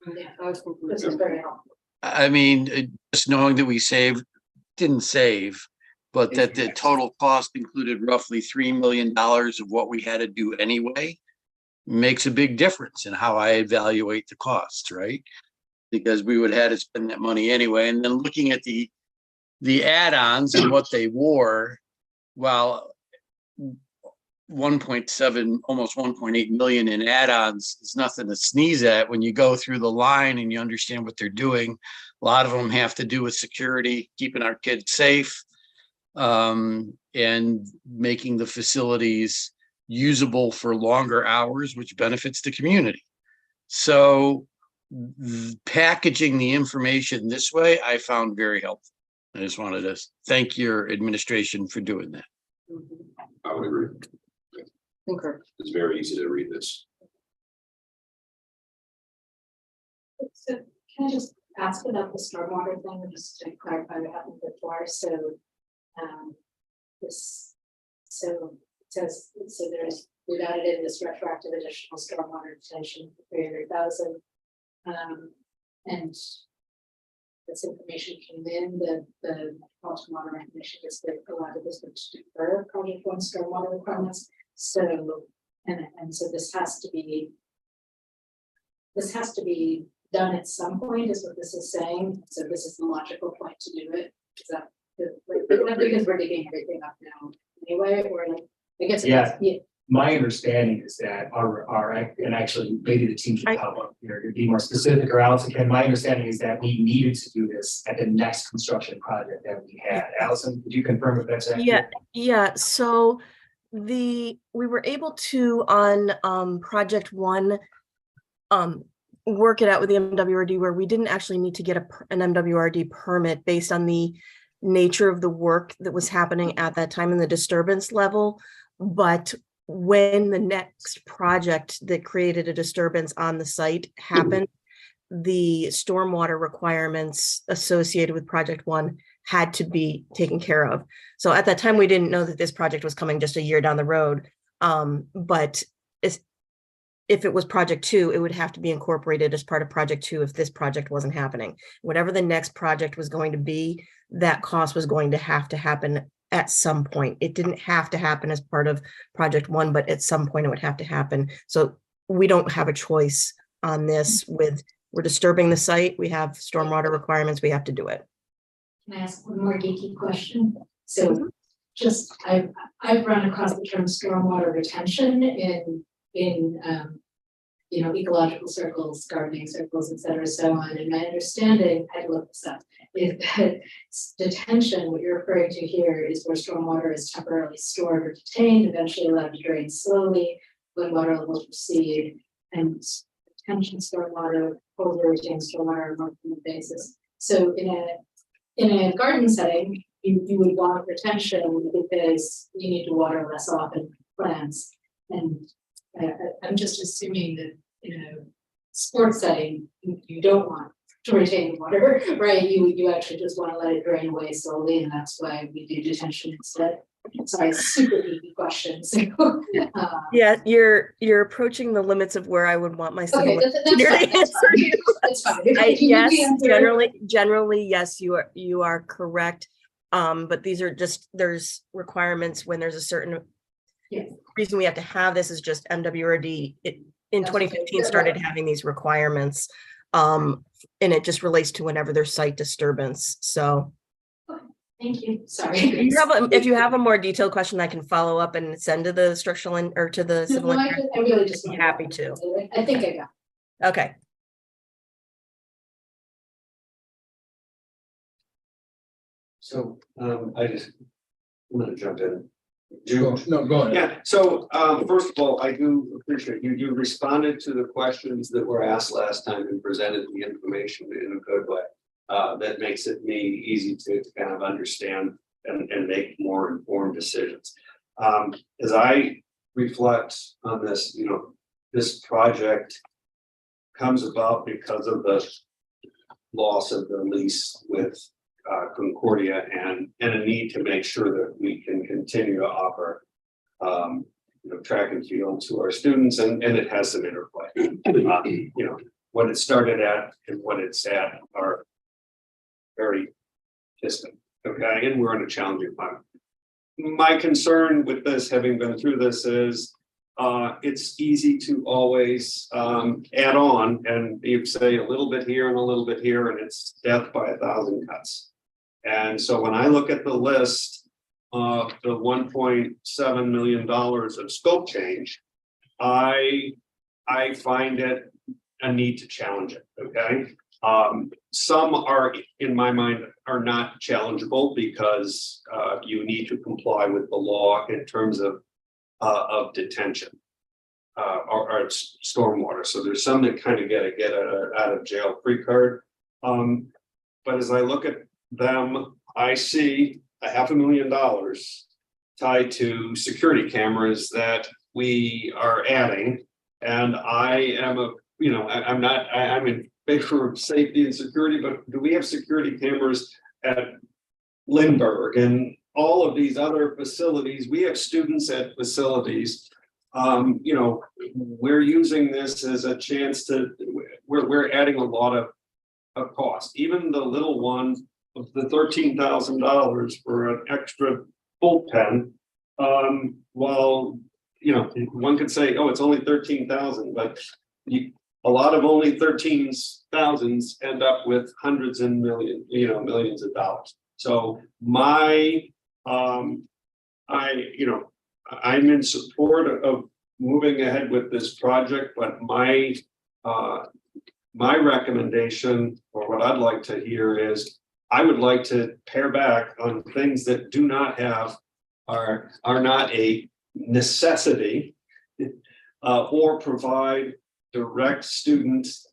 Yeah, this is very helpful. I mean, just knowing that we didn't save, but that the total cost included roughly $3 million of what we had to do anyway, makes a big difference in how I evaluate the costs, right? Because we would have had to spend that money anyway. And then looking at the add-ons and what they wore, well, 1.7, almost 1.8 million in add-ons is nothing to sneeze at when you go through the line and you understand what they're doing. A lot of them have to do with security, keeping our kids safe, and making the facilities usable for longer hours, which benefits the community. So packaging the information this way, I found very helpful. I just wanted to thank your administration for doing that. I would agree. Concur. It's very easy to read this. So can I just ask about the stormwater thing, just to clarify what happened before? So we've added in this retroactive additional stormwater detention for 300,000. And this information came in, the Boston Water Recognition is that allowed the district to defer project one stormwater requirements. So so this has to be done at some point, is what this is saying. So this is the logical point to do it. Is that because we're digging everything up now anyway, or like I guess Yeah. My understanding is that our and actually maybe the team should help up here to be more specific, or Allison can. My understanding is that we needed to do this at the next construction project that we had. Allison, could you confirm if that's accurate? Yeah. So we were able to on project one work it out with the MWRD where we didn't actually need to get an MWRD permit based on the nature of the work that was happening at that time in the disturbance level. But when the next project that created a disturbance on the site happened, the stormwater requirements associated with project one had to be taken care of. So at that time, we didn't know that this project was coming just a year down the road. But if it was project two, it would have to be incorporated as part of project two if this project wasn't happening. Whatever the next project was going to be, that cost was going to happen at some point. It didn't have to happen as part of project one, but at some point it would have to happen. So we don't have a choice on this. We're disturbing the site. We have stormwater requirements. We have to do it. Can I ask one more geeky question? So just I've run across the term stormwater retention in ecological circles, gardening circles, et cetera, so on. And my understanding, I looked this up, is that detention, what you're referring to here, is where stormwater is temporarily stored or detained, eventually allowed to drain slowly when water levels recede and retention stormwater, over retain stormwater on a monthly basis. So in a garden setting, you would want retention because you need to water less often plants. And I'm just assuming that in a sports setting, you don't want to retain water, right? You actually just want to let it drain away slowly, and that's why we do detention instead. Sorry, super easy question. So, Yeah, you're approaching the limits of where I would want my civil okay, that's engineer fine. to answer you. That's fine. If you Yes, answer- generally, yes, you are correct. But these are just, there's requirements when there's a certain reason we have to have this is just MWRD. It in That's 2015 okay. started having these requirements. And it just relates to whenever there's site disturbance. So Thank you. Sorry. if you have a more detailed question, I can follow up and send to the structural or to the civil No, engineer. I really just Be happy to. I think I got it. Okay. So, I'm gonna jump in. No, go ahead. Yeah, so, first of all, I do appreciate you responded to the questions that were asked last time and presented the information in a good way. That makes it easy to kind of understand and make more informed decisions. As I reflect on this, this project comes about because of the loss of the lease with Concordia and a need to make sure that we can continue to offer track and field to our students, and it has some interplay. What it started at and what it's at are very distant. Okay, and we're in a challenging time. My concern with this, having been through this, is it's easy to always add on, and you say a little bit here and a little bit here, and it's death by 1,000 cuts. And so when I look at the list of the $1.7 million of scope change, I find it a need to challenge it. Okay. Some are, in my mind, are not challengeable because you need to comply with the law in terms of detention or stormwater. So there's some that kind of get a out of jail free card. But as I look at them, I see $500,000 tied to security cameras that we are adding, and I am I'm in favor of safety and security, but do we have security cameras at Lindbergh and all of these other facilities? We have students at facilities. We're using this as a chance to, we're adding a lot of cost. Even the little one of the $13,000 for an extra bullpen, while one could say, oh, it's only 13,000, but a lot of only 13,000s end up with hundreds and millions of dollars. So I'm in support of moving ahead with this project, but my recommendation, or what I'd like to hear, is I would like to pare back on things that do not have are not a necessity, or provide direct students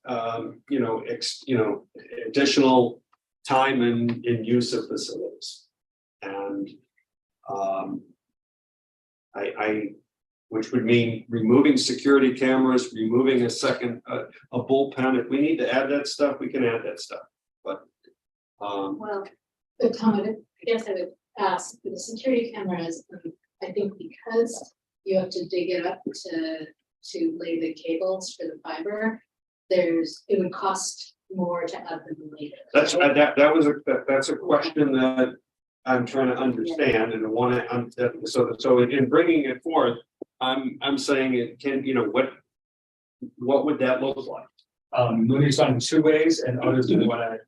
additional time in use of facilities. And which would mean removing security cameras, removing a bullpen. If we need to add that stuff, we can add that stuff. But well, but Tom, I guess I would ask for the security cameras. I think because you have to dig it up to lay the cables for the fiber, it would cost more to add them later. that's a question that I'm trying to understand, and so in bringing it forth, I'm saying it can, what would that look like? Let me respond in two ways, and others will want to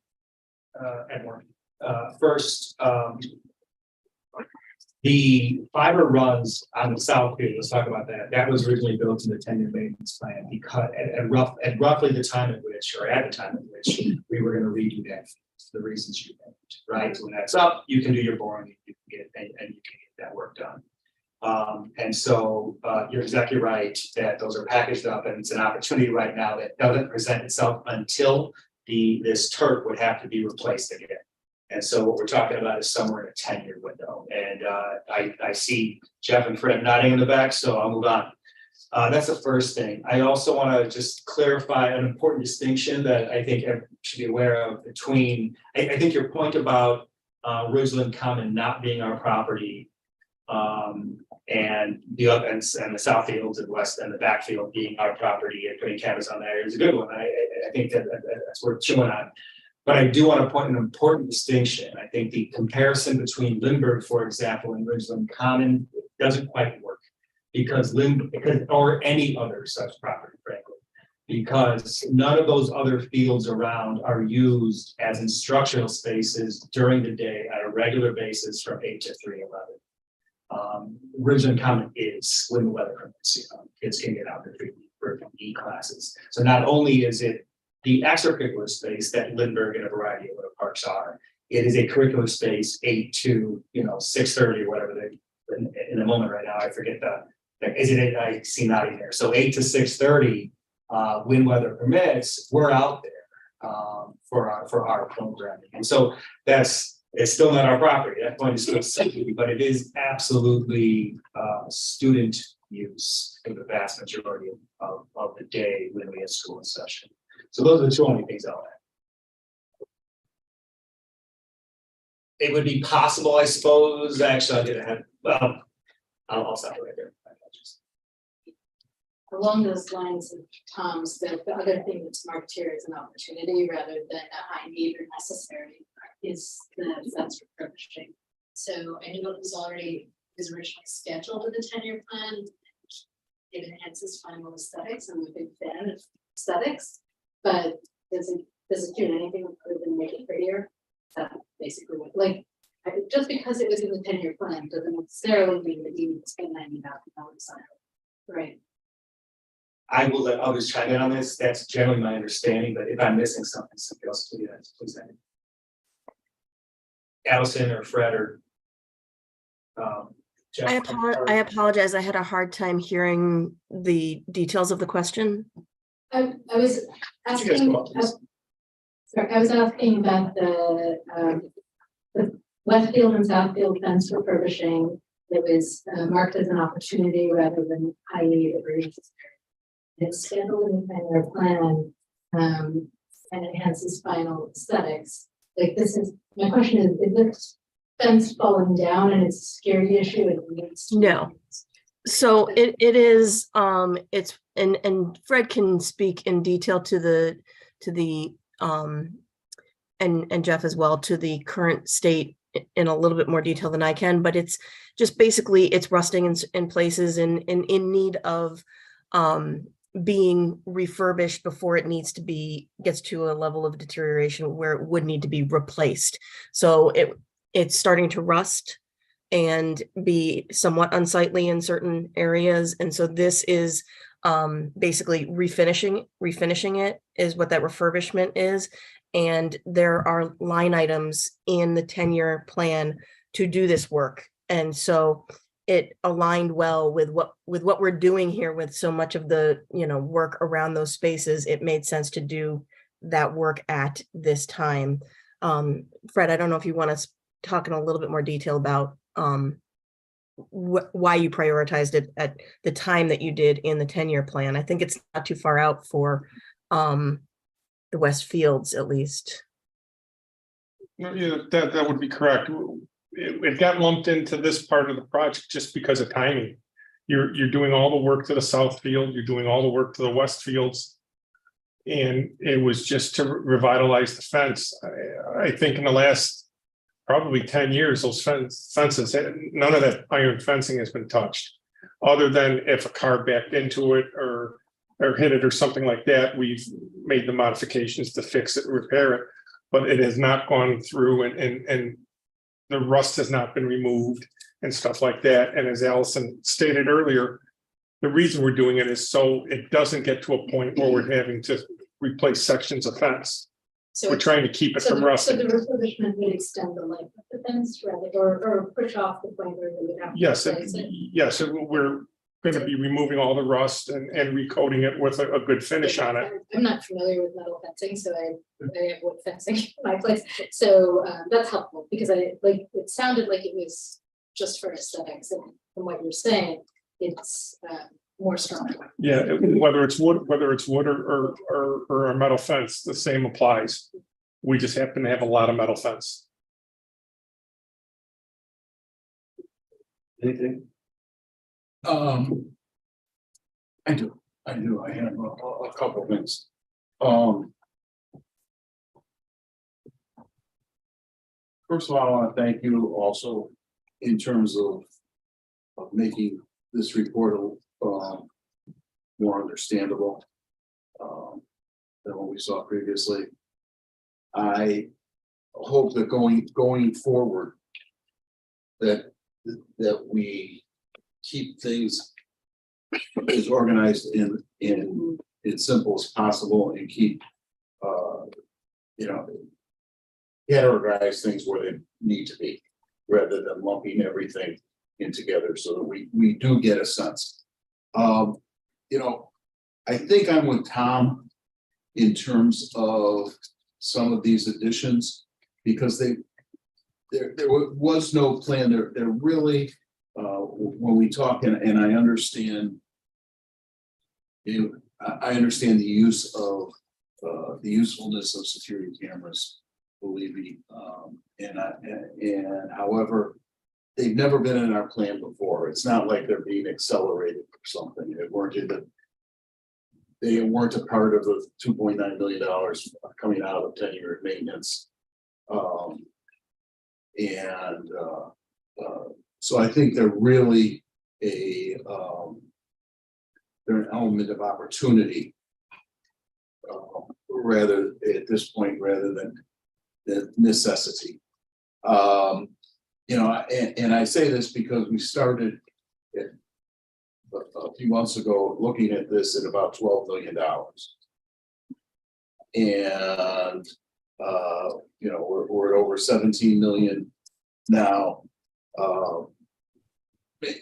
add more. First, the fiber runs on the south field. Let's talk about that. That was originally built in the 10-year maintenance plan because at roughly the time at which we were going to redo that for the reasons you mentioned, right? So when that's up, you can do your boring, you can get that work done. And so you're exactly right that those are packaged up, and it's an opportunity right now that doesn't present itself until this turf would have to be replaced again. And so what we're talking about is somewhere in a 10-year window. And I see Jeff and Fred nodding in the back, so I'll move on. That's the first thing. I also want to just clarify an important distinction that I think everyone should be aware of between, I think your point about Ridgeland Common not being our property, and the other and the south fields and west and the backfield being our property and putting cameras on there is a good one. I think that's worth chewing on. But I do want to point an important distinction. I think the comparison between Lindbergh, for example, and Ridgeland Common doesn't quite work because or any other such property, frankly, because none of those other fields around are used as instructional spaces during the day at a regular basis from 8 to 3:11. Ridgeland Common is when the weather permits. Kids can get out there for PE classes. So not only is it the extracurricular space that Lindbergh and a variety of other parks are, it is a curricular space 8 to 6:30 or whatever they in the moment right now. I forget is it 8? I see nodding there. So 8 to 6:30, when weather permits, we're out there for our programming, and so it's still not our property. That point is still safety, but it is absolutely student use for the vast majority of the day when we have school in session. So those are the two only things I'll add. It would be possible, I suppose. Actually, I did have. Well, I'll stop right there. Along those lines of Tom's, the other thing that's marked here is an opportunity rather than a high need or necessary is the fence refurbishing. So I knew it was originally scheduled in the 10-year plan. It enhances final aesthetics. I'm a big fan of aesthetics, but does it do anything other than make it prettier? Basically what, just because it was in the 10-year plan doesn't necessarily mean that you need to spend $90,000 on it. Right. I will let others chime in on this. That's generally my understanding, but if I'm missing something, somebody else please say. Allison or Fred or Jeff. I apologize. I had a hard time hearing the details of the question. I was asking. I was asking about the Westfield and Southfield fence refurbishing. It was marked as an opportunity rather than high need or necessary. It's scheduled in the 10-year plan and enhances final aesthetics. My question is this fence falling down and it's a security issue? No. So it is it's and Fred can speak in detail to the and Jeff as well to the current state in a little bit more detail than I can, but it's just basically it's rusting in places and in need of being refurbished before it gets to a level of deterioration where it would need to be replaced. So it's starting to rust and be somewhat unsightly in certain areas. And so this is basically refinishing it is what that refurbishment is. And there are line items in the 10-year plan to do this work. And so it aligned well with what we're doing here with so much of the work around those spaces. It made sense to do that work at this time. Fred, I don't know if you want to talk in a little bit more detail about why you prioritized it at the time that you did in the 10-year plan. I think it's not too far out for the West Fields, at least. Yeah, that would be correct. It got lumped into this part of the project just because of timing. You're doing all the work to the south field, you're doing all the work to the west fields, and it was just to revitalize the fence. I think in the last probably 10 years, those fences, none of that iron fencing has been touched, other than if a car backed into it or hit it or something like that. We've made the modifications to fix it, repair it, but it has not gone through and the rust has not been removed and stuff like that. And as Allison stated earlier, the reason we're doing it is so it doesn't get to a point where we're having to replace sections of fence. So we're it's- trying to keep it So from the rusting. refurbishment would extend the life of the fence rather, or push off the point where they would have. to Yes, replace it. yes, we're gonna be removing all the rust and recoating it with a good finish on it. I'm not familiar with metal fencing, so I have wood fencing in my place, so that's helpful, because it sounded like it was just for aesthetics, and from what you're saying, it's more strong. Yeah, whether it's wood or a metal fence, the same applies. We just happen to have a lot of metal fence. Anything? I do, I have a couple of things. First of all, I want to thank you also in terms of making this report more understandable than what we saw previously. I hope that going forward that we keep things as organized and as simple as possible and keep categorize things where they need to be, rather than lumping everything in together, so that we do get a sense. I think I'm with Tom in terms of some of these additions, because there was no plan. There really, when we talk, and I understand, I understand the use of the usefulness of security cameras, believe me, and however, they've never been in our plan before. It's not like they're being accelerated or something. They weren't a part of the $2.9 million coming out of 10-year maintenance. So I think they're really they're an element of opportunity rather at this point, rather than the necessity. And I say this because we started a few months ago looking at this at about $12 million. And we're at over 17 million now.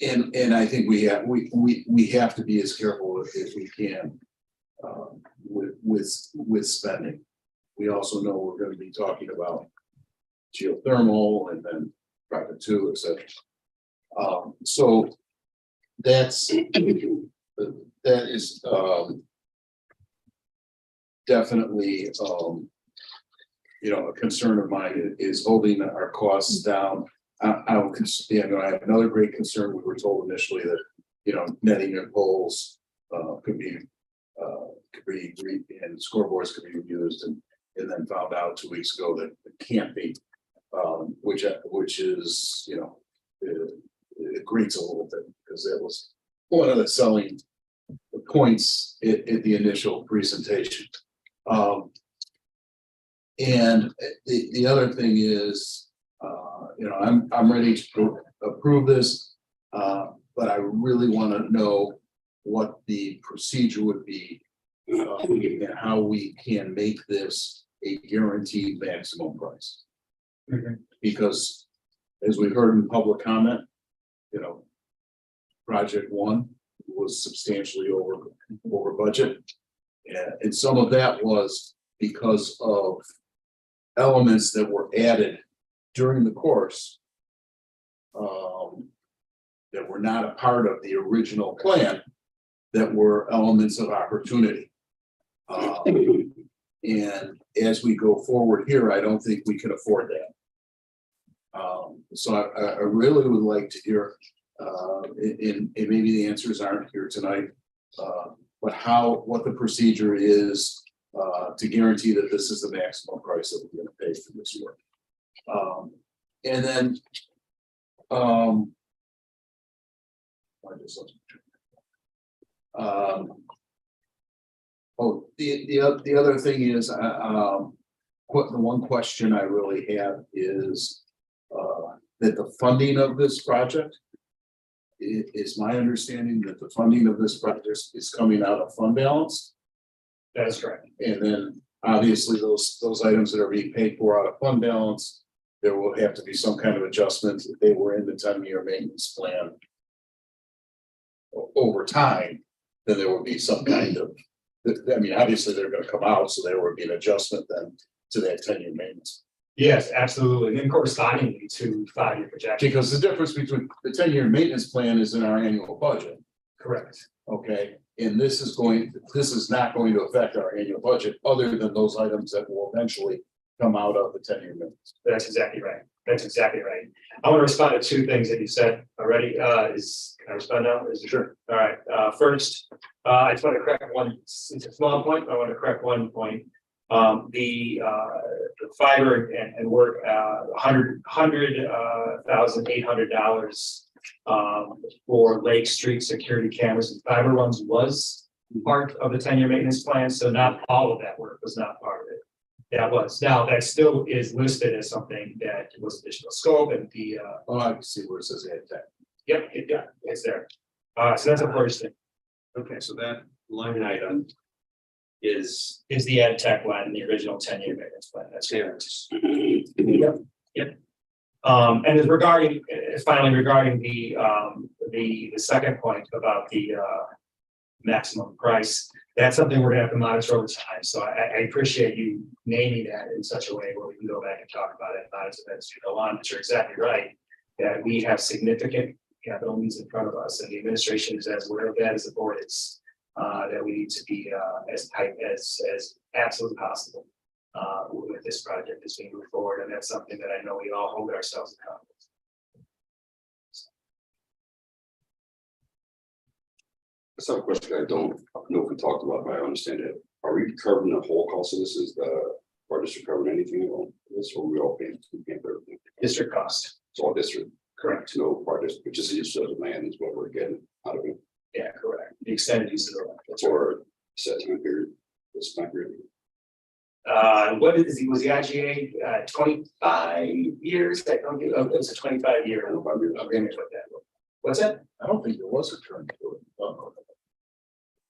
And I think we have to be as careful as we can with spending. We also know we're going to be talking about geothermal and then private two, etc. So that is definitely a concern of mine, is holding our costs down. I have another great concern. We were told initially that netting and poles could be and scoreboards could be used, and then found out 2 weeks ago that it can't be, which is it grates a little bit, because that was one of the selling points at the initial presentation. And the other thing is, I'm ready to approve this, but I really want to know what the procedure would be, and how we can make this a guaranteed maximum price. Because as we heard in public comment, project one was substantially over budget. And some of that was because of elements that were added during the course that were not a part of the original plan, that were elements of opportunity. And as we go forward here, I don't think we can afford that. So I really would like to hear, and maybe the answers aren't here tonight, but what the procedure is to guarantee that this is the maximum price that we're going to pay for this work. And then the other thing is, the one question I really have is that the funding of this project, it is my understanding that the funding of this project is coming out of fund balance. That is correct. And then Obviously, those items that are being paid for out of fund balance, there will have to be some kind of adjustment if they were in the 10-year maintenance plan. Over time, then there will be some kind of, I mean, obviously, they're gonna come out, so there will be an adjustment then to that 10-year maintenance. Yes, absolutely, and correspondingly to 5-year projection. Because the difference between the 10-year maintenance plan is in our annual budget, Correct. okay? And this is not going to affect our annual budget, other than those items that will eventually come out of the 10-year maintenance. That's exactly right. That's exactly right. I want to respond to 2 things that you said already. Can I respond now? Sure. All right. First, I just want to correct one. It's a small point, but I want to correct one point. The fiber and work, $100,800 for Lake Street security cameras and fiber runs was part of the 10-year maintenance plan. So not all of that work was not part of it. That was. Now, that still is listed as something that was additional scope and the. Oh, I can see where it says ed tech. Yep, it's there. So that's the first thing. Okay, so that line item is. Is the ed tech line in the original 10-year maintenance plan. That's correct. Yep. And as finally regarding the second point about the maximum price, that's something we're gonna have to monitor over time. So I appreciate you naming that in such a way where we can go back and talk about it as you go on. But you're exactly right, that we have significant capital needs in front of us, and the administration is as aware of that as the board is, that we need to be as tight as absolutely possible with this project as we move forward. And that's something that I know we all hold ourselves accountable. I just have a question I don't know if we talked about, but I understand it. Are we covering the whole cost of this? Is the our district covering anything at all? This or we all paying for everything? District cost. It's all district. Correct. No part of which is use of demand is what we're getting out of it. Yeah, correct. The extended use of the That's for set time period. This time period. What was the IGA 25 years? I don't get, it was a 25-year agreement with that. What's that? I don't think there was a term to it.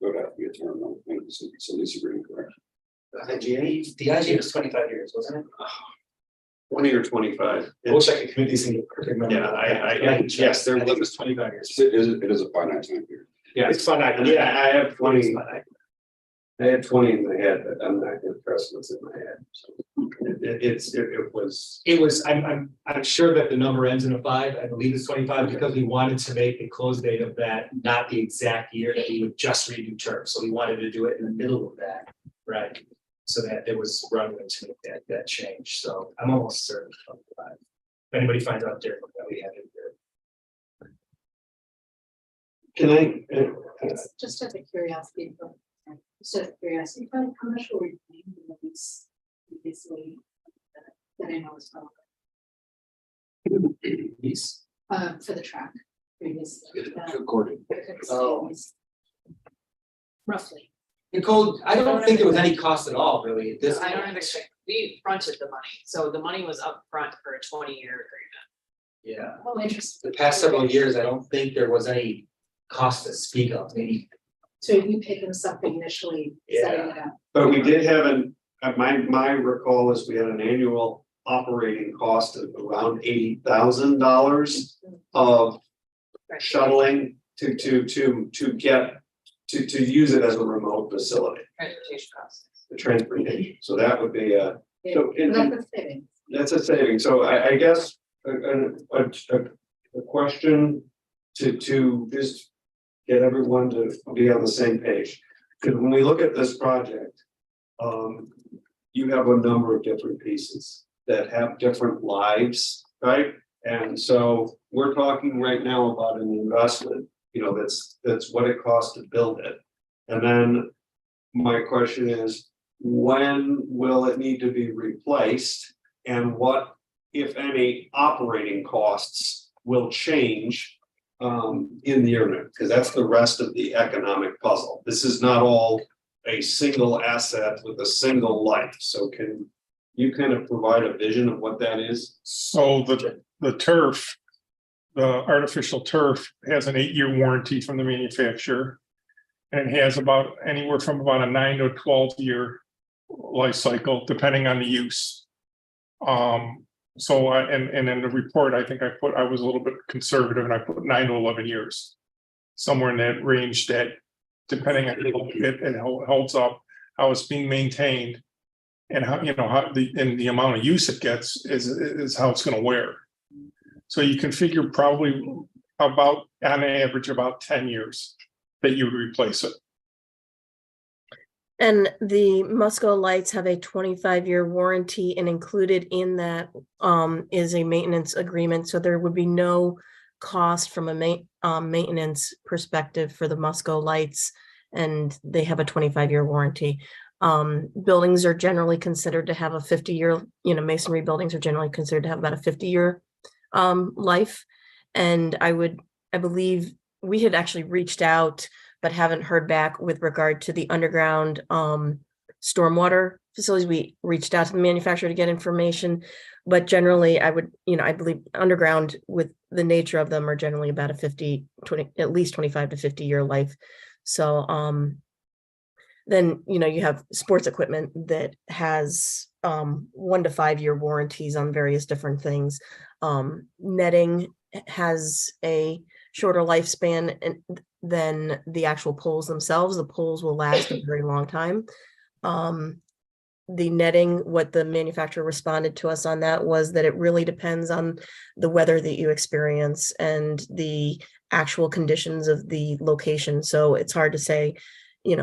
There would have to be a term. I think it's a lease agreement, correct? The IGA was 25 years, wasn't it? 20 or 25. I wish I could commit these things. Yeah, yes, there was 25 years. It is a finite time period. Yeah, It's finite. yeah, I have 20. I had 20 in my head, but I'm not impressed what's in my head. So It was. I'm sure that the number ends in a 5. I believe it's 25 because we wanted to make the close date of that not the exact year that we would just redo terms. So we wanted to do it in the middle of that, right? So that there was runway to make that change. So I'm almost certain it's 25. If anybody finds out different, that we have it here. Can I? Just out of curiosity, how much were we paying in the lease previously that I know is wrong? Lease? For the track previously. According. Oh. Roughly. Nicole, I don't think there was any cost at all, really. At this I don't point. understand. We fronted the money, so the money was up front for a 20-year agreement. Yeah. Oh, interesting. The past several years, I don't think there was any cost to speak of, maybe. So you paid them something initially setting it up. But we did have my recall is we had an annual operating cost of around $80,000 of shuttling to use it as a remote facility. Transportation costs. The transportation. So that would be so That's a savings. that's a saving. So I guess a question to just get everyone to be on the same page. Because when we look at this project, you have a number of different pieces that have different lives, right? And so we're talking right now about an investment, that's what it costs to build it. And then my question is, when will it need to be replaced? And what, if any, operating costs will change in the unit? Because that's the rest of the economic puzzle. This is not all a single asset with a single life. So can you kind of provide a vision of what that is? So the turf, the artificial turf has an 8-year warranty from the manufacturer. And it has about anywhere from about a 9 to 12-year life cycle, depending on the use. So and in the report, I think I was a little bit conservative and I put 9 to 11 years. Somewhere in that range that, depending on how it holds up, how it's being maintained, and how, how the amount of use it gets is how it's gonna wear. So you can figure probably about, on average, about 10 years that you would replace it. And the Musco lights have a 25-year warranty, and included in that is a maintenance agreement. So there would be no cost from a maintenance perspective for the Musco lights, and they have a 25-year warranty. Buildings are generally considered to have a 50-year, masonry buildings are generally considered to have about a 50-year life. And I believe we had actually reached out, but haven't heard back with regard to the underground stormwater facilities. We reached out to the manufacturer to get information, but generally I believe underground, with the nature of them, are generally about a at least 25 to 50-year life. So then, you have sports equipment that has 1 to 5 year warranties on various different things. Netting has a shorter lifespan than the actual poles themselves. The poles will last a very long time. The netting, what the manufacturer responded to us on that was that it really depends on the weather that you experience and the actual conditions of the location. So it's hard to say,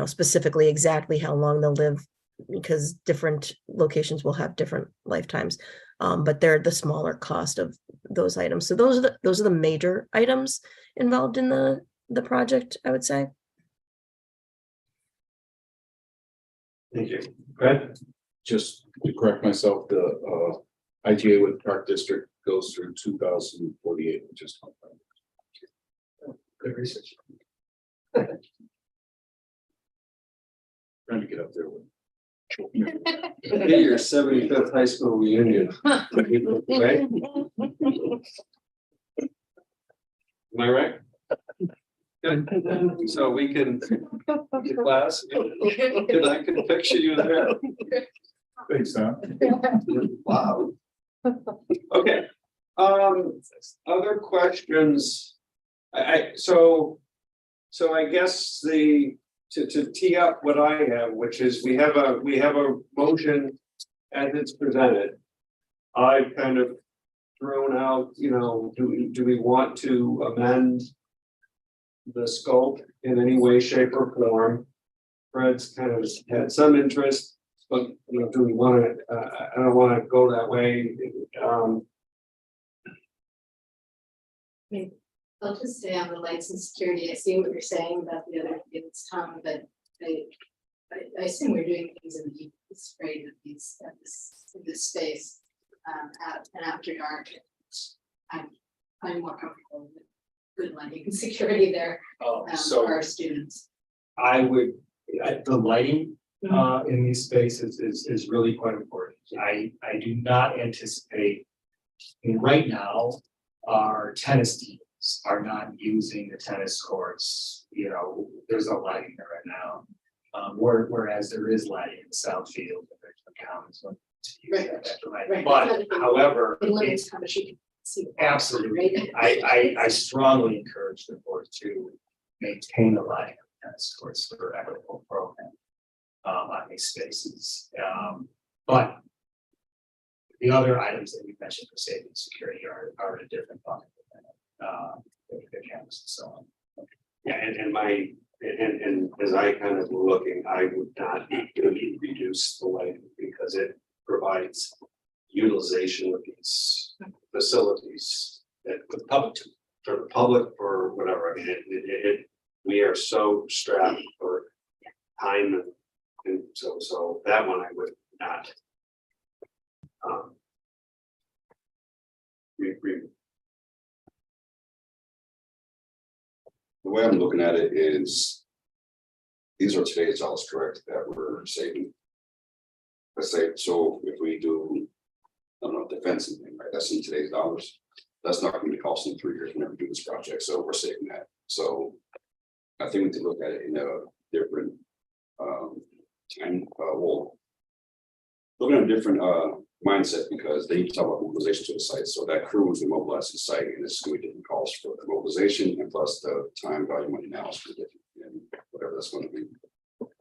specifically exactly how long they'll live, because different locations will have different lifetimes. But they're the smaller cost of those items. So those are the major items involved in the project, I would say. Thank you. Brad? Just to correct myself, the IGA with Park District goes through 2048, which is Good research. trying to get up there with. Hey, your 75th high school reunion. Right? Am I right? Good. So we can, class, and I can picture you there. Thanks, Tom. Wow. Okay, other questions? So I guess to tee up what I have, which is we have a motion as it's presented. I've kind of thrown out, do we want to amend the scope in any way, shape, or form? Fred's kind of had some interest, but do we want to? I don't want to go that way. I'll just say on the lights and security, I see what you're saying about the other things, Tom, but I assume we're doing things in the sprayed of these in this space and after dark. I'm more comfortable with good lighting and security there for our students. I would, the lighting in these spaces is really quite important. I do not anticipate, right now, our tennis teams are not using the tennis courts. There's no lighting there right now. Whereas there is lighting in the south field. Right. But however, It limits how much you can see. absolutely, I strongly encourage the board to maintain the lighting of the tennis courts for equitable program on these spaces. But the other items that we mentioned for safety and security are a different bucket. The cameras and so on. Yeah, and as I kind of looking, I would not reduce the lighting because it provides utilization of these facilities that for the public for whatever. I mean, we are so strapped for time and so that one I would not. The way I'm looking at it is, these are today's dollars, correct, that we're saving. Let's say, so if we do, I don't know, defense and thing, right, that's in today's dollars. That's not going to be costing 3 years whenever we do this project, so we're saving that. So I think we need to look at it in a different time, looking at a different mindset because they talk about mobilization to the site. So that crew is mobilized to the site and it's going to be different costs for the mobilization and plus the time value money now is different and whatever that's going to be.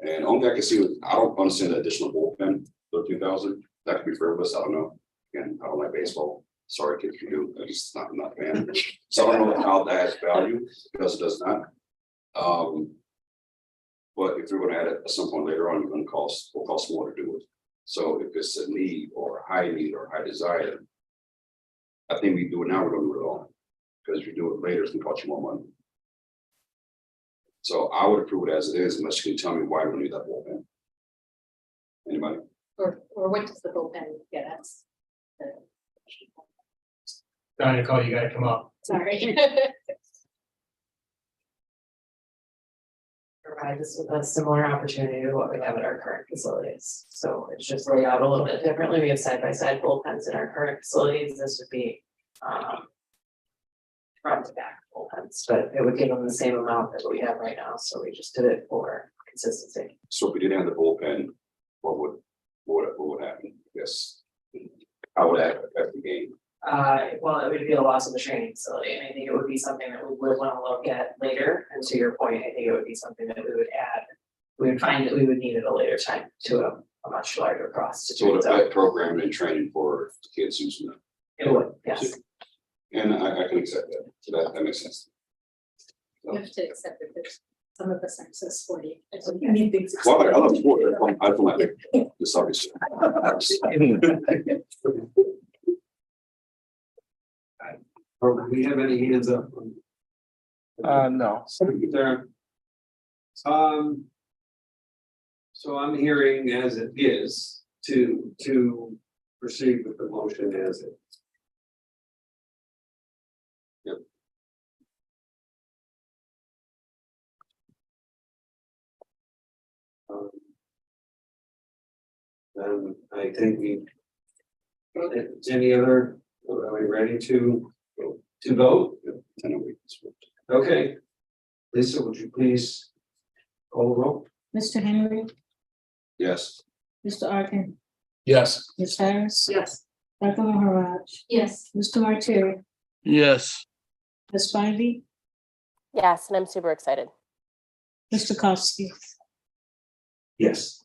And only I can see, I don't understand the additional bullpen, 13,000. That could be frivolous. I don't know. Again, I don't like baseball. Sorry, kids, if you do. I'm just not a fan. So I don't know how that has value because it does not. But if we're going to add it at some point later on, it's going to will cost more to do it. So if it's a need or a high need or high desire, I think we do it now. We don't do it all because if you do it later, it's going to cost you more money. So I would approve it as it is, unless you can tell me why we don't need that bullpen. Anybody? Or what does the bullpen get us? Don, Nicole, you gotta come up. Sorry. Provide us with a similar opportunity to what we have at our current facilities. So it's just laid out a little bit differently. We have side-by-side bullpens in our current facilities. This would be front to back bullpens, but it would give them the same amount that we have right now. So we just did it for consistency. So if we didn't have the bullpen, what would happen? Yes. How would that affect the game? Well, it would be a loss of the training facility, and I think it would be something that we would want to look at later. And to your point, I think it would be something that we would add. We would find that we would need at a later time to a much larger cost. So it would affect programming and training for the kids using it. It would, yes. And I can accept that. So that makes sense. You have to accept it, because some of us aren't so sporty. So you need things. Well, I love sport. I feel like this obviously. Or do we have any hands up? No. There. So I'm hearing as it is to proceed with the motion as it. Yep. Then I think any other, are we ready to vote? Okay. Lisa, would you please call the roll? Mr. Henry, Yes. Mr. Arkin, Yes. Ms. Harris. Yes. Dr. Maharaj, Yes. Mr. Martyr, Yes. Ms. Spivey, Yes, and I'm super excited. Mr. Kowski. Yes.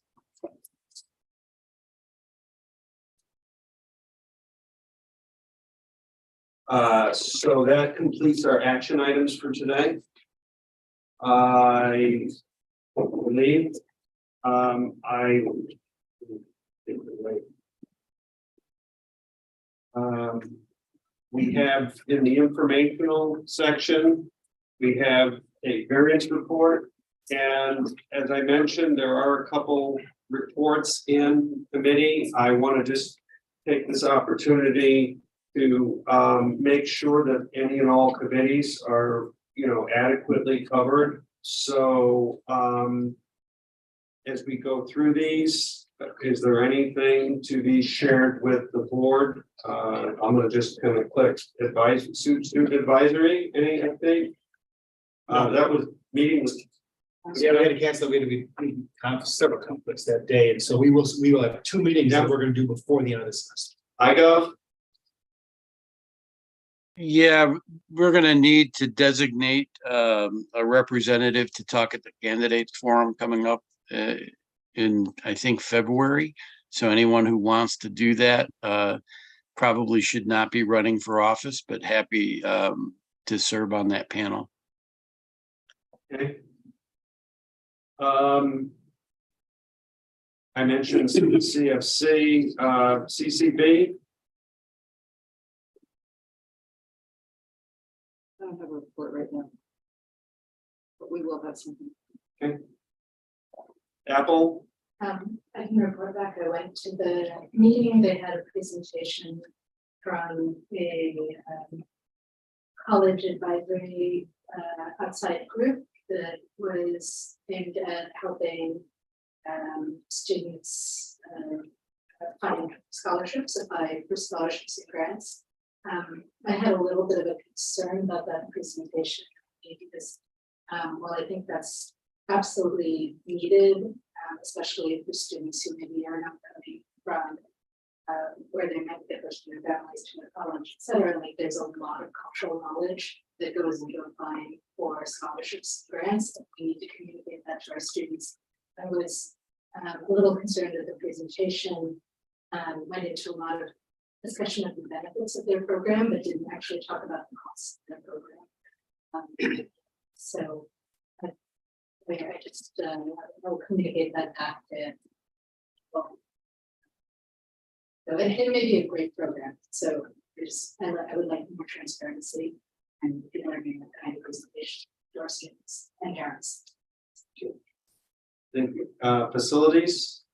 So that completes our action items for today. I believe, we have in the informational section, we have a variance report. And as I mentioned, there are a couple reports in committee. I want to just take this opportunity to make sure that any and all committees are, adequately covered. So as we go through these, is there anything to be shared with the board? I'm going to just kind of click student advisory, any update? That was meeting was. Yeah, we had to cancel, we had to be several conflicts that day, and so we will have 2 meetings that we're gonna do before the end of the semester. IGov? Yeah, we're gonna need to designate a representative to talk at the candidates forum coming up in, I think, February. So anyone who wants to do that probably should not be running for office, but happy to serve on that panel. Okay. I mentioned CFC, CCB. I don't have a report right now. But we will have something. Okay. Apple. I can report back. I went to the meeting. They had a presentation from a college advisory outside group that was aimed at helping students find scholarships, apply for scholarships and grants. I had a little bit of a concern about that presentation because while I think that's absolutely needed, especially for students who maybe are not going to be from where they might get first their families to a college, et cetera. Like there's a lot of cultural knowledge that goes into applying for scholarships, grants. We need to communicate that to our students. I was a little concerned that the presentation went into a lot of discussion of the benefits of their program, but didn't actually talk about the costs of their program. So I just will communicate that back to well, so it may be a great program. So I would like more transparency and learning the kind of presentation to our students and parents. Thank you. Facilities.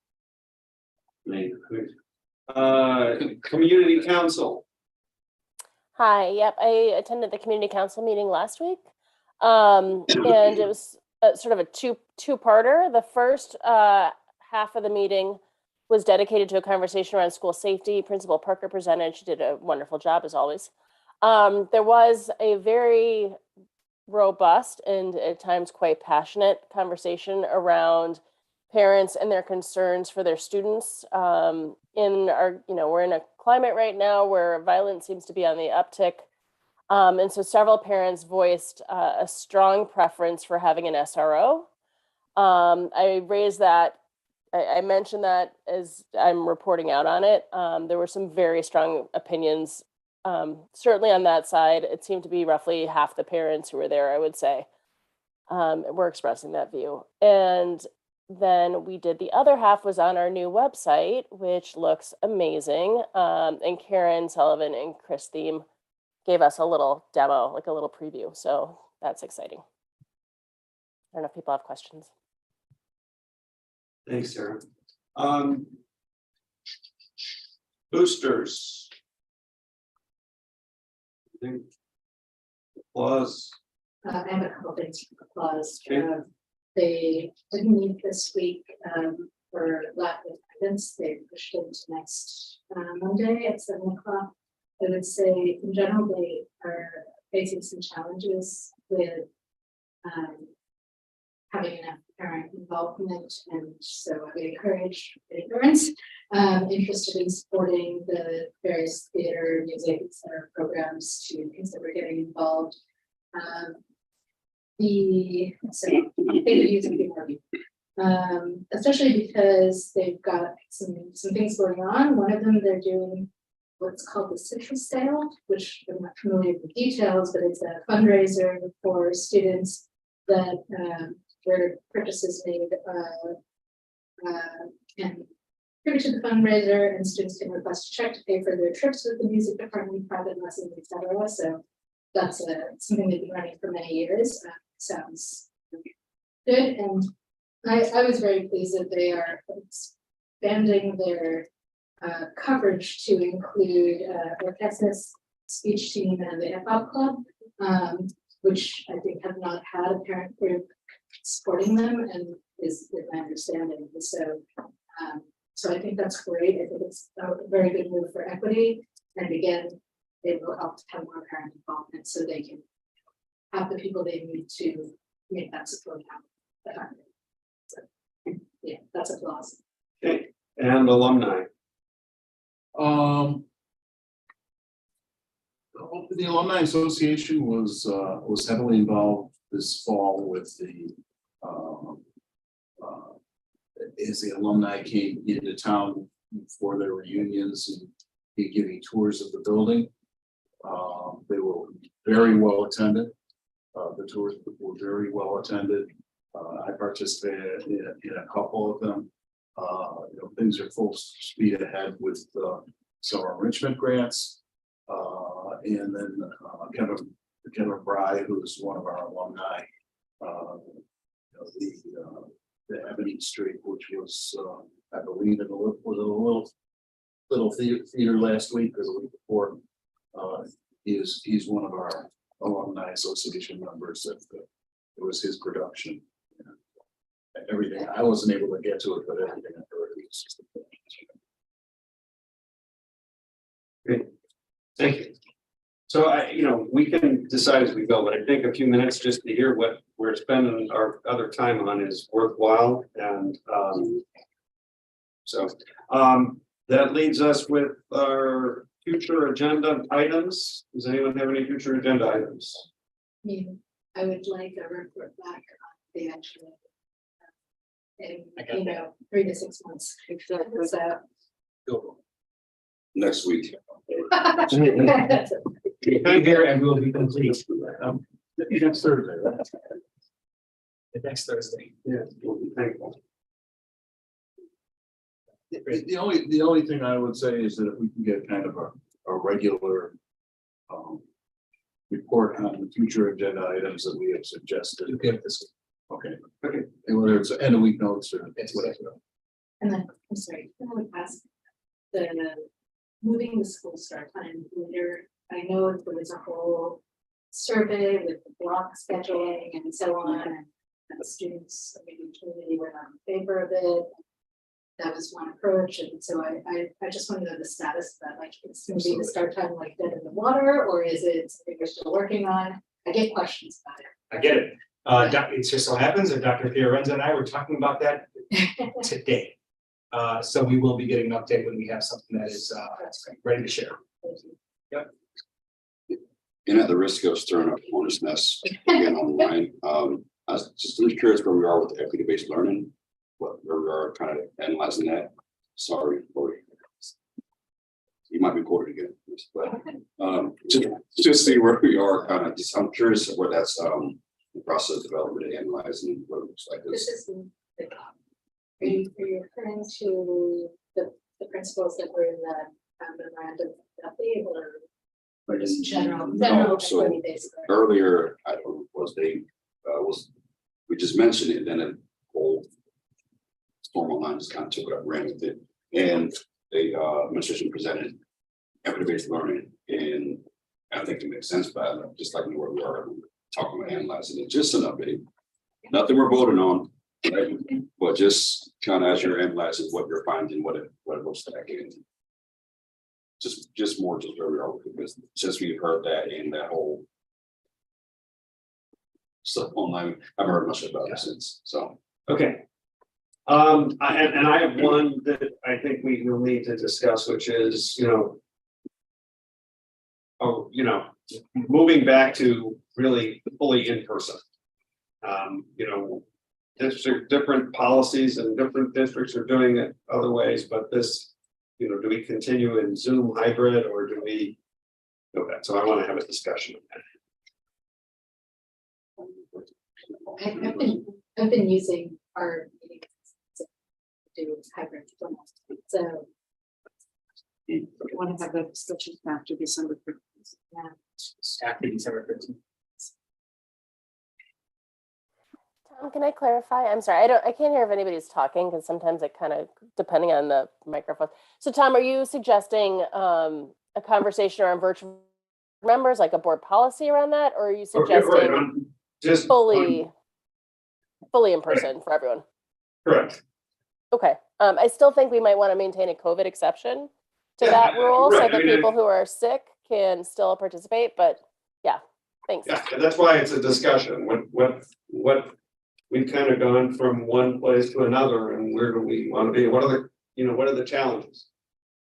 Community council. Hi, yep, I attended the community council meeting last week. And it was sort of a two-parter. The first half of the meeting was dedicated to a conversation around school safety. Principal Parker presented. She did a wonderful job as always. There was a very robust and at times quite passionate conversation around parents and their concerns for their students. In our, we're in a climate right now where violence seems to be on the uptick. And so several parents voiced a strong preference for having an SRO. I raised that, I mentioned that as I'm reporting out on it. There were some very strong opinions, certainly on that side. It seemed to be roughly half the parents who were there, I would say, were expressing that view. And then we did the other half was on our new website, which looks amazing. And Karen Sullivan and Chris Thiem gave us a little demo, like a little preview. So that's exciting. I don't know if people have questions. Thanks, Sarah. Boosters. Applause. I have a couple things for applause. Okay. They didn't meet this week for lack of attendance. They pushed it to next Monday at 7 o'clock. I would say in general, they are facing some challenges with having enough parent involvement. And so I encourage the parents interested in supporting the various theater, music, etc. programs to consider getting involved. Especially because they've got some things going on. One of them, they're doing what's called the citrus sale, which I'm not familiar with the details, but it's a fundraiser for students that where purchases made and contribute to the fundraiser, and students can request a check to pay for their trips with the music department, private lessons, etc. So that's something they've been running for many years. Sounds good, and I was very pleased that they are expanding their coverage to include orchestras, speech team, and the hip hop club, which I think have not had a parent group supporting them, and is my understanding. So I think that's great. I think it's a very good move for equity, and again, it will help to have more parent involvement so they can have the people they need to make that support happen. So, yeah, that's applause. Okay, and alumni. The Alumni Association was heavily involved this fall with the as the alumni came into town for their reunions and be giving tours of the building. They were very well attended. The tours were very well attended. I participated in a couple of them. Things are full speed ahead with some enrichment grants. And then Kevin Bry, who is one of our alumni, the Ebony Street, which was I believe in a little theater last week or the week before. He's one of our alumni association members. That it was his production. And everything I wasn't able to get to it, but everything I heard was just Great, thank you. So we can decide as we go, but I think a few minutes just to hear what we're spending our other time on is worthwhile. And That leads us with our future agenda items. Does anyone have any future agenda items? I would like a report back on the actual. In, I got you know, 3 to 6 months. So. Next week. Be here and we'll be complete. Next Thursday, right? Next Thursday. Yeah, we'll be thankful. The only thing I would say is that if we can get kind of a regular report on the future agenda items that we have suggested. Okay, this week. Okay. And whether it's end of week notes or whatever. And then, I'm sorry, I would ask the moving the school start time later. I know there was a whole survey with the block scheduling and so on, and the students, maybe community were not in favor of it. That was one approach, and so I just want to know the status of that, like, it's gonna be the start time like dead in the water, or is it something we're still working on? I get questions about it. I get it. It just so happens that Dr. Fiorenza and I were talking about that today. So we will be getting an update when we have something that is ready to share. Yep. And at the risk of stirring up hornet's nest again online, I was just really curious where we are with equity-based learning, where we are kind of analyzing that. Sorry, Lori. You might be quoted again, but just see where we are. Kind of just, I'm curious where that's the process of development and analyzing what it looks like. This is the, are you referring to the principles that were in the memorandum update, or just general? No, so earlier, I don't know, was they we just mentioned it, then a whole storm online just kind of took it up, ran with it, and the administration presented evidence-based learning, and I think it makes sense, but just like where we are talking about analyzing it, just an update, nothing we're voting on, right? But just kind of as you're analyzing what you're finding, what it looks like, and just more just where we are with the business, since we've heard that in that whole stuff online. I've heard much about it since, so. Okay. And I have one that I think we will need to discuss, which is, moving back to really fully in person. Different policies and different districts are doing it other ways, but this, do we continue in Zoom hybrid or do we go back? So I want to have a discussion. I've been using our meetings to do hybrid, so. We want to have that discussion after December 15th. Yeah. After December 15th. Tom, can I clarify? I'm sorry, I can't hear if anybody's talking because sometimes it kind of, depending on the microphone. So Tom, are you suggesting a conversation around virtual members, like a board policy around that? Or are you suggesting just fully in person for everyone? Correct. Okay, I still think we might want to maintain a COVID exception to that rule so that people who are sick can still participate, but yeah, thanks. Yeah, and that's why it's a discussion. What we've kind of gone from one place to another, and where do we want to be? What are the challenges?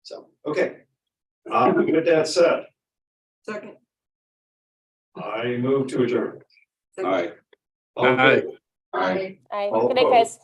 So, okay. With that said, Second. I move to adjourn. All right. All in favor? All right. Good All night, guys.